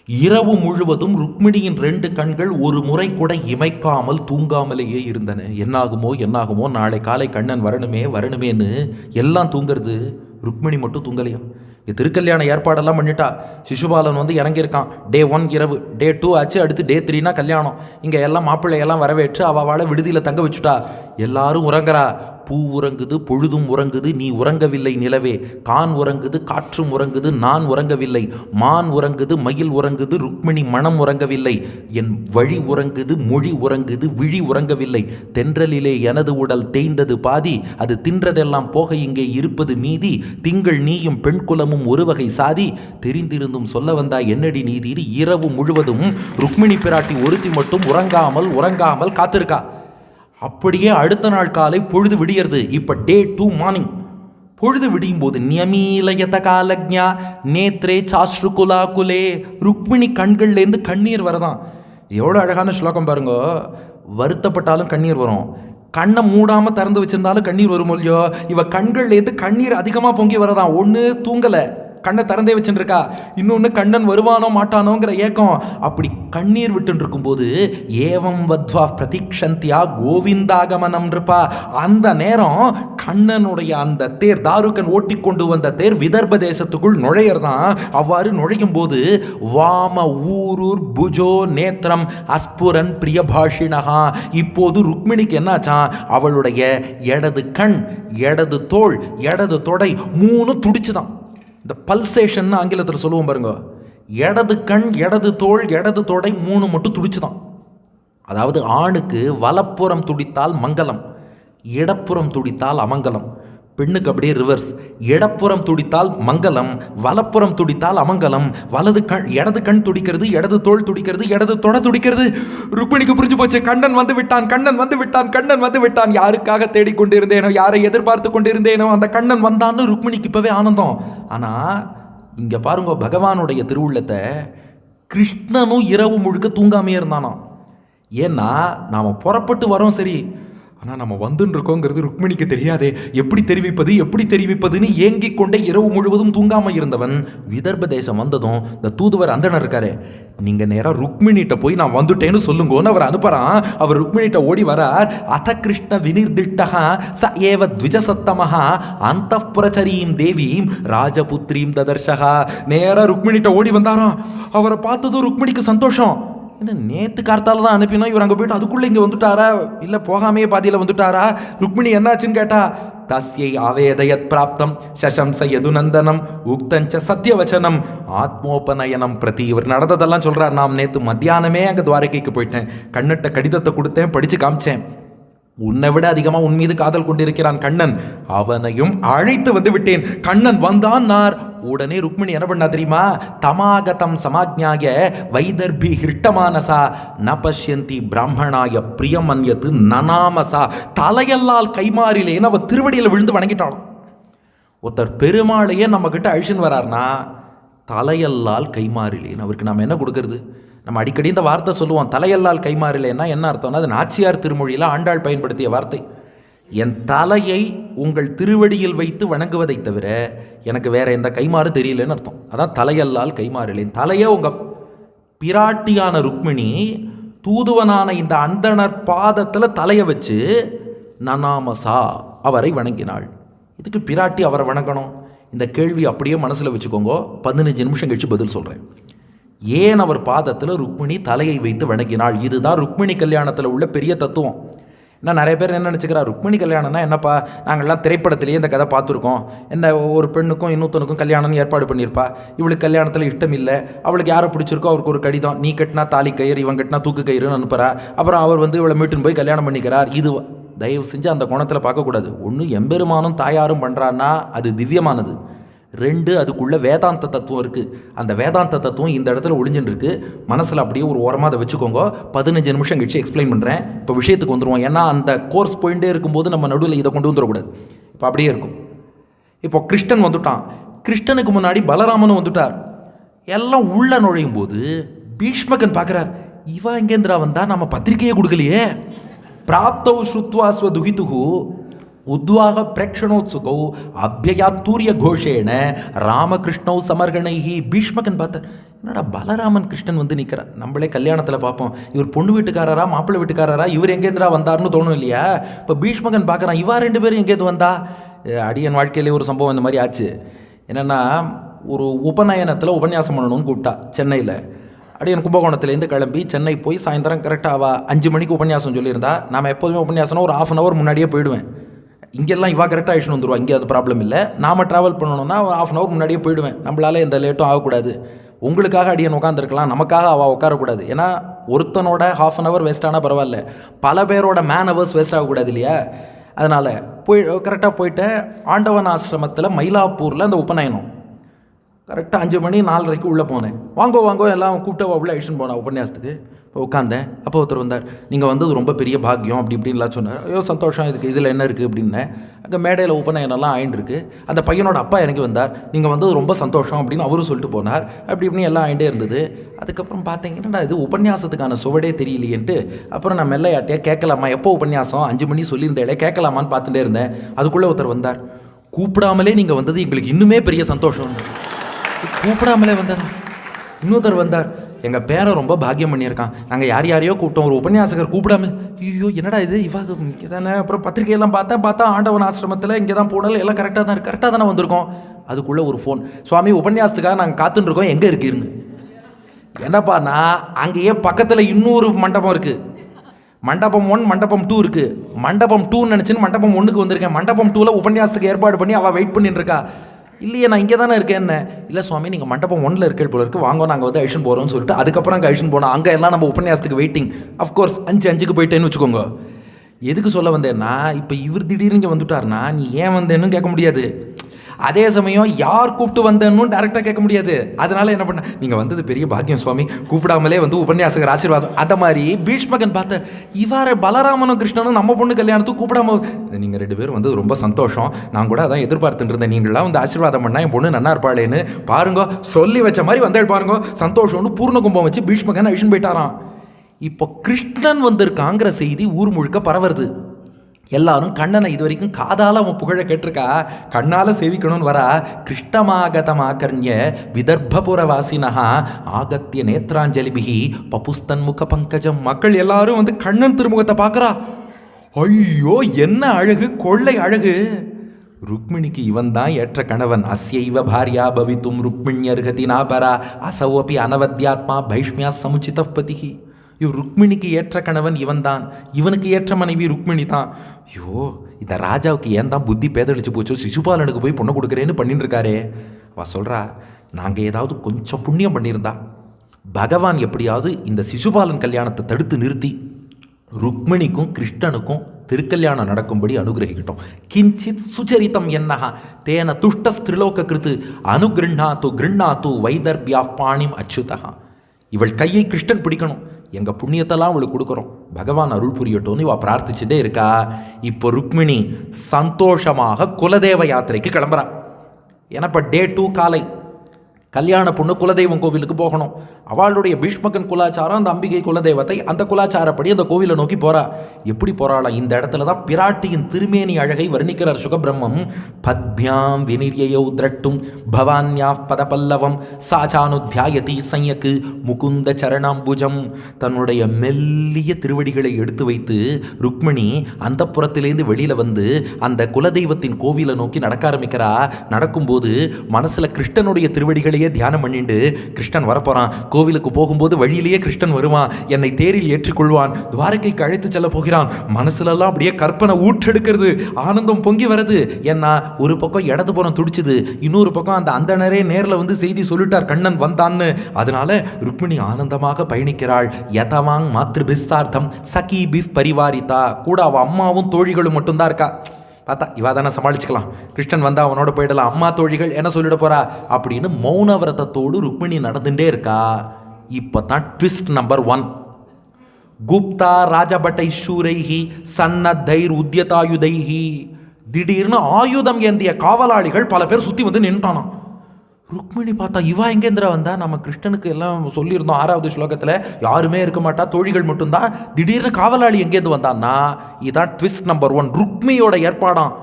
இரவு முழுவதும் ருக்மிணியின் 2 கண்கள் ஒரு முறை கூட இமைக்காமல் தூங்காமலேயே இருந்தன. என்னாகுமோ என்னாகுமோ, நாளை காலை கண்ணன் வரணுமே வரணுமேன்னு எல்லாம் தூங்கிறது. ருக்மிணி மட்டும் தூங்கலையா. திருக்கல்யாண ஏற்பாடெல்லாம் பண்ணிட்டா. சிசுபாலன் வந்து இறங்கியிருக்கான். டே 1 இரவு, டே 2 ஆச்சு, அடுத்து டே 3னா கல்யாணம். இங்கே எல்லாம் மாப்பிள்ளையெல்லாம் வரவேற்று அவளை விடுதியில் தங்க வச்சுட்டா. எல்லாரும் உறங்குறா. பூ உறங்குது, பொழுதும் உறங்குது, நீ உறங்கவில்லை நிலவே. கான் உறங்குது, காற்றும் உறங்குது, நான் உறங்கவில்லை. மான் உறங்குது, மயில் உறங்குது, ருக்மிணி மனம் உறங்கவில்லை. என் வழி உறங்குது, மொழி உறங்குது, விழி உறங்கவில்லை. தென்றலிலே எனது உடல் தேய்ந்தது பாதி, அது தின்றதெல்லாம் போக இங்கே இருப்பது மீதி. திங்கள் நீயும் பெண் குலமும் ஒரு வகை சாதி, தெரிந்திருந்தும் சொல்ல வந்தா என்னடி நீதி. இரவு முழுவதும் ருக்மிணி பிராட்டி ஒருத்தி மட்டும் உறங்காமல் காத்திருக்கா. அப்படியே அடுத்த நாள் காலை பொழுது விடியறது. இப்போ டே 2 மார்னிங். பொழுது விடியும் போது நியமீலயத காலக்ஞா நேத்ரே சாஸ்ருகுலா குலே, ருக்மிணி கண்கள்லேருந்து கண்ணீர் வரதான். எவ்வளோ அழகான ஸ்லோகம் பாருங்க. வருத்தப்பட்டாலும் கண்ணீர் வரும், கண்ணை மூடாமல் திறந்து வச்சிருந்தாலும் கண்ணீர் வரும் இல்லையோ. இவ கண்கள்லேருந்து கண்ணீர் அதிகமாக பொங்கி வரதான். ஒன்று தூங்கலை, கண்ணை திறந்தே வச்சுட்டு இருக்கா. இன்னொன்று கண்ணன் வருவானோ மாட்டானோங்கிற ஏக்கம். அப்படி கண்ணீர் விட்டு இருக்கும்போது ஏவம் வத்வா பிரதீக்ஷந்தியா கோவிந்தாகமனம் இருப்பா. அந்த நேரம் கண்ணனுடைய அந்த தேர், தாருகன் ஓட்டி கொண்டு வந்த தேர் விதர்ப தேசத்துக்குள் நுழையறதான். அவ்வாறு நுழையும் போது வாம ஊரூர் புஜோ நேத்திரம் அஸ்புரன் பிரியபாஷினகா. இப்போது ருக்மிணிக்கு என்னாச்சான், அவளுடைய இடது கண், இடது தோள், இடது தொடை 3 துடிச்சுதான். இந்த பல்சேஷன் ஆங்கிலத்தில் சொல்லுவோம் பாருங்க. இடது கண், இடது தோள், இடது தொடை 3 மட்டும் துடிச்சுதான். அதாவது ஆணுக்கு வலப்புறம் துடித்தால் மங்கலம், இடப்புறம் துடித்தால் அமங்கலம். பெண்ணுக்கு அப்படியே ரிவர்ஸ். இடப்புறம் துடித்தால் மங்கலம், வலப்புறம் துடித்தால் அமங்கலம். இடது கண் துடிக்கிறது, இடது தோள் துடிக்கிறது, இடது தொடை துடிக்கிறது. ருக்மிணிக்கு புரிஞ்சு போச்சு, கண்ணன் வந்து விட்டான், கண்ணன் வந்து விட்டான், கண்ணன் வந்து விட்டான். யாருக்காக தேடிக்கொண்டிருந்தேனோ, யாரை எதிர்பார்த்து கொண்டிருந்தேனோ அந்த கண்ணன் வந்தான்னு ருக்மிணிக்கு இப்பவே ஆனந்தம். ஆனா இங்க பாருங்க, பகவானுடைய திருவுள்ளத்தை. கிருஷ்ணனும் இரவு முழுக்க தூங்காமையே இருந்தானா. ஏன்னா நாம புறப்பட்டு வரோம் சரி, ஆனால் நம்ம வந்துன்னு இருக்கோங்கிறது ருக்மிணிக்கு தெரியாதே. எப்படி தெரிவிப்பதுன்னு ஏங்கிக் கொண்டே இரவு முழுவதும் தூங்காமல் இருந்தவன் விதர்ப தேசம் வந்ததும் இந்த தூதுவர் அந்தனர் இருக்காரு, நீங்கள் நேராக ருக்மிணிகிட்ட போய் நான் வந்துட்டேன்னு சொல்லுங்கன்னு அவர் அனுப்புகிறான். அவர் ருக்மிணிகிட்ட ஓடி வரார். அத கிருஷ்ண வினிர்திஷ்டா ச ஏவ த்விஜசத்தமஹா அந்தఃபுரச்சரீம் தேவீம் ராஜபுத்ரீம் ததர்ஷகா. நேராக ருக்மிணிகிட்ட ஓடி வந்தாராம். அவரை பார்த்ததும் ருக்மிணிக்கு சந்தோஷம். என்ன நேற்று கார்த்தால தான் அனுப்பினோம், இவர் அங்கே போயிட்டு அதுக்குள்ளே இங்கே வந்துட்டாரா, இல்லை போகாமையே பாதியில் வந்துட்டாரா? ருக்மிணி என்னாச்சுன்னு கேட்டா, தஸ்யை ஆவேதயத் பிராப்தம் சசம்ச யதுநந்தனம் உக்தஞ்ச சத்தியவச்சனம் ஆத்மோபநயனம் பிரதி. இவர் நடந்ததெல்லாம் சொல்கிறார். நாம் நேற்று மத்தியானமே அங்கே துவாரகைக்கு போயிட்டேன், கண்ணட்ட கடிதத்தை கொடுத்தேன், படித்து காமிச்சேன். உன்னை விட அதிகமாக உன் மீது காதல் கொண்டிருக்கிறான் கண்ணன், அவனையும் அழைத்து வந்து விட்டேன். கண்ணன் வந்தான் நார். உடனே ருக்மிணி என்ன பண்ணா தெரியுமா? தமாகதம் சமாஜ்ஞாய வைதர்பி ஹிருட்டமானசா ந பஷ்யந்தி பிராமணாய பிரியமன்யத்து நனாமசா. தலையல்லால் கைமாறிலேன்னு அவ திருவடியில் விழுந்து வணங்கிட்டாலும். ஒருத்தர் பெருமாளையே நம்ம கிட்ட அழிச்சுன்னு வரார்னா தலையல்லால் கைமாறிலேன்னு அவருக்கு நம்ம என்ன கொடுக்கறது? நம்ம அடிக்கடி இந்த வார்த்தை சொல்லுவோம், தலையல்லால் கைமாறிலேன்னா என்ன அர்த்தம்னா, அது நாச்சியார் திருமொழியில் ஆண்டாள் பயன்படுத்திய வார்த்தை. என் தலையை உங்கள் திருவடியில் வைத்து வணங்குவதை தவிர எனக்கு வேற எந்த கைமாறு தெரியலன்னு அர்த்தம். அதான் தலையல்லால் கைமாறிலேன். தலையை உங்கள் பிராட்டியான ருக்மிணி தூதுவனான இந்த அந்தணர் பாதத்தில் தலையை வச்சு நனாமசா அவரை வணங்கினாள். இதுக்கு பிராட்டி அவரை வணங்கணும்? இந்த கேள்வி அப்படியே மனசில் வச்சுக்கோங்க. 15 நிமிஷம் கழிச்சு பதில் சொல்கிறேன். ஏன் அவர் பாதத்தில் ருக்மிணி தலையை வைத்து வணங்கினாள்? இதுதான் ருக்மிணி கல்யாணத்தில் உள்ள பெரிய தத்துவம். ஏன்னா நிறைய பேர் என்ன நினச்சிக்கிறா, ருக்மிணி கல்யாணம்னா என்னப்பா, நாங்கள்லாம் திரைப்படத்திலேயே இந்த கதை பார்த்துருக்கோம். என்ன ஒரு பெண்ணுக்கும் இன்னொருத்தனுக்கும் கல்யாணம்னு ஏற்பாடு பண்ணியிருப்பா, இவளுக்கு கல்யாணத்தில் இஷ்டம் இல்லை, அவளுக்கு யாரை பிடிச்சிருக்கோ அவருக்கு ஒரு கடிதம், நீ கட்டினா தாலி கயிறு, இவன் கட்டினா தூக்கு கயிறுன்னு அனுப்புகிறா. அப்புறம் அவர் வந்து இவளை மீட்டுன்னு போய் கல்யாணம் பண்ணிக்கிறார். இது தயவு செஞ்சு அந்த கோணத்தில் பார்க்கக்கூடாது. ஒன்று எம்பெருமானும் தாயாரும் பண்ணுறான்னா அது திவ்யமானது. 2 அதுக்குள்ளே வேதாந்த தத்துவம் இருக்குது. அந்த வேதாந்த தத்துவம் இந்த இடத்துல ஒளிஞ்சுன்னு இருக்குது. மனசில் அப்படியே ஒரு ஓரமாக அதை வச்சுக்கோங்க. 15 நிமிஷம் கழிச்சு எக்ஸ்பிளைன் பண்ணுறேன். இப்போ விஷயத்துக்கு வந்துடுவோம். ஏன்னா அந்த கோர்ஸ் போயிட்டே இருக்கும்போது நம்ம நடுவில் இதை கொண்டு வந்துடக்கூடாது. இப்போ அப்படியே இருக்கும். இப்போ கிருஷ்ணன் வந்துட்டான். கிருஷ்ணனுக்கு முன்னாடி பலராமனும் வந்துட்டார். எல்லாம் உள்ள நுழையும் போது பீஷ்மகன் பார்க்குறார், இவா எங்கேந்திரா வந்தா, நம்ம பத்திரிகையே கொடுக்கலையே. பிராப்தௌ ஸ்ருத்வா ஸ்வதுஹிதுஹு உத்வாக பிரேக்ஷணோத்சுகோ அபியாத்தூரிய கோஷேன ராமகிருஷ்ணோ சமர்கணைஹி. பீஷ்மகன் பார்த்தார், என்னடா பலராமன் கிருஷ்ணன் வந்து நிற்கிறார். நம்மளே கல்யாணத்தில் பார்ப்போம், இவர் பொண்ணு வீட்டுக்காரரா மாப்பிள்ளை வீட்டுக்காரரா, இவர் எங்கேந்திரா வந்தார்னு தோணும் இல்லையா? இப்போ பீஷ்மகன் பார்க்குறான், இவா 2 பேரும் எங்கேருந்து வந்தா? அடியன் வாழ்க்கையிலே ஒரு சம்பவம் இந்த மாதிரி ஆச்சு. என்னென்னா, ஒரு உபநயனத்தில் உபன்யாசம் பண்ணணும்னு கூப்பிட்டா சென்னையில். அடியன் கும்பகோணத்துலேருந்து கிளம்பி சென்னை போய் சாயந்தரம் கரெக்டாக 5 மணிக்கு உபன்யாசம் சொல்லியிருந்தா, நாம் எப்போதுமே உபன்யாசம்னா ஒரு 1/2 hour முன்னாடியே போயிடுவேன். இங்கெல்லாம் இவா கரெக்டாக ஆயிடுச்சுன்னு வந்துடுவா, இங்கே அது ப்ராப்ளம் இல்லை. நாம் ட்ராவல் பண்ணணும்னா 1/2 hour முன்னாடியே போயிடுவேன். நம்மளால் எந்த லேட்டும் ஆகக்கூடாது. உங்களுக்காக அடியன் உட்காந்துருக்கலாம், நமக்காக அவள் உட்காரக்கூடாது. ஏன்னா ஒருத்தனோட 1/2 hour வேஸ்ட் ஆனால் பரவாயில்ல, பல பேரோட மேன் ஹவர்ஸ் வேஸ்ட் ஆகக்கூடாது இல்லையா? அதனால் கரெக்டாக போயிட்டேன். ஆண்டவன் ஆசிரமத்தில் மயிலாப்பூரில் அந்த உபநயனம். கரெக்டாக 5 மணி 4:30 உள்ளே போனேன். வாங்கோ எல்லாம் கூப்பிட்டு உள்ள அழிச்சுன்னு போனேன் உபன்யாசத்துக்கு. இப்போ உட்காந்தேன். அப்போ ஒருத்தர் வந்தார், நீங்கள் வந்தது ரொம்ப பெரிய பாக்கியம் அப்படி இப்படின்லாம் சொன்னார். ஐயோ சந்தோஷம், இதில் என்ன இருக்குது அப்படின்னேன். அங்கே மேடையில் உபநயனம்லாம் ஆயின்ட்டுருக்கு. அந்த பையனோட அப்பா இறங்கி வந்தார், நீங்கள் வந்தது ரொம்ப சந்தோஷம் அப்படின்னு அவரும் சொல்லிட்டு போனார். அப்படி இப்படின்னு எல்லாம் ஆயிட்டே இருந்தது. அதுக்கப்புறம் பார்த்தீங்கன்னா இது உபன்யாசத்துக்கான சுவடே தெரியலையேன்ட்டு அப்புறம் நான் மெல்ல யார்ட்டையா கேட்கலாமா, எப்போ உபன்யாசம் 5 மணி சொல்லியிருந்தேன், கேட்கலாமான்னு பார்த்துட்டே இருந்தேன். அதுக்குள்ளே ஒருத்தர் வந்தார், கூப்பிடாமலே நீங்கள் வந்தது எங்களுக்கு இன்னுமே பெரிய சந்தோஷம். கூப்பிடாமலே வந்ததா? இன்னொருத்தர் வந்தார், எங்கள் பேரை ரொம்ப பாக்கியம் பண்ணியிருக்கான், நாங்கள் யாரையோ கூப்பிட்டோம், ஒரு உபன்யாசகர் கூப்பிடாம. ஐயோ என்னடா இது, இவாக இங்கே தானே. அப்புறம் பத்திரிகையெல்லாம் பார்த்தா ஆண்டவன் ஆசிரமத்தில் இங்கே தான் போடல, எல்லாம் கரெக்டாக தானே வந்திருக்கோம். அதுக்குள்ளே ஒரு ஃபோன், சுவாமி உபன்யாசத்துக்காக நாங்கள் காத்துட்டுருக்கோம், எங்கே இருக்குன்னு. என்னப்பாண்ணா, அங்கேயே பக்கத்தில் இன்னொரு மண்டபம் இருக்குது, மண்டபம் 1 மண்டபம் 2 இருக்குது. மண்டபம் 2 நினச்சின்னு மண்டபம் 1க்கு வந்திருக்கேன். மண்டபம் 2ல் உபன்யாசத்துக்கு ஏற்பாடு பண்ணி அவள் வெயிட் பண்ணிட்டு இருக்கா. இல்லையே நான் இங்கே தானே இருக்கேன். என்ன இல்லை சுவாமி, நீங்கள் மண்டபம் 1ல் இருக்கிற போல இருக்குது, வாங்க நாங்கள் வந்து அழிஷன் போகிறோம்னு சொல்லிட்டு அதுக்கப்புறம் அங்கே அழிஷன் போனோம். அங்கே எல்லாம் நம்ம உபன்யாசத்துக்கு வெயிட்டிங். அஃப்கோர்ஸ் 5:05க்கு போயிட்டேன்னு வச்சுக்கோங்க. எதுக்கு சொல்ல வந்தேன்னா, இப்போ இவர் திடீர்னு இங்கே வந்துட்டார்னா நீ ஏன் வந்தேன்னு கேட்க முடியாது. அதே சமயம் யார் கூப்பிட்டு வந்தேன்னு டேரெக்டாக கேட்க முடியாது. அதனால என்ன பண்ண, நீங்கள் வந்தது பெரிய பாக்கியம் சுவாமி, கூப்பிடாமலே வந்து உபன்யாசகர் ஆசீர்வாதம். அந்த மாதிரி பீஷ்மகன் பார்த்த இவ்வாறு பலராமனும் கிருஷ்ணனும் நம்ம பொண்ணு கல்யாணத்துக்கு கூப்பிடாம, நீங்கள் 2 பேரும் வந்து ரொம்ப சந்தோஷம், நான் கூட அதான் எதிர்பார்த்துட்டு இருந்தேன், நீங்களாம் வந்து ஆசீர்வாதம் பண்ணால் என் பொண்ணு நன்னா இருப்பாளேன்னு. பாருங்க சொல்லி வச்ச மாதிரி வந்தாள் பாருங்க, சந்தோஷம்னு பூர்ண கும்பம் வச்சு பீஷ்மகன் அழிச்சுன்னு போயிட்டாராம். இப்போ கிருஷ்ணன் வந்திருக்காங்கிற செய்தி ஊர் முழுக்க பரவுறது. எல்லாரும் கண்ணனை இது வரைக்கும் காதால் அவன் புகழ கேட்டிருக்கா, கண்ணால் சேவிக்கணும்னு வரா. கிருஷ்ணமாகதமாகர்ணிய விதர்ப்பபுரவாசினஹா ஆகத்திய நேத்ராஞ்சலிபிகி பபுஸ்தன்முக பங்கஜம். மக்கள் எல்லாரும் வந்து கண்ணன் திருமுகத்தை பார்க்குறா. ஐயோ என்ன அழகு, கொள்ளை அழகு. ருக்மிணிக்கு இவன் தான் ஏற்ற கணவன். அஸ்யைவ பாரியா பவித்தும் ருக்மிண்யர்கதி நாபரா அசவோபி அனவத்யாத்மா பைஷ்மியா சமுச்சித பதிகி. ருக்மிணிக்கு ஏற்ற கணவன் இவன் தான், இவனுக்கு ஏற்ற மனைவி ருக்மிணி தான். ஐயோ இந்த ராஜாவுக்கு ஏன் தான் புத்தி பேதடிச்சு போச்சோ, சிசுபாலனுக்கு போய் பொண்ணை கொடுக்குறேன்னு பண்ணிட்டு இருக்காரே. அவ சொல்கிறா, நாங்கள் ஏதாவது கொஞ்சம் புண்ணியம் பண்ணியிருந்தா பகவான் எப்படியாவது இந்த சிசுபாலன் கல்யாணத்தை தடுத்து நிறுத்தி ருக்மிணிக்கும் கிருஷ்ணனுக்கும் திருக்கல்யாணம் நடக்கும்படி அனுகிரகிக்கிட்டோம். கிஞ்சித் சுச்சரித்தம் என்னஹா தேன துஷ்டஸ்திரிலோக கிருத்து அனுகிருண்ணாத்து வைதர்பியா பாணிம் அச்சுதா. இவள் கையை கிருஷ்ணன் பிடிக்கணும், எங்கள் புண்ணியத்தெல்லாம் அவளுக்கு கொடுக்குறோம், பகவான் அருள் புரியட்டோன்னு இவள் பிரார்த்திச்சுட்டே இருக்கா. இப்போ ருக்மிணி சந்தோஷமாக குலதேவ யாத்திரைக்கு கிளம்புறா. ஏன்னா இப்போ டே 2 காலை கல்யாண பொண்ணு குலதெய்வம் கோவிலுக்கு போகணும். அவளுடைய பீஷ்மகன் குலாச்சாரம், அந்த அம்பிகை குலதெய்வத்தை, அந்த குலாச்சாரப்படி அந்த கோவிலை நோக்கி போறா. எப்படி போறாளாம், இந்த இடத்துல தான் பிராட்டியின் திருமேனி அழகை வர்ணிக்கிறார் சுகபிரம்மம். பத்பியாம் வினிர்யயௌ திரட்டும் பவான்யா பதபல்லவம் சாச்சானுத்யாயதி சையக்கு முகுந்த சரணாம்புஜம். தன்னுடைய மெல்லிய திருவடிகளை எடுத்து வைத்து ருக்மிணி அந்த புறத்திலேருந்து வெளியில வந்து அந்த குலதெய்வத்தின் கோவிலை நோக்கி நடக்க ஆரம்பிக்கிறா. நடக்கும்போது மனசுல கிருஷ்ணனுடைய திருவடிகளையே தியானம் பண்ணிட்டு கிருஷ்ணன் வரப்போறான். கோவிலுக்கு போகும்போது வழியிலேயே கிருஷ்ணன் வருவான், என்னை தேரில் ஏற்றிக்கொள்வான், துவாரகைக்கு அழைத்து செல்ல போகிறான். மனசுலலாம் அப்படியே கற்பனை ஊற்றெடுக்கிறது, ஆனந்தம் பொங்கி வருது. ஏன்னா ஒரு பக்கம் இடது புறம் துடிச்சுது, இன்னொரு பக்கம் அந்த அந்தணரே நேரில் வந்து செய்தி சொல்லிட்டார் கண்ணன் வந்தான்னு. அதனால ருக்மிணி ஆனந்தமாக பயணிக்கிறாள். யதவாங் மாத்ரு பிஸ்தார்த்தம் சகி பிஃப் பரிவாரிதா. கூட அவள் அம்மாவும் தோழிகளும் மட்டும்தான் இருக்கா. பார்த்தா இவா தானே சமாளிச்சுக்கலாம், கிருஷ்ணன் வந்தால் அவனோட போயிடலாம், அம்மா தோழிகள் என்ன சொல்லிட போறா அப்படின்னு மௌன விரதத்தோடு ருக்மிணி நடந்துட்டே இருக்கா. இப்போ தான் ட்விஸ்ட் நம்பர் 1. குப்தா ராஜபட்டைஷூரைஹி சன்னத்தைர் உத்யதாயுதைஹி. திடீர்னு ஆயுதம் ஏந்திய காவலாளிகள் பல பேர் சுற்றி வந்து நின்றானாம். ருக்மிணி பார்த்தா இவா எங்கேந்திரா வந்தா, நம்ம கிருஷ்ணனுக்கு எல்லாம் சொல்லியிருந்தோம் 6வது ஸ்லோகத்தில் யாருமே இருக்க மாட்டா, தோழிகள் மட்டும்தான். திடீர்னு காவலாளி எங்கேருந்து வந்தான்னா, இதான் ட்விஸ்ட் நம்பர் 1. ருக்மியோட ஏற்பாடாம்.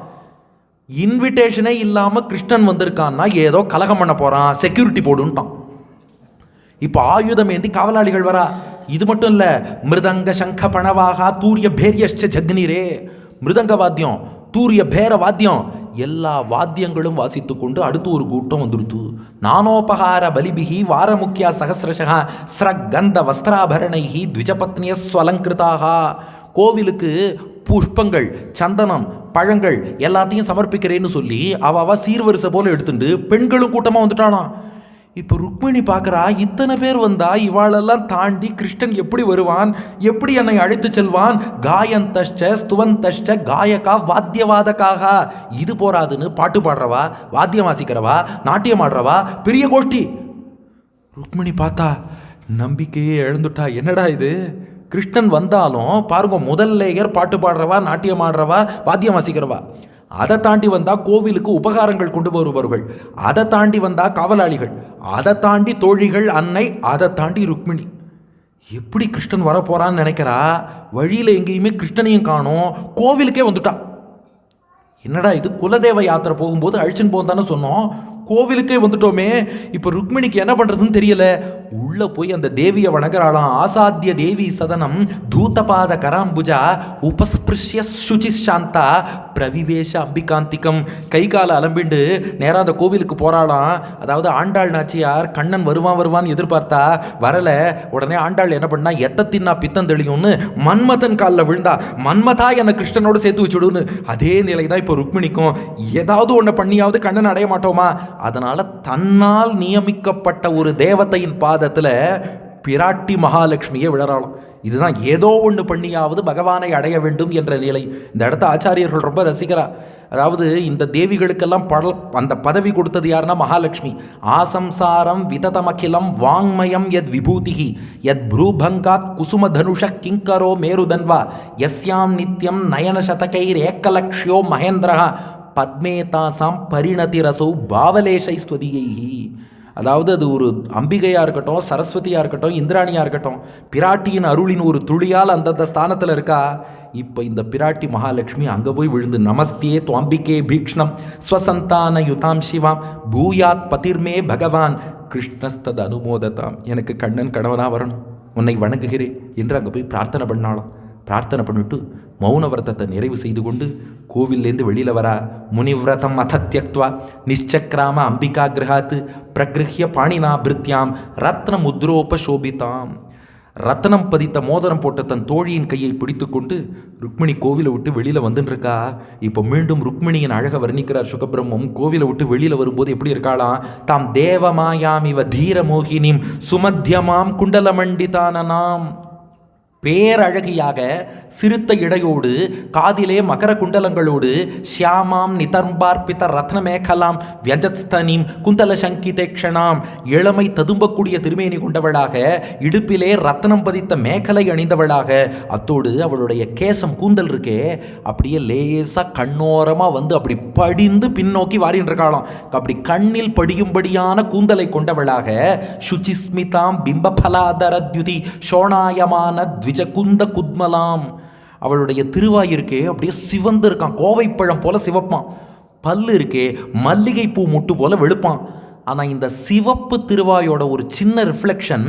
இன்விடேஷனே இல்லாமல் கிருஷ்ணன் வந்திருக்கான்னா ஏதோ கலகம் பண்ண போகிறான், செக்யூரிட்டி போடுன்ட்டான். இப்போ ஆயுதம் ஏந்தி காவலாளிகள் வரா. இது மட்டும் இல்லை, மிருதங்க சங்க பணவாகா தூரிய பேரியஷ்ட ஜக்னிரே. மிருதங்க வாத்தியம், தூரிய பேர வாத்தியம், எல்லா வாத்தியங்களும் வாசித்து கொண்டு அடுத்து ஒரு கூட்டம் வந்துடுத்து. நானோபகார பலிபிகி வாரமுக்கியா சகசிரஷா ஸ்ரகந்த வஸ்திராபரணைஹி த்விஜபத்னிய ஸ்வலங்கிருதாக. கோவிலுக்கு புஷ்பங்கள், சந்தனம், பழங்கள் எல்லாத்தையும் சமர்ப்பிக்கிறேன்னு சொல்லி அவ சீர்வரிசை போல எடுத்துட்டு பெண்களும் கூட்டமாக வந்துட்டானா. இப்போ ருக்மிணி பார்க்குறா, இத்தனை பேர் வந்தா இவாளெல்லாம் தாண்டி கிருஷ்ணன் எப்படி வருவான், எப்படி என்னை அழைத்து செல்வான். காயந்தஷ்ட ஸ்துவந்தஷ்ட காயகா வாத்தியவாதக்காக. இது போராதுன்னு பாட்டு பாடுறவா, வாத்தியம் வாசிக்கிறவா, நாட்டியம் ஆடுறவா, பெரிய கோஷ்டி. ருக்மிணி பார்த்தா நம்பிக்கையே இழந்துட்டா. என்னடா இது, கிருஷ்ணன் வந்தாலும் பாருங்க, முதல் லேயர் பாட்டு பாடுறவா, நாட்டியம் ஆடுறவா, வாத்தியம் வாசிக்கிறவா. அதை தாண்டி வந்தால் கோவிலுக்கு உபகாரங்கள் கொண்டு வருபவர்கள், அதை தாண்டி வந்தால் காவலாளிகள், அதை தாண்டி தோழிகள், அன்னை, அதை தாண்டி ருக்மிணி. எப்படி கிருஷ்ணன் வரப்போறான்னு நினைக்கிறா. வழியில் எங்கேயுமே கிருஷ்ணனையும் காணோம், கோவிலுக்கே வந்துட்டா. என்னடா இது, குலதேவ யாத்திரை போகும்போது அழிச்சுன்னு போகும் தானே சொன்னோம், கோவிலுக்கே வந்துட்டோமே, இப்போ ருக்மிணிக்கு என்ன பண்ணுறதுன்னு தெரியல. உள்ளே போய் அந்த தேவியை வணங்குறாளாம். ஆசாத்திய தேவி சதனம் தூதபாத கராம்புஜா உபஸ்பிருஷ்ய சுச்சி சாந்தா பிரவிவேஷ அம்பிகாந்திகம். கை காலை அலம்பிண்டு நேராக அந்த கோவிலுக்கு போகிறாளாம். அதாவது ஆண்டாள் நாச்சியார் கண்ணன் வருவான்னு எதிர்பார்த்தா வரல. உடனே ஆண்டாள் என்ன பண்ணா, எத்த தின்னா பித்தம் தெளியும்னு மன்மதன் காலில் விழுந்தா. மன்மதா என்னை கிருஷ்ணனோடு சேர்த்து வச்சுடுன்னு. அதே நிலை தான் இப்போ ருக்மிணிக்கும். ஏதாவது ஒன்று பண்ணியாவது கண்ணன் அடைய மாட்டோமா? அதனால தன்னால் நியமிக்கப்பட்ட ஒரு தேவதையின் பாதத்தில் பிராட்டி மகாலட்சுமியை விழறாலும். இதுதான் ஏதோ ஒன்று பண்ணியாவது பகவானை அடைய வேண்டும் என்ற நிலை. இந்த இடத்த ஆச்சாரியர்கள் ரொம்ப ரசிக்கிறா. அதாவது இந்த தேவிகளுக்கெல்லாம் அந்த பதவி கொடுத்தது யாருன்னா மகாலட்சுமி. ஆசம்சாரம் விததமகிலம் வாங்மயம் யத் விபூதிஹி யத் ப்ரூபங்காத் குசும தனுஷ கிங்கரோ மேருதன்வா யஸ்யாம் நித்யம் நயன சதகைர் ஏக்கலக்ஷ்யோ மகேந்திரஹ பத்மேதாசாம் பரிணதி ரசௌ பாவலேஷை ஸ்வதியைஹி. அதாவது அது ஒரு அம்பிகையாக இருக்கட்டும், சரஸ்வதியாக இருக்கட்டும், இந்திராணியாக இருக்கட்டும், பிராட்டியின் அருளின் ஒரு துளியால் அந்தந்த ஸ்தானத்தில் இருக்கா. இப்போ இந்த பிராட்டி மகாலட்சுமி அங்கே போய் விழுந்து, நமஸ்தே துவாம்பிகே பீக்ஷ்ணம் ஸ்வசந்தான யுதாம் சிவாம் பூயாத் பதிர்மே பகவான் கிருஷ்ணஸ்தது அனுமோததாம். எனக்கு கண்ணன் கணவனாக வரணும், உன்னை வணங்குகிறேன் என்று அங்கே போய் பிரார்த்தனை பண்ணாலும். பிரார்த்தனை பண்ணிட்டு மௌன விரதத்தை நிறைவு செய்து கொண்டு கோவில்லேருந்து வெளியில் வரா. முனிவிரதம் அதத்யக்த்வா நிச்சக்ராம அம்பிகா கிரகாத்து பிரகிருஹ்ய பாணினா பிருத்யாம் ரத்ன முத்ரோபசோபிதாம். ரத்னம் பதித்த மோதிரம் போட்ட தன் தோழியின் கையை பிடித்து கொண்டு ருக்மிணி கோவிலை விட்டு வெளியில் வந்துருக்கா. இப்போ மீண்டும் ருக்மிணியின் அழகை வர்ணிக்கிறார் சுகபிரம்மம். கோவிலை விட்டு வெளியில் வரும்போது எப்படி இருக்காளாம், தாம் தேவமாயாம் இவ தீர மோகினிம் சுமத்தியமாம் குண்டலமண்டிதானனாம். பேரழகியாக சிறுத்த இடையோடு காதிலே மகர குண்டலங்களோடு ஷியாமாம் நிதர்பார்ப்பித்த ரத்னமேகலாம் வியஜஸ்தனீம் குந்தல சங்கிதேக்ஷணாம். இளமை ததும்பக்கூடிய திருமேனி கொண்டவளாக, இடுப்பிலே ரத்னம் பதித்த மேகலை அணிந்தவளாக, அத்தோடு அவளுடைய கேசம் கூந்தல் இருக்கே அப்படியே லேசாக கண்ணோரமாக வந்து அப்படி படிந்து பின்னோக்கி வாரின்னு இருக்காளாம். அப்படி கண்ணில் படியும்படியான கூந்தலை கொண்டவளாக சுச்சிஸ்மிதாம் பிம்பபலாதரத்யுதி சோணாயமான குந்த குத்மலாம். அவளுடைய திருவாய் இருக்கே அப்படியே சிவந்து இருக்கான், கோவைப்பழம் போல சிவப்பான். பல்லு இருக்கே மல்லிகை பூ முட்டு போல வெளுப்பான். ஆனால் இந்த சிவப்பு திருவாயோட ஒரு சின்ன ரிஃப்ளெக்ஷன்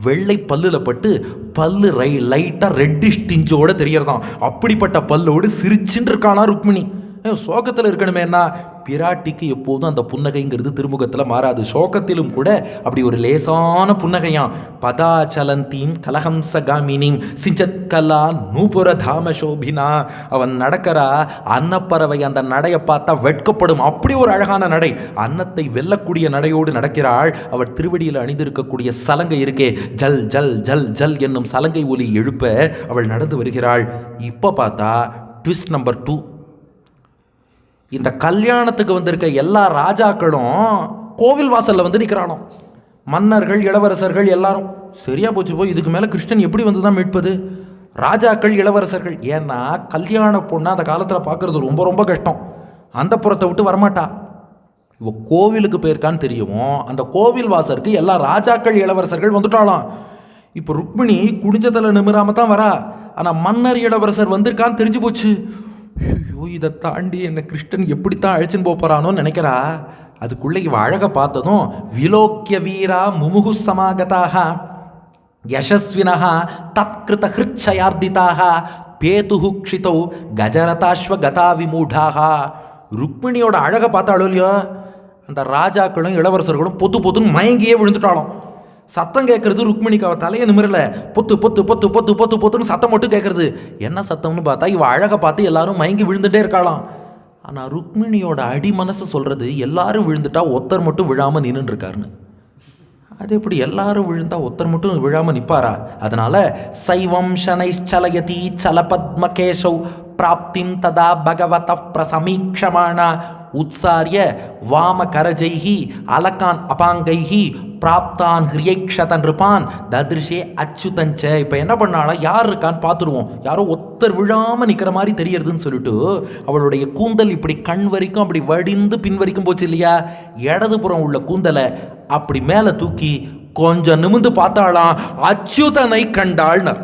வெள்ளை பல்லில் பட்டு பல்லு லைட்டாக ரெட்டிஷ் டிஞ்சோட தெரியறதான். அப்படிப்பட்ட பல்லோடு சிரிச்சுட்டு இருக்கானா ருக்மிணி. சோகத்தில் இருக்கணுமேனா பிராட்டிக்கு எப்போதும் அந்த புன்னகைங்கிறது திருமுகத்தில் மாறாது. சோகத்திலும் கூட அப்படி ஒரு லேசான புன்னகையாம். பதாச்சலந்தீம் கலஹம்சகாமினிம் சிஞ்சத்கலா நூபுர தாம சோபினா. அவன் நடக்கிறா, அன்னப்பறவை அந்த நடையை பார்த்தா வெட்கப்படும். அப்படி ஒரு அழகான நடை, அன்னத்தை வெல்லக்கூடிய நடையோடு நடக்கிறாள். அவள் திருவடியில் அணிந்திருக்கக்கூடிய சலங்கை இருக்கே, ஜல் ஜல் ஜல் ஜல் என்னும் சலங்கை ஒலி எழுப்ப அவள் நடந்து வருகிறாள். இப்போ பார்த்தா ட்விஸ்ட் நம்பர் 2. இந்த கல்யாணத்துக்கு வந்திருக்க எல்லா ராஜாக்களும் கோவில் வாசலில் வந்து நிற்கிறானோ. மன்னர்கள், இளவரசர்கள் எல்லாரும். சரியா போச்சு போய், இதுக்கு மேலே கிருஷ்ணன் எப்படி வந்து தான் மீட்பது? ராஜாக்கள், இளவரசர்கள். ஏன்னா கல்யாண பொண்ணை அந்த காலத்தில் பார்க்குறது ரொம்ப ரொம்ப கஷ்டம். அந்த புறத்தை விட்டு வரமாட்டா. இவ கோவிலுக்கு போயிருக்கான்னு தெரியும். அந்த கோவில் வாசலுக்கு எல்லா ராஜாக்கள், இளவரசர்கள் வந்துட்டாலாம். இப்போ ருக்மிணி குடிஞ்சதில் நிமிராம தான் வரா. ஆனால் மன்னர், இளவரசர் வந்திருக்கான்னு தெரிஞ்சு போச்சு. ஐயோ, இதை தாண்டி என்ன கிருஷ்ணன் எப்படித்தான் அழைச்சின்னு போகிறானோன்னு நினைக்கிறா. அதுக்குள்ளே இவ அழகை பார்த்ததும் விலோக்கிய வீரா முமுகு சமாகதாக யசஸ்வினஹ தத்கிருத ஹிருச்சயார்திதாக பேதுஹு க்ஷிதௌ கஜரதாஸ்வ கதா விமூடாக. ருக்மிணியோட அழகை பார்த்தாலும் இல்லையோ, அந்த ராஜாக்களும் இளவரசர்களும் பொத்து பொத்துன்னு மயங்கியே விழுந்துட்டாலும். சத்தம் கேட்கறது ருக்மிணிக்கு அவள் தலையை நிமிரல. பொத்து பொத்து பொத்து பொத்து பொத்து பொத்துன்னு சத்தம் மட்டும் கேட்கறது. என்ன சத்தம்னு பார்த்தா இவள் அழகை பார்த்து எல்லாரும் மயங்கி விழுந்துட்டே இருக்காளாம். ஆனால் ருக்மிணியோட அடி மனசு சொல்கிறது எல்லாரும் விழுந்துட்டா ஒருத்தர் மட்டும் விழாமல் நின்றுட்டு இருக்காருன்னு. அது எப்படி எல்லாரும் விழுந்தா ஒருத்தர் மட்டும் விழாமல் நிற்பாரா? அதனால் சைவம் ஷனைச்சலயதி சலபத்மகேஷௌ பிராப்திம் ததா பகவத பிரசமீக்ஷமானா உத்சாரிய வாம கரஜைஹி அலகான் அபாங்கைஹி பிராப்தான் ஹிரியக்ஷதன் இருப்பான் ததிருஷே அச்சுதஞ்ச. இப்போ என்ன பண்ணாலா, யார் இருக்கான்னு பார்த்துருவோம். யாரோ ஒத்தர் விழாமல் நிற்கிற மாதிரி தெரியறதுன்னு சொல்லிட்டு அவளுடைய கூந்தல் இப்படி கண் வரைக்கும் அப்படி வடிந்து பின் வரைக்கும் போச்சு இல்லையா. இடதுபுறம் உள்ள கூந்தலை அப்படி மேலே தூக்கி கொஞ்சம் நிமிந்து பார்த்தாலாம். அச்சுதனை கண்டாள்னர்.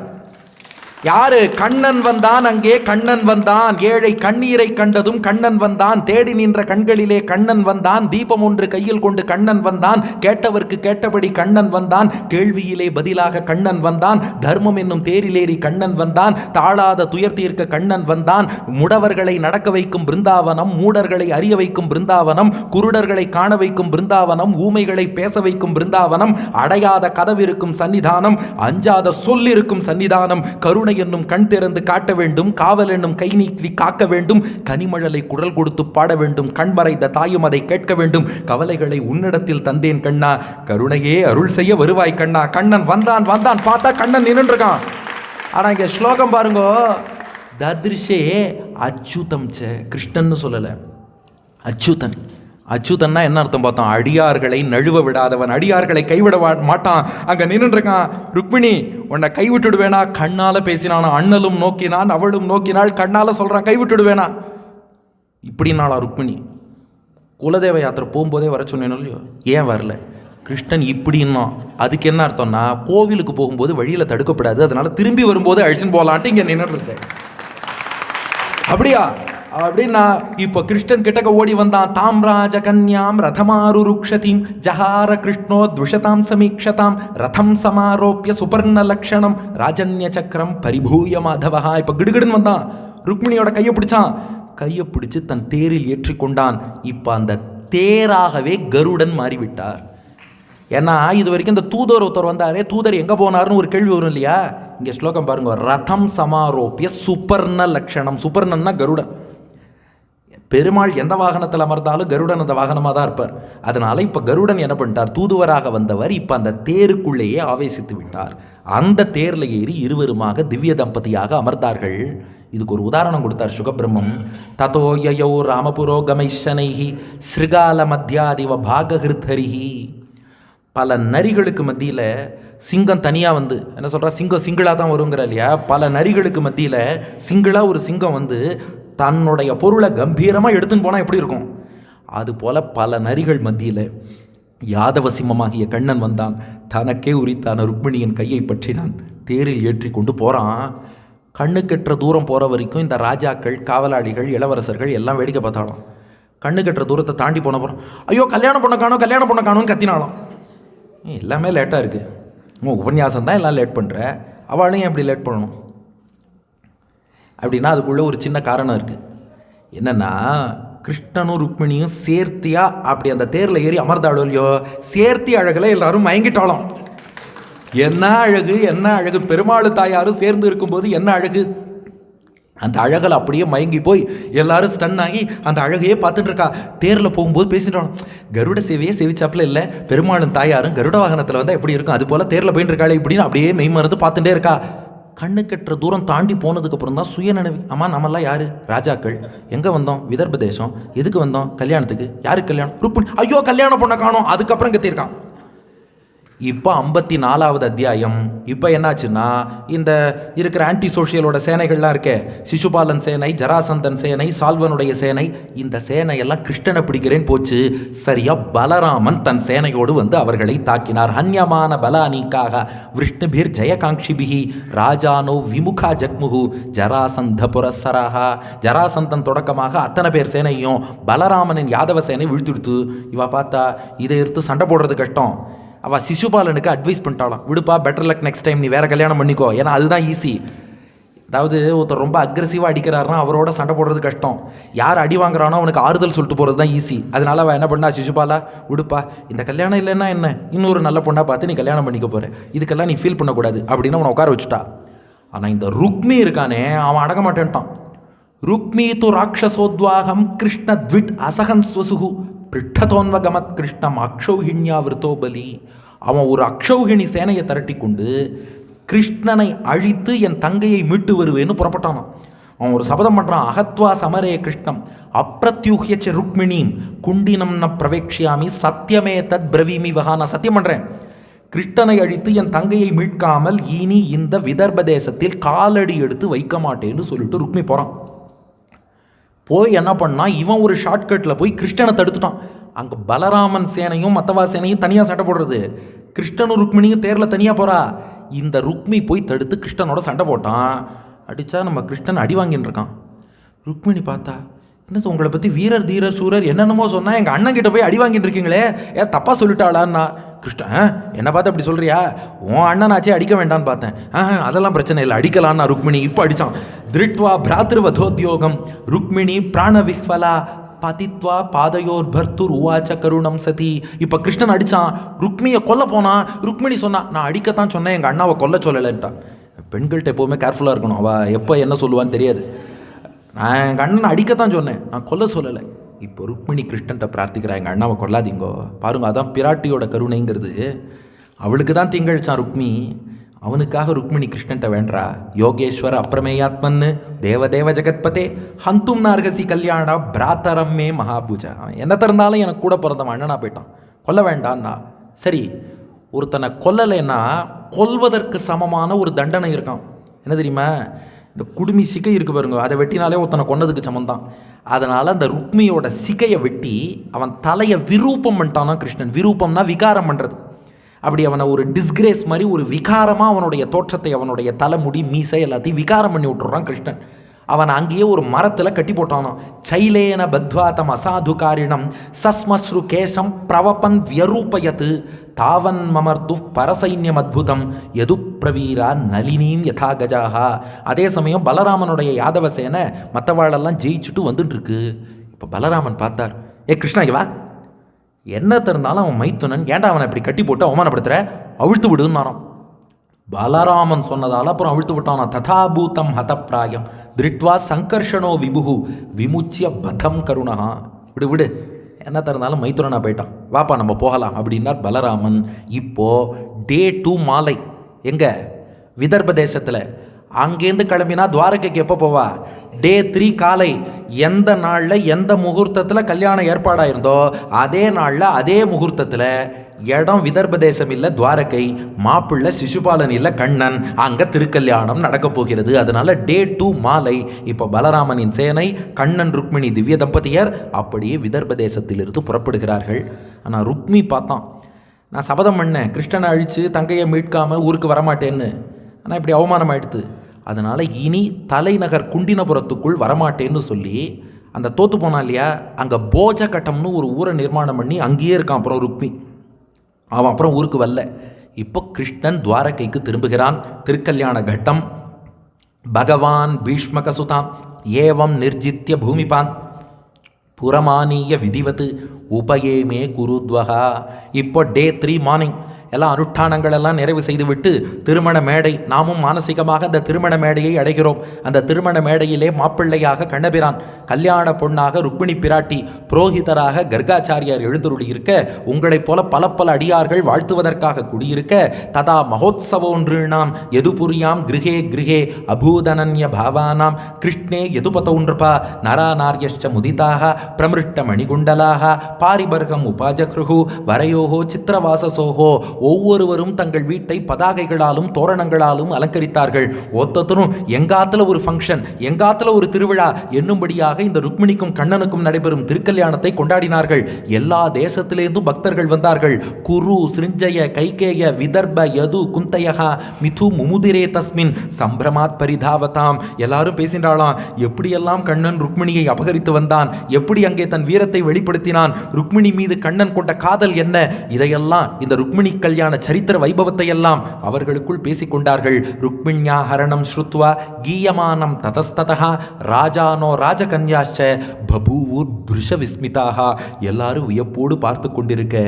யாரு? கண்ணன் வந்தான், அங்கே கண்ணன் வந்தான். ஏழை கண்ணீரை கண்டதும் கண்ணன் வந்தான். தேடி நின்ற கண்களிலே கண்ணன் வந்தான். தீபம் ஒன்று கையில் கொண்டு கண்ணன் வந்தான். கேட்டவர்க்கு கேட்டபடி கண்ணன் வந்தான். கேள்வியிலே பதிலாக கண்ணன் வந்தான். தர்மம் என்னும் தேரிலேறி கண்ணன் வந்தான். தாழாத துயர் தீர்க்க கண்ணன் வந்தான். முடவர்களை நடக்க வைக்கும் பிருந்தாவனம், மூடர்களை அறிய வைக்கும் பிருந்தாவனம், குருடர்களை காண வைக்கும் பிருந்தாவனம், ஊமைகளை பேச வைக்கும் பிருந்தாவனம், அடையாத கதவிருக்கும் சன்னிதானம், அஞ்சாத சொல்லிருக்கும் சன்னிதானம், கருணை என்னும் கண் திறந்து காட்ட வேண்டும், காவல் என்னும் கை நீட்டி காக்க வேண்டும், கனிமழலை குரல் கொடுத்து பாட வேண்டும், கண்மறைந்த தாயும் அதை கேட்க வேண்டும், கவலைகளை உன்னிடத்தில் தந்தேன் கண்ணா, கருணையே அருள் செய்ய வருவாய் கண்ணா. கண்ணன் வந்தான் வந்தான் பார்த்தா கண்ணன் நின்றுருக்கான். ஆனா இங்க ஸ்லோகம் பாருங்க, தத்ரிஷே அச்சுதம் ச, கிருஷ்ணன்னு சொல்லல, அச்சுதன். அச்சுதன்னா என்ன அர்த்தம் பார்த்தோம்? அடியார்களை நழுவ விடாதவன், அடியார்களை கைவிட மாட்டான். அங்க நின்று இருக்கான். ருக்மிணி உன்னை கைவிட்டுடுவேனா? கண்ணால பேசினான். அண்ணலும் நோக்கினான், அவளும் நோக்கினாள். கண்ணால சொல்றான் கைவிட்டுடுவேனா? இப்படின்னாளா ருக்மிணி? குலதேவ யாத்திரை போகும்போதே வர சொன்னேன் இல்லையோ, ஏன் வரல? கிருஷ்ணன் இப்படின்னா அதுக்கு என்ன அர்த்தம்னா, கோவிலுக்கு போகும்போது வழியில தடுக்கப்படாது, அதனால திரும்பி வரும்போது அழிச்சுன்னு போகலான்ட்டு இங்க நின்று இருக்கேன். அப்படியா? அப்படின்னா இப்போ கிருஷ்ணன் கிட்டக்க ஓடி வந்தான். தாம்ராஜ கன்யாம் ரதமாரு ருக்ஷதீம் ஜஹார கிருஷ்ணோ துஷதாம் சமீக்ஷதாம் ரதம் சமாரோப்பிய சுபர்ண லக்ஷணம் ராஜன்ய சக்கரம் பரிபூய மாதவஹா. இப்போ கிடுகிடுன்னு வந்தான். ருக்மிணியோட கையை பிடிச்சான். கையை பிடிச்சு தன் தேரில் ஏற்றி கொண்டான். இப்போ அந்த தேராகவே கருடன் மாறிவிட்டார். ஏன்னா இது வரைக்கும் இந்த தூதர் ஒருத்தர் வந்தாரே, தூதர் எங்கே போனார்னு ஒரு கேள்வி வரும் இல்லையா? இங்கே ஸ்லோகம் பாருங்க, ரதம் சமாரோப்பிய சுபர்ண லக்ஷணம். சுபர்ணன்னா கருடன். பெருமாள் எந்த வாகனத்தில் அமர்ந்தாலும் கருடன் அந்த வாகனமாக தான் இருப்பார். அதனால இப்போ கருடன் என்ன பண்ணிட்டார்? தூதுவராக வந்தவர் இப்போ அந்த தேருக்குள்ளேயே ஆவேசித்து விட்டார். அந்த தேரில் ஏறி இருவருமாக திவ்ய தம்பதியாக அமர்ந்தார்கள். இதுக்கு ஒரு உதாரணம் கொடுத்தார் சுகபிரம்மம். ததோ யயோ ராமபுரோகமைஷனைஹி ஸ்ருகால மத்தியாதிவ பாகஹிருத்தரிஹி. பல நரிகளுக்கு மத்தியில் சிங்கம் தனியாக வந்து என்ன சொல்கிறா, சிங்கம் சிங்கிளாக தான் வருங்கிற இல்லையா? பல நரிகளுக்கு மத்தியில் சிங்கிளாக ஒரு சிங்கம் வந்து தன்னுடைய பொருளை கம்பீரமாக எடுத்துன்னு போனால் எப்படி இருக்கும்? அதுபோல் பல நரிகள் மத்தியில் யாதவ சிம்மமாகிய கண்ணன் வந்தான். தனக்கே உரித்தான ருக்மிணியின் கையை பற்றினான். தேரில் ஏற்றி கொண்டு போகிறான். கண்ணுக்கெற்ற தூரம் போகிற வரைக்கும் இந்த ராஜாக்கள், காவலாளிகள், இளவரசர்கள் எல்லாம் வேடிக்கை பார்த்தாலும். கண்ணுக்கெற்ற தூரத்தை தாண்டி போன போகிறோம். ஐயோ கல்யாணம் பண்ண காணும், கல்யாணம் பண்ண காணும்னு கத்தினாலும். எல்லாமே லேட்டாக இருக்குது. உபன்யாசம் தான் எல்லாம் லேட் பண்ணுற, அவளையும் எப்படி லேட் பண்ணணும் அப்படின்னா அதுக்குள்ளே ஒரு சின்ன காரணம் இருக்குது. என்னென்னா, கிருஷ்ணனும் ருக்மிணியும் சேர்த்தியா அப்படி அந்த தேரில் ஏறி அமர்ந்தாலும் இல்லையோ, சேர்த்தி அழகில் எல்லாரும் மயங்கிட்டாலும். என்ன அழகு, என்ன அழகு! பெருமாள் தாயாரும் சேர்ந்து இருக்கும்போது என்ன அழகு! அந்த அழகில் அப்படியே மயங்கி போய் எல்லாரும் ஸ்டன் ஆகி அந்த அழகையே பார்த்துட்டு இருக்கா. தேரில் போகும்போது பேசிட்டாலும், கருட சேவையே சேவிச்சாப்பில் இல்லை, பெருமாளும் தாயாரும் கருட வாகனத்தில் வந்தால் எப்படி இருக்கும், அது போல் தேரில் போயிட்டு இருக்காளே இப்படின்னு அப்படியே மெய்மறந்து பார்த்துட்டே இருக்கா. கண்ணுக்கெற்ற தூரம் தாண்டி போனதுக்கப்புறம் தான் சுயநினைவு. ஆமாம், நம்மெல்லாம் யார்? ராஜாக்கள். எங்கே வந்தோம்? விதர்ப தேசம். எதுக்கு வந்தோம்? கல்யாணத்துக்கு. யாருக்கு கல்யாணம்? ருக்மிணி. ஐயோ கல்யாணம் பண்ண காணோம். அதுக்கப்புறம் கத்திருக்கான். இப்போ 54வது அத்தியாயம். இப்போ என்னாச்சுன்னா, இந்த இருக்கிற ஆன்டி சோஷியலோட சேனைகள்லாம் இருக்கே, சிசுபாலன் சேனை, ஜராசந்தன் சேனை, சால்வனுடைய சேனை, இந்த சேனையெல்லாம் கிருஷ்ணனை பிடிக்கிறேன்னு போச்சு. சரியா பலராமன் தன் சேனையோடு வந்து அவர்களை தாக்கினார். ஹன்யமான பலானீக்காக விஷ்ணுபிர் ஜெயகாங்ஷிபிகி ராஜானோ விமுகா ஜக்முகு ஜராசந்த புரஸ்ஸராக. ஜராசந்தன் தொடக்கமாக அத்தனை பேர் சேனையும் பலராமனின் யாதவ சேனை வீழ்த்திடுத்து. இவ பார்த்தா இதை எடுத்து சண்டை போடுறது கஷ்டம். அவள் சிசுபாலனுக்கு அட்வைஸ் பண்ணிட்டாலாம், விடுப்பா, பெட்டர் லக் நெக்ஸ்ட் டைம், நீ வேறு கல்யாணம் பண்ணிக்கோ, ஏன்னா அதுதான் ஈஸி. அதாவது ஒருத்தர் ரொம்ப அக்ரெசிவாக அடிக்கிறாருன்னா அவரோட சண்டை போடுறது கஷ்டம். யார் அடி வாங்குறானோ அவனுக்கு ஆறுதல் சொல்லிட்டு போகிறது தான் ஈஸி. அதனால் அவள் என்ன பண்ணா, சிசுபாலா விடுப்பா, இந்த கல்யாணம் இல்லைன்னா என்ன, இன்னொரு நல்ல பொண்ணாக பார்த்து நீ கல்யாணம் பண்ணிக்க போகிற, இதுக்கெல்லாம் நீ ஃபீல் பண்ணக்கூடாது அப்படின்னு அவனை உட்கார வச்சுட்டா. ஆனால் இந்த ருக்மி இருக்கானே, அவன் அடங்க மாட்டேன்ட்டான். ருக்மி து ராட்சசோத்வாகம் கிருஷ்ண த்விட் அசகன் ஸ்வசுகு பிருட்டதோன்வகமத் கிருஷ்ணம் அக்ஷௌஹிண்யா விருத்தோபலி. அவன் ஒரு அக்ஷௌஹிணி சேனையை திரட்டி கொண்டு கிருஷ்ணனை அழித்து என் தங்கையை மீட்டு வருவேன்னு புறப்பட்டானான். அவன் ஒரு சபதம் பண்ணுறான், அகத்வா சமரே கிருஷ்ணம் அப்ரத்யூஹ்யச்ச ருக்மிணீம் குண்டினம் ந பிரவேக்ஷியாமி சத்தியமே தத் பிரவீமி வகா. நான் சத்தியம் பண்ணுறேன், கிருஷ்ணனை அழித்து என் தங்கையை மீட்காமல் இனி இந்த விதர்ப தேசத்தில் காலடி எடுத்து வைக்க மாட்டேன்னு சொல்லிட்டு ருக்மி போகிறான். போய் என்ன பண்ணால், இவன் ஒரு ஷார்ட்கட்டில் போய் கிருஷ்ணனை தடுத்துட்டான். அங்கே பலராமன் சேனையும் மத்தவா சேனையும் தனியாக சண்டை போடுறது, கிருஷ்ணனும் ருக்மிணியும் தேரில் தனியாக போகிறா. இந்த ருக்மி போய் தடுத்து கிருஷ்ணனோட சண்டை போட்டான். அடித்தா நம்ம கிருஷ்ணன் அடி வாங்கின்னு இருக்கான். ருக்மிணி பார்த்தா, என்ன உங்களை பற்றி வீரர் தீரர் சூரர் என்னென்னமோ சொன்னால் எங்கள் அண்ணன் கிட்ட போய் அடி வாங்கிட்டு இருக்கீங்களே, ஏன் தப்பாக சொல்லிட்டாளான்னா. கிருஷ்ணன், என்னை பார்த்து அப்படி சொல்கிறியா, உன் அண்ணனாச்சே அடிக்க வேண்டான்னு பார்த்தேன். அதெல்லாம் பிரச்சனை இல்லை, அடிக்கலான்னா ருக்மிணி இப்போ அடித்தான். திருட்வா பிராத்ருவதோத்யோகம் ருக்மிணி பிராணவிஹ்வலா பதித்வா பாதையோர் பர்த்துர் உவாச்ச கருணம் சதி. இப்போ கிருஷ்ணன் அடித்தான், ருக்மியை கொல்ல போனான். ருக்மிணி சொன்னா, நான் அடிக்கத்தான் சொன்னேன், எங்கள் அண்ணாவை கொல்ல சொல்லலைன்ட்டான். பெண்கள்கிட்ட எப்போவுமே கேர்ஃபுல்லாக இருக்கணும், அவள் எப்போ என்ன சொல்லுவான்னு தெரியாது. நான் எங்கள் அண்ணனை அடிக்கத்தான் சொன்னேன், நான் கொல்ல சொல்லலை. இப்போ ருக்மிணி கிருஷ்ணன்ட்ட பிரார்த்திக்கிறா, எங்கள் அண்ணாவை கொல்லாதீங்கோ. பாருங்க, அதான் பிராட்டியோட கருணைங்கிறது. அவளுக்கு தான் தீங்கழிச்சான் ருக்மி, அவனுக்காக ருக்மிணி கிருஷ்ணன்ட்ட வேண்டா. யோகேஸ்வர அப்பிரமேயாத்மன்னு தேவதேவ ஜெகத்பதே ஹந்தும் நார்கசி கல்யாணா பிராத்தரம்மே மகாபூஜா. அவன் என்ன திறந்தாலும் எனக்கு கூட பிறந்தவன் அண்ணனா போயிட்டான், கொல்ல வேண்டான்னா. சரி, ஒருத்தனை கொல்லலைன்னா கொல்வதற்கு சமமான ஒரு தண்டனை இருக்கான். என்ன தெரியுமா, இந்த குடுமி சிகை இருக்குது பாருங்க, அதை வெட்டினாலே ஒருத்தனை கொன்னதுக்கு சமந்தான். அதனால் அந்த ருக்மியோட சிகையை வெட்டி அவன் தலையை விரூபம் பண்ணிட்டானா கிருஷ்ணன். விரூபம்னா விகாரம் பண்ணுறது. அப்படி அவனை ஒரு டிஸ்கிரேஸ் மாதிரி ஒரு விகாரமாக அவனுடைய தோற்றத்தை, அவனுடைய தலைமுடி மீசை எல்லாத்தையும் விகாரம் பண்ணி விட்டுறான் கிருஷ்ணன். அவன் அங்கேயே ஒரு மரத்தில் கட்டி போட்டானான். சைலேன பத்வாதம் அசாதுகாரிணம் சஸ்மஸ்ரு கேசம் பிரவபன் வியரூபயத்து தாவன் மமர்து பரசைன்யம் அத்புதம் எது பிரவீரா நளினீம் யதா கஜாஹா. அதே சமயம் பலராமனுடைய யாதவ சேனை மற்றவாழெல்லாம் ஜெயிச்சுட்டு வந்துட்டு இருக்கு. இப்போ பலராமன் பார்த்தார், ஏ கிருஷ்ணா இவா என்ன திறந்தாலும் அவன் மைத்துனன், ஏன்டா அவனை இப்படி கட்டி போட்டு அவமானப்படுத்துகிற, அவிழ்த்து விடுன்னாராம். பலராமன் சொன்னதால் அப்புறம் அவிழ்த்து விட்டானா. ததாபூதம் ஹதப்பிராயம் திருட்வா சங்கர்ஷனோ விபுகு விமுச்சிய பதம் கருணா. விடு விடு, என்ன திறந்தாலும் மைத்துனனா போயிட்டான், வாப்பா நம்ம போகலாம் அப்படின்னார் பலராமன். இப்போது டே 2 மாலை எங்கே, விதர்ப தேசத்தில். அங்கேருந்து கிளம்பினா துவாரகைக்கு எப்போ போவா, டே 3 காலை. எந்த நாளில் எந்த முகூர்த்தத்தில் கல்யாணம் ஏற்பாடாக இருந்தோ அதே நாளில் அதே முகூர்த்தத்தில், இடம் விதர்ப தேசம் இல்லை துவாரகை, மாப்பிள்ளை சிசுபாலன் இல்லை கண்ணன், அங்கே திருக்கல்யாணம் நடக்கப் போகிறது. அதனால் டே 2 மாலை. இப்போ பலராமனின் சேனை கண்ணன் ருக்மிணி திவ்ய தம்பதியர் அப்படியே விதர்ப தேசத்திலிருந்து புறப்படுகிறார்கள். ஆனால் ருக்மி பார்த்தான், நான் சபதம் பண்ணேன் கிருஷ்ணனை அழித்து தங்கையை மீட்காமல் ஊருக்கு வரமாட்டேன்னு, ஆனால் இப்படி அவமானம் ஆயிடுத்து. அதனால் இனி தலைநகர் குண்டினபுரத்துக்குள் வரமாட்டேன்னு சொல்லி அந்த தோற்று போனான் இல்லையா, அங்கே போஜகட்டம்னு ஒரு ஊரை நிர்மாணம் பண்ணி அங்கேயே இருக்கான். அப்புறம் ருக்மி அவன் அப்புறம் ஊருக்கு வரல. இப்போ கிருஷ்ணன் துவாரகைக்கு திரும்புகிறான். திருக்கல்யாண கட்டம். பகவான் பீஷ்மகசுதாம் ஏவம் நிர்ஜித்ய பூமிபான் புறமானிய விதிவத்து உபயேமே குருத்வகா. இப்போ டே 3 மார்னிங். எல்லாம் அனுஷ்டானங்கள் எல்லாம் நிறைவு செய்துவிட்டு திருமண மேடை, நாமும் மானசீகமாக அந்த திருமண மேடையை அடைகிறோம். அந்த திருமண மேடையிலே மாப்பிள்ளையாக கண்ணபிரான், கல்யாண பொண்ணாக ருக்மிணி பிராட்டி, புரோகிதராக கர்காச்சாரியார் எழுந்தருளி இருக்க, உங்களைப் போல பல பல அடியார்கள் வாழ்த்துவதற்காக குடியிருக்க, ததா மகோத்சவோன்றினாம் எதுபுரியாம் கிருஹே கிருஹே அபூதனன்ய பாவானாம் கிருஷ்ணே எதுபதௌன்றபா நரா நார்யஷ்ட முதிதாக பிரமிருஷ்ட மணிகுண்டலாக பாரிபர்கம் உபாஜக்ருஹு வரையோகோ சித்திரவாசசோகோ. ஒவ்வொருவரும் தங்கள் வீட்டை பதாகைகளாலும் தோரணங்களாலும் அலங்கரித்தார்கள். ஒத்தத்தரும் எங்காத்துல ஒரு ஃபங்க்ஷன், எங்காத்துல ஒரு திருவிழா என்னும்படியாக இந்த ருக்மிணிக்கும் கண்ணனுக்கும் நடைபெறும் திருக்கல்யாணத்தை கொண்டாடினார்கள். எல்லா தேசத்திலேருந்தும் பக்தர்கள் வந்தார்கள். குரு சிருஞ்சய கைகேய விதர்ப யது குந்தயகா மிது முமுதிரே தஸ்மின் சம்பிரமாத் பரிதாவதாம். எல்லாரும் பேசின்றாளாம், எப்படியெல்லாம் கண்ணன் ருக்மிணியை அபகரித்து வந்தான், எப்படி அங்கே தன் வீரத்தை வெளிப்படுத்தினான், ருக்மிணி மீது கண்ணன் கொண்ட காதல் என்ன, இதையெல்லாம் இந்த ருக்மிணி கல்யாண சரித்திர வைபவத்தை எல்லாம் அவர்களுக்குள் பேசிக்கொண்டார்கள். ருக்மிண்யா ஹரணம் ஸ்ருத்வா கீயமானம் ததஸ்ததா ராஜானோ ராஜகன்யாச்ச பபூவூர் புருஷ விஸ்மிதாக. எல்லாரும் வியப்போடு பார்த்து கொண்டிருக்க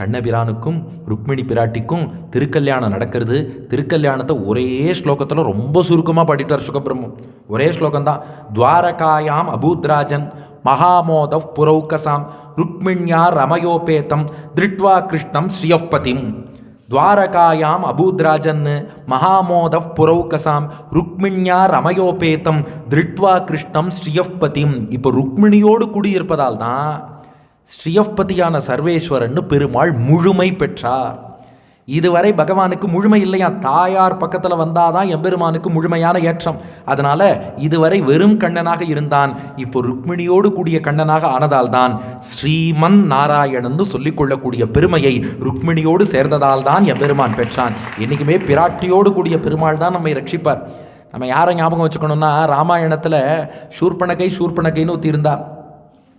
கண்ணபிரானுக்கும் ருக்மிணி பிராட்டிக்கும் திருக்கல்யாணம் நடக்கிறது. திருக்கல்யாணத்தை ஒரே ஸ்லோகத்தில் ரொம்ப சுருக்கமாக பாடிட்டார் சுகபிரம்மம். ஒரே ஸ்லோகம்தான். துவாரகாயாம் அபூத்ராஜன் மகாமோத புரௌகசாம் ருக்மிண்யா ரமயோபேதம் திருட்வா கிருஷ்ணம் ஸ்ரீயப்பதிம். துவாரகாயாம் அபூத்ராஜன் மகாமோத புரௌகசாம் ருக்மிண்யா ரமயோபேதம் திருட்வா கிருஷ்ணம் ஸ்ரீயப்பதிம். இப்போ ருக்மிணியோடு கூடியிருப்பதால் தான் ஸ்ரீயப்பதியான சர்வேஸ்வரன் பெருமாள் முழுமை பெற்றார். இதுவரை பகவானுக்கு முழுமை இல்லையா, தாயார் பக்கத்தில் வந்தாதான் எம்பெருமானுக்கு முழுமையான ஏற்றம். அதனால இதுவரை வெறும் கண்ணனாக இருந்தான், இப்போ ருக்மிணியோடு கூடிய கண்ணனாக ஆனதால் தான் ஸ்ரீமன் நாராயணன்னு சொல்லிக்கொள்ளக்கூடிய பெருமையை ருக்மிணியோடு சேர்ந்ததால் தான் எம்பெருமான் பெற்றான். என்றைக்குமே பிராட்டியோடு கூடிய பெருமாள் தான் நம்மை ரட்சிப்பார். நம்ம யாரை ஞாபகம் வச்சுக்கணும்னா, ராமாயணத்தில் சூர்பனகைன்னு ஒருத்தி இருந்தா.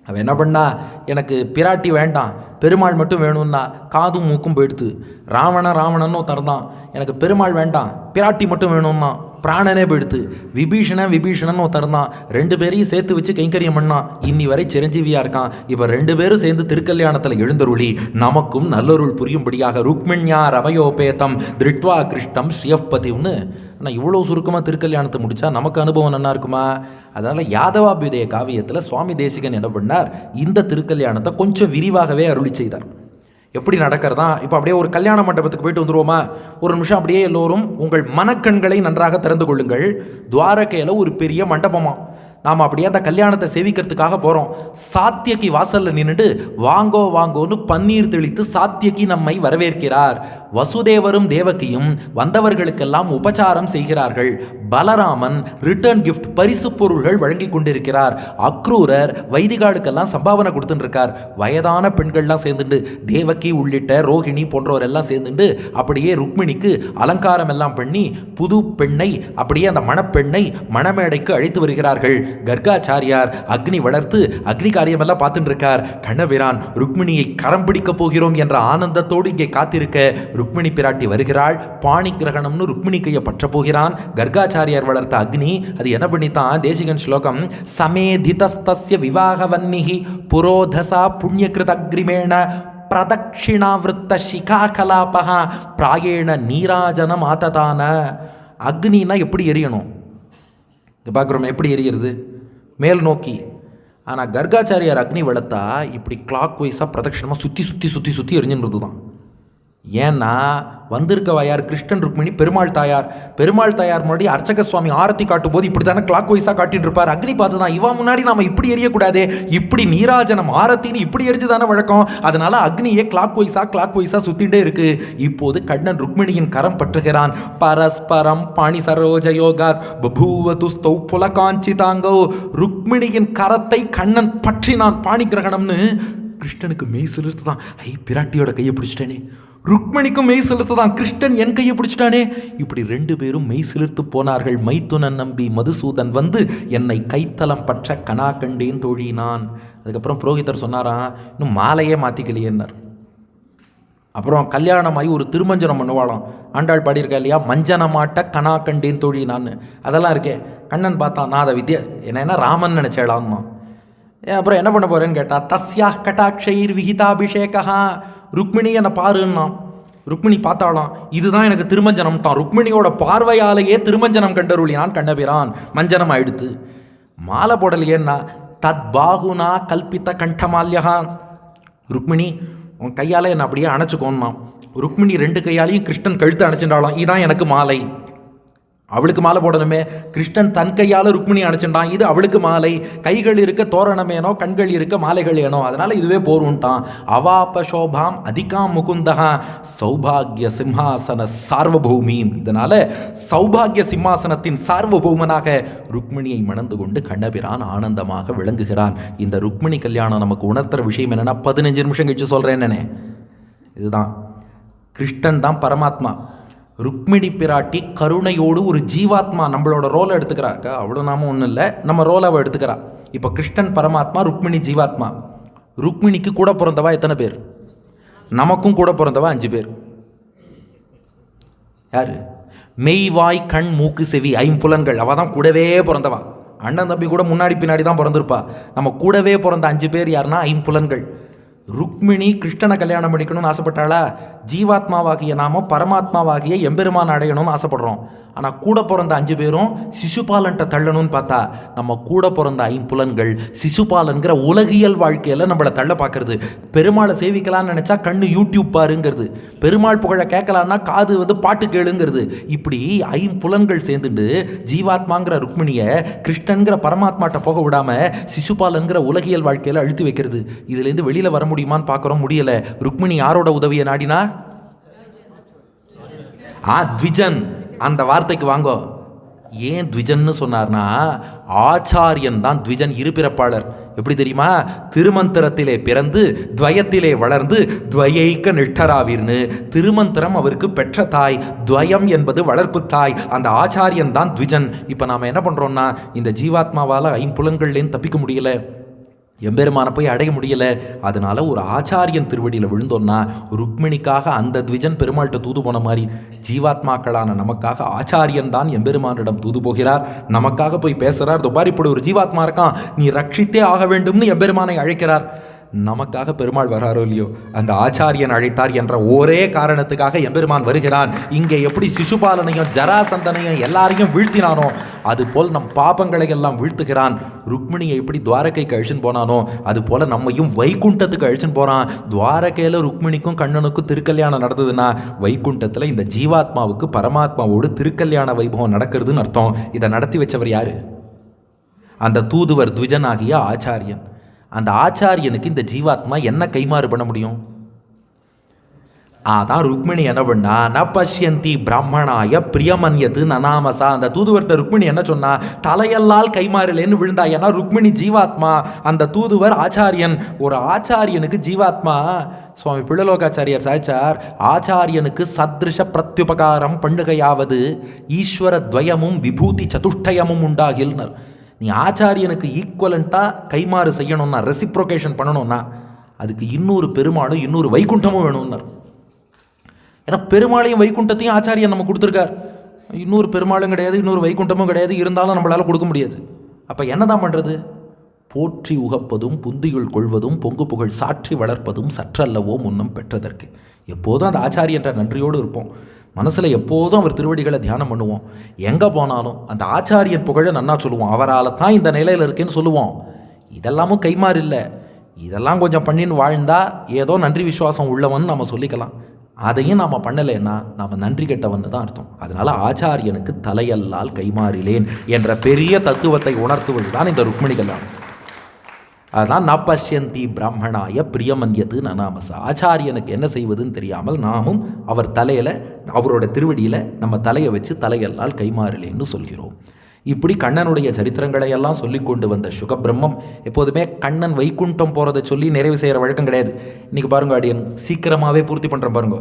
அவன் என்ன பண்ணா, எனக்கு பிராட்டி வேண்டாம் பெருமாள் மட்டும் வேணும்னா காதும் மூக்கும் போயிடுத்து. ராவணன்னு தரதான், எனக்கு பெருமாள் வேண்டாம் பிராட்டி மட்டும் வேணும்னா பிராணனே போயிடுத்து. விபீஷணன் தரதான், 2 பேரையும் சேர்த்து வச்சு கைங்கரியம் பண்ணான், இன்னி வரை சிரஞ்சீவியாக இருக்கான். இப்போ 2 பேரும் சேர்ந்து திருக்கல்யாணத்தில் எழுந்தருளி நமக்கும் நல்லொருள் புரியும்படியாக ருக்மிண்யா ரமயோபேதம் திருட்வா கிருஷ்ணம் ஸ்ரீயப்பதிவ்னு. ஆனால் இவ்வளோ சுருக்கமாக திருக்கல்யாணத்தை முடித்தா நமக்கு அனுபவம் நல்லா இருக்குமா? அதனால் யாதவாபியுதய காவியத்தில் சுவாமி தேசிகன் என்ன பண்ணார், இந்த திருக்கல்யாணத்தை கொஞ்சம் விரிவாகவே அருளி செய்தார். எப்படி நடக்கிறதா, இப்போ அப்படியே ஒரு கல்யாண மண்டபத்துக்கு போயிட்டு வந்துருவோமா, ஒரு நிமிஷம் அப்படியே எல்லோரும் உங்கள் மனக்கண்களை நன்றாக திறந்து கொள்ளுங்கள். துவாரகையில் ஒரு பெரிய மண்டபமா, நாம் அப்படியே அந்த கல்யாணத்தை சேவிக்கிறதுக்காக போகிறோம். சாத்தியகி வாசலில் நின்றுட்டு வாங்கோன்னு பன்னீர் தெளித்து சாத்தியகி நம்மை வரவேற்கிறார். வசுதேவரும் தேவகியும் வந்தவர்களுக்கெல்லாம் உபச்சாரம் செய்கிறார்கள். பலராமன் ரிட்டர்ன் கிஃப்ட் பரிசு பொருள்கள் வழங்கி கொண்டிருக்கிறார். அக்ரூரர் வைதிகாளுக்கெல்லாம் சம்பாவனை கொடுத்துட்டு இருக்கார். வயதான பெண்கள்லாம் சேர்ந்துட்டு, தேவகி உள்ளிட்ட ரோஹிணி போன்றவர் எல்லாம் சேர்ந்துட்டு அப்படியே ருக்மிணிக்கு அலங்காரம் எல்லாம் பண்ணி புது பெண்ணை அப்படியே அந்த மணப்பெண்ணை மணமேடைக்கு அழைத்து வருகிறார்கள். கர்காச்சாரியார் அக்னி வளர்த்து அக்னி காரியமெல்லாம் பார்த்துட்டு இருக்கார். கண்ணபிரான் ருக்மிணியை கரம் பிடிக்க போகிறோம் என்ற ஆனந்தத்தோடு இங்கே காத்திருக்க ருக்மிணி பிராட்டி வருகிறாள். பாணி கிரகணம்னு ருக்மிணி கையை பற்ற போகிறான். கர்காச்சாரியார் வளர்த்த அக்னி அது என்ன பண்ணித்தான், தேசிகன் ஸ்லோகம் சமேதிதஸ்தஸ்ய விவாகவன்னிஹி புரோதசா புண்ணியகிருத அக்ரிமேண பிரதட்சிணாவிருத்த சிகாகலாபகா பிராயேண நீராஜன மாததான. அக்னின்னா எப்படி எரியணும் பார்க்குறோம், எப்படி எரிகிறது மேல் நோக்கி. ஆனால் கர்காச்சாரியார் அக்னி வளர்த்தா இப்படி கிளாக் வைஸாக பிரதட்சணமாக சுற்றி எரிஞ்சுன்றது தான். ஏன்னா வந்திருக்கவா யார், கிருஷ்ணன் ருக்மிணி பெருமாள் தாயார் முன்னாடி அர்ச்சக சுவாமி ஆரத்தி காட்டும் போது இப்படி தானே கிளாக் வைஸாக காட்டின்னு இருப்பார். அக்னி பார்த்து தான் இவன் முன்னாடி நாம் இப்படி எரியக்கூடாதே, இப்படி நீராஜனம் ஆரத்தின்னு இப்படி எரிஞ்சு தானே வழக்கம். அதனால அக்னியே கிளாக் வைஸாக சுத்தின்ண்டே இருக்கு. இப்போது கண்ணன் ருக்மிணியின் கரம் பற்றுகிறான். பரஸ்பரம் பாணி சரோஜ யோகாத் பபூவதுஸ்தௌ புலகாஞ்சிதாங்கோ. ருக்மிணியின் கரத்தை கண்ணன் பற்றினான் பாணி கிரகணம்னு. கிருஷ்ணனுக்கு மெய் சிலிர்த்து தான், பிராட்டியோட கையை பிடிச்சிட்டேனே. ருக்மிணிக்கும் மெய் சிலிர்த்து தான், கிருஷ்ணன் என் கையை பிடிச்சிட்டானே. இப்படி 2 பேரும் மெய் சிலிர்த்து போனார்கள். மைத்துனன் நம்பி மதுசூதன் வந்து என்னை கைத்தலம் பற்ற கனா கண்டேன் தோழினான். அதுக்கப்புறம் புரோகிதர் சொன்னாராம், இன்னும் மாலையே மாற்றிக்கலையேன்னார். அப்புறம் கல்யாணமாகி ஒரு திருமஞ்சனம் பண்ணுவாளாம். ஆண்டாள் பாடியிருக்கா இல்லையா, மஞ்சனமாட்ட கனா கண்டேன் தோழினான்னு. அதெல்லாம் இருக்கே. கண்ணன் பார்த்தான், நான் அதை என்ன ராமன் நினச்சேளான்னா. அப்புறம் என்ன பண்ண போகிறேன்னு கேட்டால், தஸ்யா கட்டாட்சைர் விஹிதாபிஷேகா. ருக்மிணி என்னை பாருன்னா. ருக்மிணி பார்த்தாலாம், இதுதான் எனக்கு திருமஞ்சனம் தான். ருக்மிணியோட பார்வையாலேயே திருமஞ்சனம் கண்டருளினான் கண்ணபிரான். மஞ்சனம் ஆயிடுத்து. மாலை போடலையேன்னா தத் பாகுனா கல்பித்த கண்டமால்யா. ருக்மிணி உன் கையால் என்னை அப்படியே அணைச்சிக்கோன்னா. ருக்மிணி 2 கையாலையும் கிருஷ்ணன் கழுத்து அணைச்சிட்டாலாம். இதுதான் எனக்கு மாலை. அவளுக்கு மாலை போடணுமே, கிருஷ்ணன் தன் கையால் ருக்மிணி அணைச்சிட்டான், இது அவளுக்கு மாலை. கைகள் இருக்க தோரணமேனோ, கண்கள் இருக்க மாலைகள் ஏனோ, அதனால இதுவே போருன்ட்டான். அவாபசோபாம் அதிகாம் முகுந்தகா சௌபாகிய சிம்ஹாசன சார்வபௌமீம். இதனால சௌபாகிய சிம்மாசனத்தின் சார்வபௌமனாக ருக்மிணியை மணந்து கொண்டு கண்ணபிரான் ஆனந்தமாக விளங்குகிறான். இந்த ருக்மிணி கல்யாணம் நமக்கு உணர்த்துற விஷயம் என்னன்னா, 15 நிமிஷம் கழிச்சு சொல்றேன் என்னன்னே, இதுதான் கிருஷ்ணன் தான் பரமாத்மா. ருக்மிணி பிராட்டி கருணையோடு ஒரு ஜீவாத்மா நம்மளோட ரோலை எடுத்துக்கிறாக்க, அவ்வளோ நாம ஒன்றும் இல்லை, நம்ம ரோலை அவள் எடுத்துக்கிறா. இப்போ கிருஷ்ணன் பரமாத்மா, ருக்மிணி ஜீவாத்மா. ருக்மிணிக்கு கூட பிறந்தவா எத்தனை பேர்? நமக்கும் கூட பிறந்தவா 5 பேர். யாரு? மெய் வாய் கண் மூக்கு செவி 5 புலன்கள். அவள் தான் கூடவே பிறந்தவா. அண்ணன் தம்பி கூட முன்னாடி பின்னாடி தான் பிறந்திருப்பா. நம்ம கூடவே பிறந்த 5 பேர் யாருன்னா 5 புலன்கள். ருக்மிணி கிருஷ்ணனை கல்யாணம் பண்ணிக்கணும்னு ஆசைப்பட்டாளா? ஜீவாத்மாவாகிய நாம பரமாத்மாவாகிய எம்பெருமான் அடையணும்னு ஆசைப்படுறோம். ஆனால் கூட பிறந்த 5 பேரும் சிசுபாலன்ட்ட தள்ளணும்னு பார்த்தா நம்ம கூட பிறந்த 5 புலன்கள் சிசுபாலன்கிற உலகியல் வாழ்க்கையில் நம்மளை தள்ள பார்க்கறது. பெருமாளை சேவிக்கலான்னு நினச்சா கண்ணு யூடியூப் பாருங்கிறது, பெருமாள் புகழை கேட்கலான்னா காது பாட்டு கேளுங்கிறது. இப்படி 5 புலன்கள் சேர்ந்துட்டு ஜீவாத்மாங்கிற ருக்மிணியை கிருஷ்ணன்கிற பரமாத்மாட்ட போக விடாம சிசுபாலன்கிற உலகியல் வாழ்க்கையில் அழுத்தி வைக்கிறது. இதுலேருந்து வெளியில் வர முடியுமான்னு பார்க்குறோம், முடியலை. ருக்மிணி யாரோட உதவியை நாடினா? த்விஜன் அந்த வார்த்தைக்கு வாங்கோ. ஏன் த்விஜன்னு சொன்னார்னா, ஆச்சாரியன் தான் த்விஜன், இருபிறப்பாளர். எப்படி தெரியுமா? திருமந்திரத்திலே பிறந்து துவயத்திலே வளர்ந்து துவயைக்க நிஷ்டராவீர்னு. திருமந்திரம் அவருக்கு பெற்ற தாய், துவயம் என்பது வளர்ப்பு தாய். அந்த ஆச்சாரியன் தான் த்விஜன். இப்போ நாம் என்ன பண்ணுறோம்னா, இந்த ஜீவாத்மாவால் ஐம்புலன்கள்லேருந்து தப்பிக்க முடியல, எம்பெருமானை போய் அடைய முடியலை. அதனால ஒரு ஆச்சாரியன் திருவடியில் விழுந்தோன்னா ருக்மிணிக்காக அந்த த்விஜன் பெருமாள்கிட்ட தூது போன மாதிரி ஜீவாத்மாக்களான நமக்காக ஆச்சாரியன் தான் எம்பெருமானிடம் தூது போகிறார், நமக்காக போய் பேசுகிறார். துபாரி இப்படி ஒரு ஜீவாத்மா இருக்கான், நீ ரட்சித்தே ஆக வேண்டும்னு எம்பெருமானை அழைக்கிறார். நமக்காக பெருமாள் வராரோ இல்லையோ, அந்த ஆச்சாரியன் அழைத்தார் என்ற ஒரே காரணத்துக்காக எம்பெருமான் வருகிறான். இங்கே எப்படி சிசுபாலனையும் ஜராசந்தனையும் எல்லாரையும் வீழ்த்தினானோ அதுபோல் நம் பாபங்களை எல்லாம் வீழ்த்துகிறான். ருக்மிணியை எப்படி துவாரகைக்கு அழிச்சுன்னு போனானோ அதுபோல் நம்மையும் வைகுண்டத்துக்கு அழிச்சுன்னு போகிறான். துவாரகையில் ருக்மிணிக்கும் கண்ணனுக்கும் திருக்கல்யாணம் நடந்ததுன்னா வைகுண்டத்தில் இந்த ஜீவாத்மாவுக்கு பரமாத்மாவோடு திருக்கல்யாண வைபவம் நடக்கிறதுன்னு அர்த்தம். இதை நடத்தி வச்சவர் யார்? அந்த தூதுவர் த்விஜனாகிய ஆச்சாரியன். அந்த ஆச்சாரியனுக்கு இந்த ஜீவாத்மா என்ன கைமாறு பண்ண முடியும்? அதான் ருக்மிணி என்ன பண்ணா, ந பஷ்யந்தி பிராமணாய பிரியமன்யத்து நனாமசா. அந்த தூதுவர்கிட்ட ருக்மிணி என்ன சொன்னா, தலையல்லால் கைமாறலேன்னு விழுந்தா. ஏன்னா ருக்மிணி ஜீவாத்மா, அந்த தூதுவர் ஆச்சாரியன். ஒரு ஆச்சாரியனுக்கு ஜீவாத்மா, சுவாமி பிள்ளலோகாச்சாரியார் சாய்ச்சார், ஆச்சாரியனுக்கு சத்ருஷ பிரத்யுபகாரம் பண்ணுகையாவது ஈஸ்வர துவயமும் விபூதி சதுஷ்டயமும் உண்டாகில்னர். நீ ஆச்சாரியனுக்கு ஈக்குவலண்ட்டாக கைமாறு செய்யணும்னா, ரெசிப்ரோகேஷன் பண்ணணும்னா அதுக்கு இன்னொரு பெருமாளும் இன்னொரு வைகுண்டமும் வேணும்னார். ஏன்னா பெருமாளையும் வைகுண்டத்தையும் ஆச்சாரியன் நம்ம கொடுத்துருக்கார். இன்னொரு பெருமாளும் கிடையாது, இன்னொரு வைகுண்டமும் கிடையாது, இருந்தாலும் நம்மளால் கொடுக்க முடியாது. அப்போ என்ன தான் பண்ணுறது? போற்றி உகப்பதும் புந்தியுள் கொள்வதும் பொங்கு புகழ் சாற்றி வளர்ப்பதும் சற்றல்லவோ முன்னம் பெற்றதற்கு. எப்போதும் அந்த ஆச்சாரியன்ற நன்றியோடு இருப்போம். மனசில் எப்போதும் அவர் திருவடிகளை தியானம் பண்ணுவோம். எங்கே போனாலும் அந்த ஆச்சாரியர் புகழை நன்னா சொல்லுவோம். அவரால் தான் இந்த நிலையில் இருக்கேன்னு சொல்லுவோம். இதெல்லாமும் கைமாறு இல்லை. இதெல்லாம் கொஞ்சம் பண்ணின்னு வாழ்ந்தால் ஏதோ நன்றி விசுவாசம் உள்ளவன் நம்ம சொல்லிக்கலாம். அதையும் நாம் பண்ணலைன்னா நாம் நன்றி கெட்டவன் தான் அர்த்தம். அதனால் ஆச்சாரியனுக்கு தலையல்லால் கைமாறிலேன் என்ற பெரிய தத்துவத்தை உணர்த்துவது தான் இந்த ருக்மிணி கல்யாணம். அதுதான் ந பஷ்யந்தி பிராமணாய பிரியமன்யத்து நனாமசா. ஆச்சாரியனுக்கு என்ன செய்வதுன்னு தெரியாமல் நாமும் அவர் தலையில், அவரோட திருவடியில் நம்ம தலையை வச்சு தலையல்லால் கைமாறலேன்னு சொல்கிறோம். இப்படி கண்ணனுடைய சரித்திரங்களை எல்லாம் சொல்லி கொண்டு வந்த சுகபிரம்மம் எப்போதுமே கண்ணன் வைகுண்டம் போகிறத சொல்லி நிறைவு செய்கிற வழக்கம் கிடையாது. இன்றைக்கி பாருங்க, அடியன் சீக்கிரமாகவே பூர்த்தி பண்ணுறேன் பாருங்க.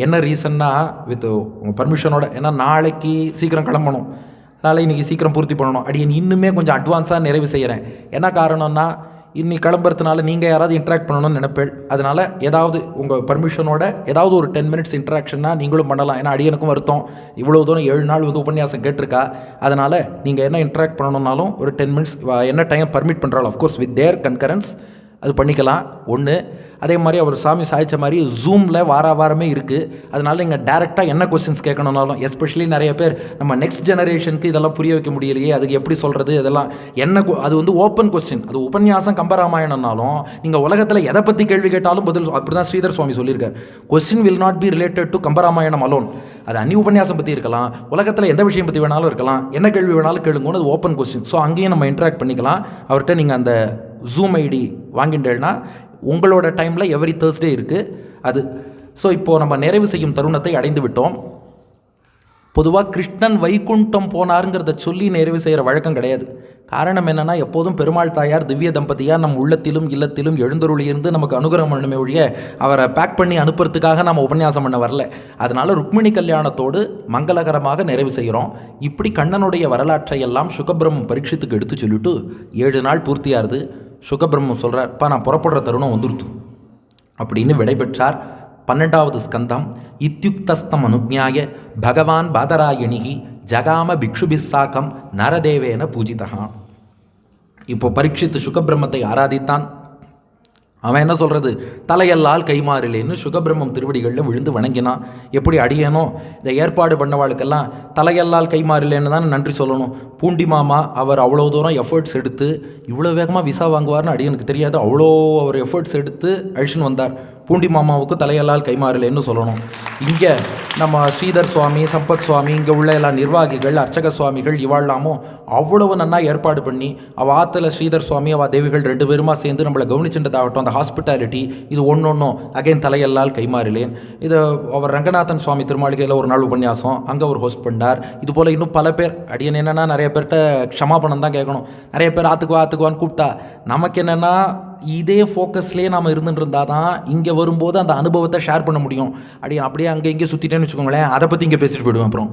என்ன ரீசன்னா, வித் உங்கள் பர்மிஷனோட, ஏன்னா நாளைக்கு சீக்கிரம் கிளம்பணும், அதனால் இன்றைக்கி சீக்கிரம் பூர்த்தி பண்ணணும். அடியன் இன்னுமே கொஞ்சம் அட்வான்ஸாக நிறைவு செய்கிறேன். என்ன காரணம்னா, இன்னைக்கு கிளம்புறதுனால நீங்கள் யாராவது இன்ட்ராக்ட் பண்ணணும்னு நினைப்பேன். அதனால் ஏதாவது உங்கள் பர்மிஷனோட ஏதாவது ஒரு 10 minutes இன்ட்ராக்ஷன்னா நீங்களும் பண்ணலாம். ஏன்னா அடியனுக்கும் வருத்தம், இவ்வளோ தூரம் 7 நாள் வந்து உபன்யாசம் கேட்டிருக்கா. அதனால் நீங்கள் என்ன இன்ட்ராக்ட் பண்ணணுன்னாலும் ஒரு 10 minutes என்ன டைம் பர்மிட் பண்ணுறாலும் அஃப்கோர்ஸ் வித் தேர் கன்கரன்ஸ் அது பண்ணிக்கலாம். ஒன்று, அதே மாதிரி அவர் சாமி சாய்ச்ச மாதிரி ஜூமில் வாரமே இருக்குது. அதனால் நீங்கள் டேரெக்டாக என்ன கொஸ்டின்ஸ் கேட்கணுன்னாலும், எஸ்பெஷலி நிறைய பேர் நம்ம நெக்ஸ்ட் ஜெனரேஷனுக்கு இதெல்லாம் புரிய வைக்க முடியலையே, அதுக்கு எப்படி சொல்கிறது, இதெல்லாம் என்ன, அது வந்து ஓப்பன் கொஸ்டின். அது உபன்யாசம் கம்பராமாயணம்னாலும் நீங்கள் உலகத்தில் எதை பற்றி கேள்வி கேட்டாலும் பதில். அப்படி தான் ஸ்ரீதர் சுவாமி சொல்லியிருக்கார், question will not be related to Kambaramayanam alone. அது அன்னி உபன்யாசம் பற்றி இருக்கலாம், உலகத்தில் எந்த விஷயம் பற்றி வேணாலும் இருக்கலாம், என்ன கேள்வி வேணாலும் கேளுங்கன்னு அது ஓப்பன் கொஸ்டின். ஸோ அங்கேயும் நம்ம இன்ட்ராக்ட் பண்ணிக்கலாம். அவர்கிட்ட நீங்கள் அந்த ஜூம் ஐடி வாங்கிட்டேன்னா உங்களோட டைமில் எவ்ரி தேர்ஸ்டே இருக்குது அது. ஸோ இப்போது நம்ம நிறைவு செய்யும் தருணத்தை அடைந்து விட்டோம். பொதுவாக கிருஷ்ணன் வைகுண்டம் போனாருங்கிறத சொல்லி நிறைவு செய்கிற வழக்கம் கிடையாது. காரணம் என்னென்னா, எப்போதும் பெருமாள் தாயார் திவ்ய தம்பதியார் நம் உள்ளத்திலும் இல்லத்திலும் எழுந்தருளியிருந்து நமக்கு அனுகிரகம் பண்ணணுமே ஒழிய அவரை பேக் பண்ணி அனுப்புறதுக்காக நம்ம உபன்யாசம் பண்ண வரல. அதனால் ருக்மிணி கல்யாணத்தோடு மங்களகரமாக நிறைவு செய்கிறோம். இப்படி கண்ணனுடைய வரலாற்றை எல்லாம் சுகபிரம்மம் பரீட்சித்துக்கு எடுத்து சொல்லிவிட்டு 7 நாள் பூர்த்தியாகுது. சுகபிரம்மம் சொல்கிறார், நான் புறப்படுற தருணம் வந்துருத்து அப்படின்னு விடைபெற்றார். 12வது ஸ்கந்தம். இத்யுக்தஸ்தம் அனுஜ்ஞாய பகவான் பாதராயணிகி ஜகாம பிக்ஷுபிஸ்ஸாக்கம் நரதேவேன பூஜிதா. இப்போ பரீட்சித்து சுகபிரம்மத்தை ஆராதித்தான். அவன் என்ன சொல்கிறது, தலையல்லால் கைமாறிலேன்னு சுகபிரம்மம் திருவடிகளில் விழுந்து வணங்கினான். எப்படி அடியனோ இந்த ஏற்பாடு பண்ணவாளுக்கெல்லாம் தலையல்லால் கைமாறிலேன்னு தான் நன்றி சொல்லணும். பூண்டி மாமா அவர் அவ்வளோ தூரம் எஃபர்ட்ஸ் எடுத்து இவ்வளோ வேகமாக விசா வாங்குவார்னு அடியனுக்கு தெரியாது. அவ்வளோ அவர் எஃபர்ட்ஸ் எடுத்து அழிச்சுன்னு வந்தார். பூண்டி மாமாவுக்கு தலையல்லால் கைமாறிலேன்னு சொல்லணும். இங்கே நம்ம ஸ்ரீதர் சுவாமி, சம்பத் சுவாமி, இங்கே உள்ள எல்லா நிர்வாகிகள், அர்ச்சக சுவாமிகள் இவாழ்லாமும் அவ்வளவு நன்னா ஏற்பாடு பண்ணி அவள் ஆற்றுல ஸ்ரீதர் சுவாமி அவள் தேவிகள் 2 பேருமா சேர்ந்து நம்மளை கவனிச்சுட்டதாகட்டும். அந்த ஹாஸ்பிட்டாலிட்டி இது ஒன்றொன்றும் அகைன் தலையெல்லால் கைமாறிலேன். இது அவர் ரங்கநாதன் சுவாமி திருமாளிகையில் ஒரு நாள் உபன்யாசம் அங்கே அவர் ஹோஸ்ட் பண்ணார். இது போல் இன்னும் பல பேர் அடியன் என்னென்னா நிறைய பேர்கிட்ட க்ஷமாபணம் தான் கேட்கணும். நிறைய பேர் ஆத்துக்குவான்னு கூப்பிட்டா நமக்கு என்னென்னா இதே ஃபோக்கஸ்லேயே நாம் இருந்துட்டு இருந்தால் தான் இங்கே வரும்போது அந்த அனுபவத்தை ஷேர் பண்ண முடியும். அப்படியே அங்கே இங்கே சுற்றிட்டேன்னு வச்சுக்கோங்களேன், அதை பற்றி இங்கே பேசிட்டு போயிடுவேன். அப்புறம்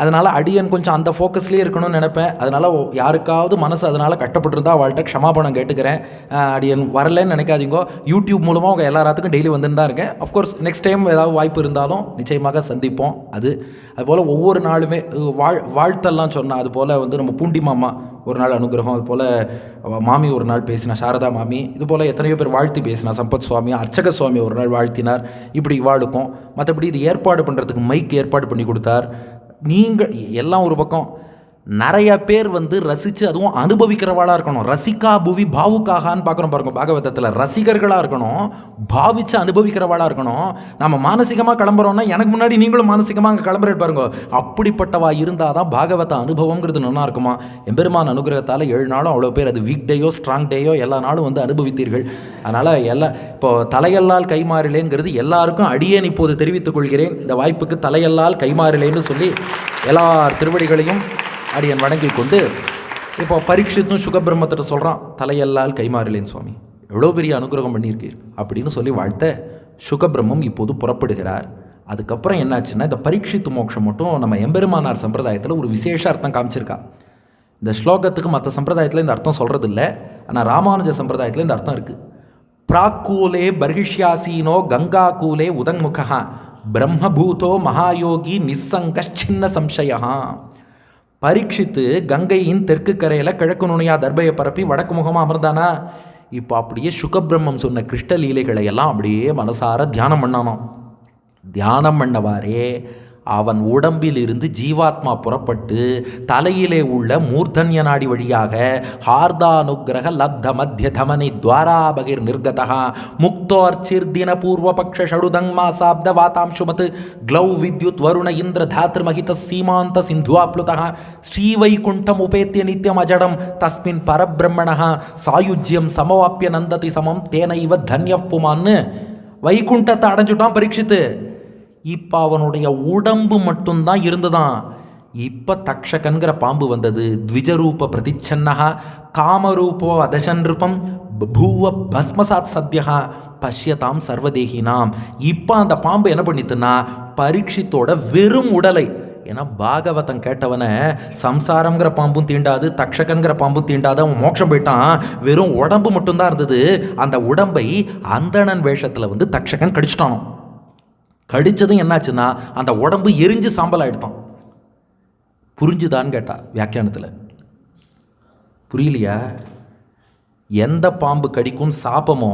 அதனால் அடியன் கொஞ்சம் அந்த ஃபோக்கஸ்லேயே இருக்கணும்னு நினைப்பேன். அதனால் யாருக்காவது மனசு அதனால் கஷ்டப்பட்டுருந்தா அவள்கிட்ட க்ஷமாபணம் கேட்டுக்கிறேன். அடியன் வரலன்னு நினைக்காதீங்க. யூடியூப் மூலமாக உங்கள் எல்லாத்துக்கும் டெய்லி வந்துன்னு தான் இருக்கேன். அஃப்கோர்ஸ் நெக்ஸ்ட் டைம் ஏதாவது வாய்ப்பு இருந்தாலும் நிச்சயமாக சந்திப்போம். அதுபோல் ஒவ்வொரு நாளுமே வாழ்த்தெல்லாம் சொன்னால் அதுபோல் நம்ம பூண்டி மாமா ஒரு நாள் அனுகிரகம், அதுபோல் மாமி ஒரு நாள் பேசினா, சாரதா மாமி, இதுபோல் எத்தனையோ பேர் வாழ்த்தி பேசினா, சம்பத் சுவாமி, அர்ச்சக சுவாமி ஒரு நாள் வாழ்த்தினார். இப்படி வாழுக்கும். மற்றபடி இது ஏற்பாடு பண்ணுறதுக்கு மைக் ஏற்பாடு பண்ணி கொடுத்தார். நீங்கள் எல்லாம் ஒரு பக்கம், நிறைய பேர் ரசித்து அதுவும் அனுபவிக்கிறவாளாக இருக்கணும். ரசிகா புவி பாவுக்காகான்னு பார்க்குறோம் பாருங்க பாகவதத்தில். ரசிகர்களாக இருக்கணும், பாவிச்சு அனுபவிக்கிறவாளாக இருக்கணும். நம்ம மானசீகமாக கிளம்புறோன்னா எனக்கு முன்னாடி நீங்களும் மானசீகமாக அங்கே கிளம்புறது பாருங்க. அப்படிப்பட்டவா இருந்தால் தான் பாகவத அனுபவங்கிறது நல்லா இருக்குமா. எம்பெருமான் அனுகிரகத்தால் 7 நாளும் அவ்வளோ பேர், அது வீக் டேயோ ஸ்ட்ராங் டேயோ எல்லா நாளும் அனுபவித்தீர்கள். அதனால் இப்போது தலையல்லால் கைமாறிலேங்கிறது எல்லாருக்கும் அடியேன் இப்போது தெரிவித்துக் கொள்கிறேன். இந்த வாய்ப்புக்கு தலையல்லால் கைமாறிலேன்னு சொல்லி எல்லார் திருவடிகளையும் அடியன் வணங்கி கொண்டு, இப்போ பரீட்சித்தும் சுகபிரம்மத்திட்ட சொல்கிறான், தலையல்லால் கைமாறிலேன் சுவாமி, எவ்வளோ பெரிய அனுகிரகம் பண்ணியிருக்கீர் அப்படின்னு சொல்லி வாழ்த்த சுகபிரம்மம் இப்போது புறப்படுகிறார். அதுக்கப்புறம் என்னாச்சுன்னா, இந்த பரீட்சித்து மோட்சம் மட்டும் நம்ம எம்பெருமானார் சம்பிரதாயத்தில் ஒரு விசேஷ அர்த்தம் காமிச்சிருக்கா. இந்த ஸ்லோகத்துக்கு மற்ற சம்பிரதாயத்தில் இந்த அர்த்தம் சொல்கிறது இல்லை, ஆனால் ராமானுஜ சம்பிரதாயத்தில் இந்த அர்த்தம் இருக்குது. பிராக்கூலே பர்ஹிஷ்யாசீனோ கங்கா கூலே உதங்முகா பிரம்மபூதோ மகாயோகி நிஸ்ஸங்கின்ன சம்சயா. பரீட்சித்து கங்கையின் தெற்கு கரையில் கிழக்கு நுனியா தர்பையை பரப்பி வடக்கு முகமாக அமர்ந்தானா. இப்போ அப்படியே சுகபிரம்மம் சொன்ன கிருஷ்ண லீலைகளை எல்லாம் அப்படியே மனசார தியானம் பண்ணானோ. தியானம் பண்ணவாரே அவன் உடம்பிலிருந்து ஜீவாத்மா புறப்பட்டு தலையிலே உள்ள மூர்தன்ய நாடி வழியாக ஹார்தானுகிரக லப்த மத்திய தமனி துவாராபகிர் நிர்கதா முக்தோர்ச்சிர்தின பூர்வபக்ஷ ஷடுதங் மாசாப்த வாதாம்சுமத் க்ளௌ வித்யுத் வருண இந்திர தாத்ருமகித சீமாந்த சிந்துவாப்ளுதா ஸ்ரீவைகுண்டம் உபேத்திய நித்யம் அஜடம் தஸ்மின் பரபிரம்மணः சாயுஜ்யம் சமவாப்பிய நந்ததி சமம் தேன இவ தன்யப் புமான்னு வைகுண்டத்தை அடைஞ்சுட்டான் பரீட்சித்து. இப்போ அவனுடைய உடம்பு மட்டும்தான் இருந்துதான். இப்போ தக்ஷகன்கிற பாம்பு வந்தது. த்விஜரூப பிரதிச்சன்னஹா காமரூபோ அதசன்ருப்பம் பூவ பஸ்மசாத் சத்யா பஷ்யதாம் சர்வதேகினாம். இப்போ அந்த பாம்பு என்ன பண்ணித்துன்னா பரீட்சித்தோட வெறும் உடலை, ஏன்னா பாகவதம் கேட்டவனை சம்சாரங்கிற பாம்பும் தீண்டாது, தக்ஷகன்கிற பாம்பும் தீண்டாது, அவன் மோட்சம் போயிட்டான். வெறும் உடம்பு மட்டும்தான் இருந்தது. அந்த உடம்பை அந்தணன் வேஷத்தில் தக்ஷகன் கடிச்சிட்டானோ. கடிச்சதும் என்னாச்சுன்னா அந்த உடம்பு எரிஞ்சு சாம்பல் ஆகிடுத்தான். புரிஞ்சுதான்னு கேட்டா வியாக்கியானத்தில். புரியலையா? எந்த பாம்பு கடிக்கும் சாபமோ,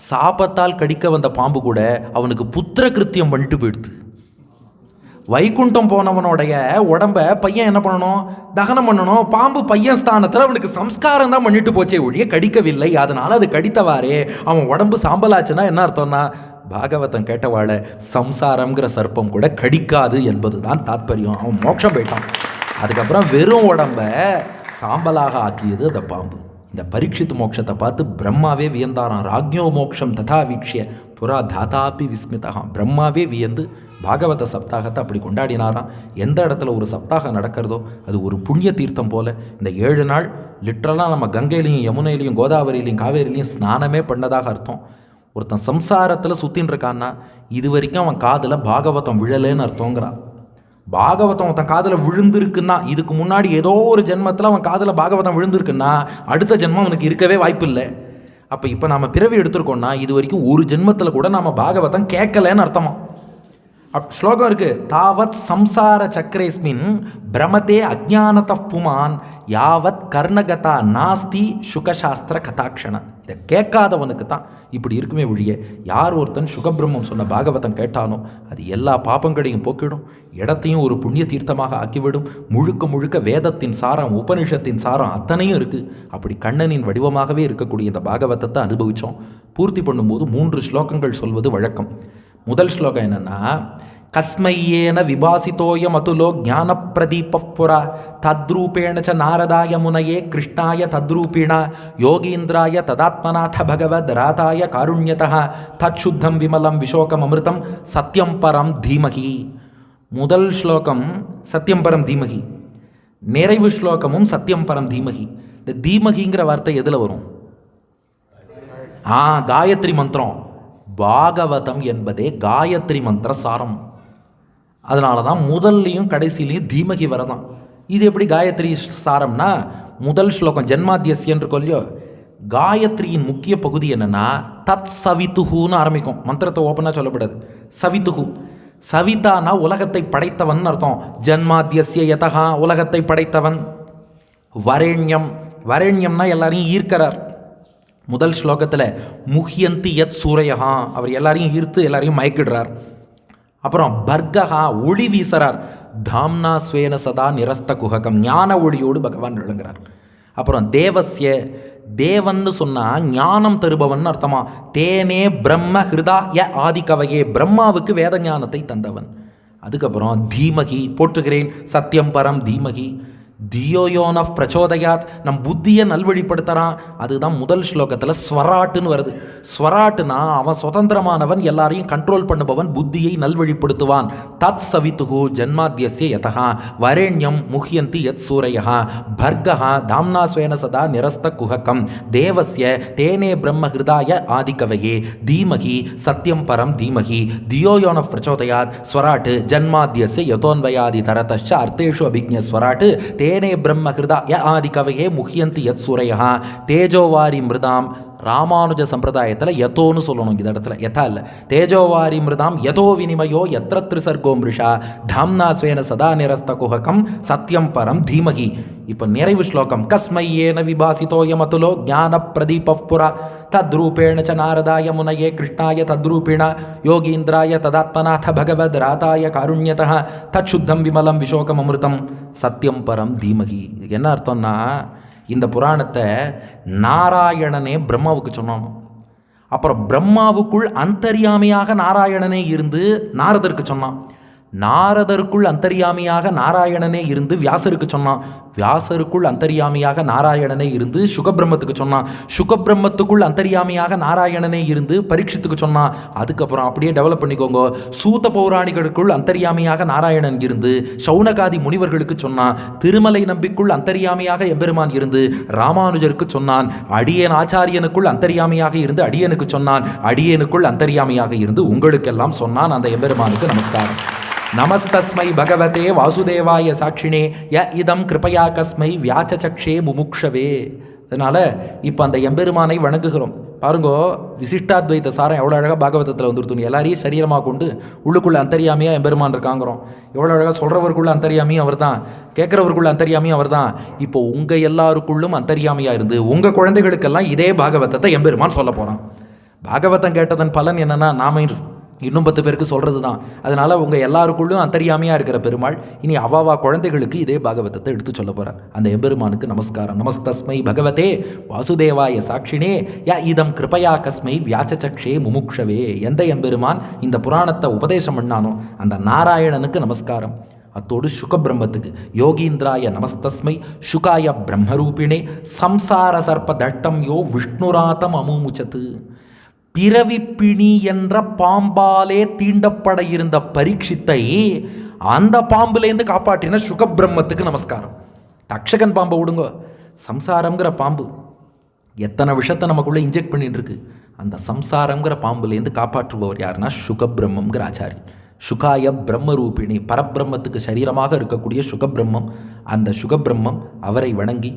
சாபத்தால் கடிக்க வந்த பாம்பு கூட அவனுக்கு புத்திர கிருத்தியம் பண்ணிட்டு போயிடுது. வைகுண்டம் போனவனுடைய உடம்பை பையன் என்ன பண்ணணும்? தகனம் பண்ணணும். பாம்பு பையன் ஸ்தானத்தில் அவனுக்கு சம்ஸ்காரம் தான் பண்ணிட்டு போச்சே ஒழிய கடிக்கவில்லை. அதனால் அது கடித்தவாறே அவன் உடம்பு சாம்பலாச்சுன்னா என்ன அர்த்தம்னா, பாகவதம் கேட்டவாழ சம்சாரம்ங்கிற சர்ப்பம் கூட கடிக்காது என்பது தான் தாத்பரியம். அவன் மோட்சம் போயிட்டான். அதுக்கப்புறம் வெறும் உடம்ப சாம்பலாக ஆக்கியது அந்த பாம்பு. இந்த பரீட்சித்து மோட்சத்தை பார்த்து பிரம்மாவே வியந்தாராம். ராஜ்யோ மோட்சம் ததா வீக்ஷிய புரா தாதாபி விஸ்மிதா. பிரம்மாவே வியந்து பாகவத சப்தாகத்தை அப்படி கொண்டாடினாராம். எந்த இடத்துல ஒரு சப்தாகம் நடக்கிறதோ அது ஒரு புண்ணிய தீர்த்தம் போல. இந்த 7 நாள் லிட்ரலாக நம்ம கங்கையிலையும் யமுனையிலையும் கோதாவரியிலையும் காவேரியிலையும் ஸ்நானமே பண்ணதாக அர்த்தம். ஒருத்தன் சம்சாரத்தில் சுற்றின்னு இருக்கான்னா இது வரைக்கும் அவன் காதில் பாகவதம் விழலேன்னு அர்த்தங்கிறான். பாகவதம் அவன் காதில் விழுந்திருக்குன்னா இதுக்கு முன்னாடி ஏதோ ஒரு ஜென்மத்தில் அவன் காதில் பாகவதம் விழுந்திருக்குன்னா அடுத்த ஜென்மம் அவனுக்கு இருக்கவே வாய்ப்பு இல்லை. அப்போ இப்போ நாம் பிறவி எடுத்திருக்கோம்னா இது வரைக்கும் ஒரு ஜென்மத்தில் கூட நாம் பாகவதம் கேட்கலன்னு அர்த்தமா. ஸ்லோகம் இருக்கு, தாவத் சம்சார சக்கரேஸ்மின் பிரமதே அஜானத புமான் யாவத் கர்ணகதா நாஸ்தி சுகசாஸ்திர கதாட்சண. இதை கேட்காதவனுக்கு தான் இப்படி இருக்குமே ஒழிய, யார் ஒருத்தன் சுகபிரம்மம் சொன்ன பாகவதம் கேட்டானோ அது எல்லா பாபங்களையும் போக்கிடும், இடத்தையும் ஒரு புண்ணிய தீர்த்தமாக ஆக்கிவிடும். முழுக்க முழுக்க வேதத்தின் சாரம், உபனிஷத்தின் சாரம் அத்தனையும் இருக்குது. அப்படி கண்ணனின் வடிவமாகவே இருக்கக்கூடிய இந்த பாகவதத்தை அனுபவித்தோம். பூர்த்தி பண்ணும்போது 3 ஸ்லோகங்கள் சொல்வது வழக்கம். முதல் ஸ்லோகம் என்னென்னா, கஸ்மையேன விபாசிதோயம் அதுலோ ஞான பிரதீப புரா தத்ரூபேண ச நாரதாய முனையே கிருஷ்ணாய தத்ரூபிணா யோகீந்திராய ததாத்மநாத பகவத் ராதாய காருண்யதா தச்சுத்தம் விமலம் விஷோகம் அமிர்தம் சத்யம் பரம் தீமகி. முதல் ஸ்லோகம் சத்யம் பரம் தீமகி, நிறைவு ஸ்லோகமும் சத்யம் பரம் தீமகி. இந்த தீமகிங்கிற வார்த்தை எதில் வரும்? காயத்ரி மந்திரம். பாகவதம் என்பதே காயத்ரி மந்திர சாரம். அதனால தான் முதல்லையும் கடைசிலையும் தீமகி வரதான். இது எப்படி காயத்ரி சாரம்னா, முதல் ஸ்லோகம் ஜென்மாத்தியஸ்ய என்று கொல்லியோ, காயத்ரியின் முக்கிய பகுதி என்னன்னா தத் சவித்துகுன்னு ஆரம்பிக்கும். மந்திரத்தை ஓப்பனாக சொல்லப்படாது. சவித்துகு, சவிதானா உலகத்தை படைத்தவன் அர்த்தம். ஜென்மாத்தியஸ்ய யதஹா உலகத்தை படைத்தவன். வரேண்யம், வரேண்யம்னா எல்லாரையும் ஈர்க்கிறார். முதல் ஸ்லோகத்தில் முஹ்யந்தி யத் சூரையஹா, அவர் எல்லாரையும் ஈர்த்து எல்லாரையும் மயக்கிடுறார். அப்புறம் பர்கஹா ஒளி வீசறார். தாம்னா ஸ்வேன சதா நிரஸ்த குஹகம், ஞான ஒளியோடு பகவான் விளங்குறார். அப்புறம் தேவஸ்ய, தேவன்னு சொன்னால் ஞானம் தருபவன் அர்த்தமா. தேனே பிரம்ம ஹிருதா ய ஆதிகவையே, பிரம்மாவுக்கு வேத ஞானத்தை தந்தவன். அதுக்கப்புறம் தீமகி, போற்றுகிறேன் சத்தியம் பரம் தீமகி. தியோயோன் ஆஃப் பிரச்சோதயாத், நம் புத்தியை நல்வழிப்படுத்துகிறான். அதுதான் முதல் ஸ்லோகத்தில் ஸ்வராட்டுன்னு வருது. ஸ்வராட்டுனா அவன் சுதந்திரமானவன், எல்லாரையும் கண்ட்ரோல் பண்ணுபவன், புத்தியை நல்வழிப்படுத்துவான். தத் சவித்துகு ஜன்மாத்தியஸ்ய யதஹா வரேண்யம் முஹ்யந்தி யத் சூரையஹா பர்கஹா தாம்னா ஸ்வேன சதா நிரஸ்த குஹகம் தேவஸ்ய தேனே பிரம்ம ஹிருதாய ஆதிகவையே தீமகி சத்யம் பரம் தீமகி. தியோயோன் ஆஃப் பிரச்சோதயாத் ஸ்வராட்டு ஜன்மாத்தியஸ்ய யதோன்வயாதி தரதச்ச அர்த்தேஷு அபிஜ்ஞ ஸ்வராட்டு தேனே பிரம்ம ஹிருதா ய ஆதிகவையே முஹ்யந்தி யத் சூரையஹா தேஜோவாரி மிருதாம். ராமானுஜ சம்பிரதாயத்தில் யதோன்னு சொல்லணும், இந்த இடத்துல யதா இல்லை. தேஜோவாரி மிருதாம் யதோ வினிமயோ யத்ர த்ரிசர்கோ மிருஷா தாம்னா ஸ்வேன சதா நிரஸ்த குஹகம் சத்யம் பரம் தீமகி. இப்போ நிறைவு ஸ்லோகம் கஸ்மையேன விபாசிதோயம் அதுலோ ஞான பிரதீப புரா தத்ரூபேண ச நாரதாய முனையே கிருஷ்ணாய தத்ரூபிணா யோகீந்திராய ததாத்மநாத பகவத் ராதாய காருண்யதா தச்சுத்தம் விமலம் விஷோகம் அமிர்தம் சத்யம் பரம் தீமகி. இது என்ன அர்த்தம்னா, இந்த புராணத்தை நாராயணனே பிரம்மாவுக்கு சொன்னானோ, அப்புறம் பிரம்மாவுக்குள் அந்தர்யாமியாக நாராயணனே இருந்து நாரதருக்கு சொன்னான். நாரதருக்குள் அந்தர்யாமியாக நாராயணனே இருந்து வியாசருக்கு சொன்னான். வியாசருக்குள் அந்தர்யாமியாக நாராயணனே இருந்து சுகபிரம்மத்துக்கு சொன்னான். சுகபிரம்மத்துக்குள் அந்தர்யாமியாக நாராயணனே இருந்து பரீட்சித்துக்கு சொன்னான். அதுக்கப்புறம் அப்படியே டெவலப் பண்ணிக்கோங்க. சூத பௌராணிகளுக்குள் அந்தர்யாமியாக நாராயணன் இருந்து சௌனகாதி முனிவர்களுக்கு சொன்னான். திருமலை நம்பிக்குள் அந்தர்யாமியாக எம்பெருமான் இருந்து ராமானுஜருக்கு சொன்னான். அடியேன் ஆச்சாரியனுக்குள் அந்தர்யாமியாக இருந்து அடியனுக்கு சொன்னான். அடியேனுக்குள் அந்தர்யாமியாக இருந்து உங்களுக்கெல்லாம் சொன்னான். அந்த எம்பெருமானுக்கு நமஸ்காரம். நமஸ்தஸ்மை பகவதே வாசுதேவாய சாட்சினே ய இதம் கிருபயா கஸ்மை வியாச்சசக்ஷே முமுக்ஷவே. அதனால் இப்போ அந்த எம்பெருமானை வணங்குகிறோம். பாருங்கோ, விசிஷ்டாத்வைத சாரம் எவ்வளோ அழகாக பாகவதத்தில் வந்துருத்துணும். எல்லாரையும் சரீரமாக கொண்டு உள்ளுக்குள்ளே அந்தரியாமியாக எம்பெருமான் இருக்காங்கிறோம். எவ்வளோ அழகாக சொல்கிறவருக்குள்ள அந்தரியாமியும் அவர் தான், கேட்குறவருக்குள்ள அந்தரியாமியும் அவர் தான். இப்போ உங்கள் எல்லாருக்குள்ளும் அந்தரியாமியாக இருந்து உங்கள் குழந்தைகளுக்கெல்லாம் இதே பாகவதத்தை எம்பெருமான் சொல்ல போகிறான். பாகவதம் கேட்டதன் பலன் என்னென்னா, நாம இன்னும் 10 பேருக்கு சொல்கிறது தான். அதனால் உங்கள் எல்லாருக்குள்ளும் அந்தரியாமையாக இருக்கிற பெருமாள் இனி அவாவா குழந்தைகளுக்கு இதே பாகவதத்தை எடுத்து சொல்ல போகிறார். அந்த எம்பெருமானுக்கு நமஸ்காரம். நமஸ்தஸ்மை பகவதே வாசுதேவாய சாட்சினே ய இதம் கிருபயா கஸ்மை வியாச்சசக்ஷே முமுக்ஷவே. எந்த எம்பெருமான் இந்த புராணத்தை உபதேசம் பண்ணானோ அந்த நாராயணனுக்கு நமஸ்காரம். அத்தோடு சுகபிரம்மத்துக்கு யோகீந்திராய நமஸ்தஸ்மை சுகாய பிரம்மரூபிணே சம்சார சர்ப்ப தட்டம் யோ விஷ்ணுராதம் அமுமுச்சத்து. பிறவி பிணி என்ற பாம்பாலே தீண்டப்பட இருந்த பரீட்சித்தை அந்த பாம்புலேருந்து காப்பாற்றின சுகபிரம்மத்துக்கு நமஸ்காரம். தக்ஷகன் பாம்பை விடுங்க, சம்சாரங்கிற பாம்பு எத்தனை விஷத்தை நமக்குள்ளே இன்ஜெக்ட் பண்ணிட்டு இருக்கு. அந்த சம்சாரங்கிற பாம்புலேருந்து காப்பாற்றுபவர் யாருன்னா சுகபிரம்மங்கிற ஆச்சாரி. சுகாய பிரம்மரூபிணி, பரபிரம்மத்துக்கு சரீரமாக இருக்கக்கூடிய சுகபிரம்மம். அந்த சுகபிரம்மம் அவரை வணங்கி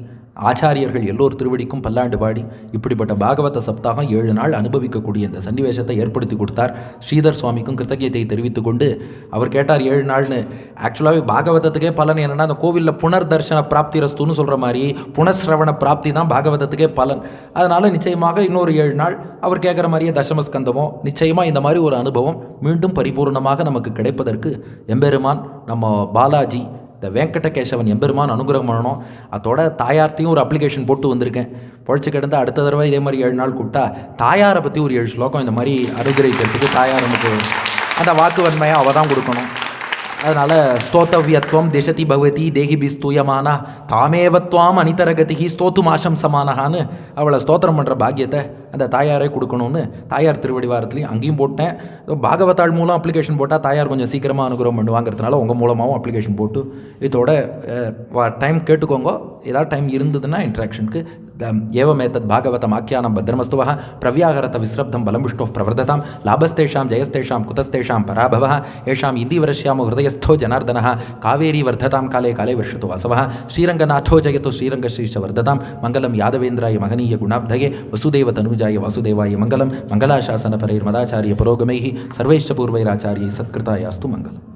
ஆச்சாரியர்கள் எல்லோர் திருவடிக்கும் பல்லாண்டு பாடி இப்படிப்பட்ட பாகவத சப்தாகம் 7 நாள் அனுபவிக்கக்கூடிய இந்த சன்னிவேசத்தை ஏற்படுத்தி கொடுத்தார். ஸ்ரீதர் சுவாமிக்கும் கிருத்தஜ்யத்தை தெரிவித்து கொண்டு அவர் கேட்டார் 7 நாள்னு. ஆக்சுவலாகவே பாகவதத்துக்கே பலன் என்னென்னா, அந்த கோவிலில் புனர்தர்ஷன பிராப்தி ரஸ்துன்னு சொல்கிற மாதிரி புனஸ்ரவண பிராப்தி தான் பாகவதத்துக்கே பலன். அதனால் நிச்சயமாக இன்னொரு 7 நாள் அவர் கேட்குற மாதிரியே தசமஸ்கந்தமோ நிச்சயமாக இந்த மாதிரி ஒரு அனுபவம் மீண்டும் பரிபூர்ணமாக நமக்கு கிடைப்பதற்கு எம்பெருமான் நம்ம பாலாஜி இந்த வெங்கடகேசவன் எம்பெருமான் அனுகிரகம் பண்ணணும். அதோட தாயார்ட்டையும் ஒரு அப்ளிகேஷன் போட்டு வந்திருக்கேன். பொழைச்சி கிடந்து அடுத்த தடவை இதே மாதிரி 7 நாள் கூப்பிட்டா தாயாரை பற்றி ஒரு 7 ஸ்லோகம் இந்த மாதிரி அனுகிரகிக்கிறதுக்கு தாயார் நமக்கு அந்த வாக்கு வன்மையை அவள் தான் கொடுக்கணும். அதனால் ஸ்தோத்தவியத்துவம் திசதி பகவதி தேகிபி ஸ்தூயமானா தாமேவத்வாம் அனிதரகதிகி ஸ்தோத்து மாஷம் சமானகான்னு அவளை ஸ்தோத்திரம் பண்ணுற பாக்கியத்தை அந்த தாயாரே கொடுக்கணும்னு தாயார் திருவடிவாரத்துலையும் அங்கேயும் போட்டேன். பாகவதாள் மூலம் அப்ளிகேஷன் போட்டால் தாயார் கொஞ்சம் சீக்கிரமாக அனுகிரகம் பண்ணுவாங்கிறதுனால உங்கள் மூலமாகவும் அப்ளிகேஷன் போட்டு இதோட டைம் கேட்டுக்கோங்க. ஏதாவது டைம் இருந்ததுன்னா இன்ட்ராக்ஷனுக்கு ஏவமேத்தத் பாகவதம் ஆக்கியானம் பத்ரமஸ்துவः பிரவ்யாகரத விஸ்ரப்தம் பலம் விஷ்ணு பிரவர்ததாம் லாபஸ்தேஷாம் ஜெயஸ்தேஷாம் குதஸ்தேஷாம் பராபவः ஏஷாம் இந்திவரஸ்யாமோ ஹிருதயஸ்தோ ஜனார்தனः காவேரி வர்ததாம் காலே காலே வருஷத்து வாசவः ஸ்ரீரங்கநாथो ஜெயத்து ஸ்ரீரங்கஸ்ரீஷ வர்ததாம் மங்களம் யாதவேந்திராய மகனீய குணாப்தயே வசுதேவ தனுஜாய வாசுதேவாய மங்களம் மங்களாசாசன பரைர் மதாச்சாரிய புரோகமைः சர்வைश्च பூர்வைராச்சாரிய சத்கிருதாயாஸ்து மங்களம்.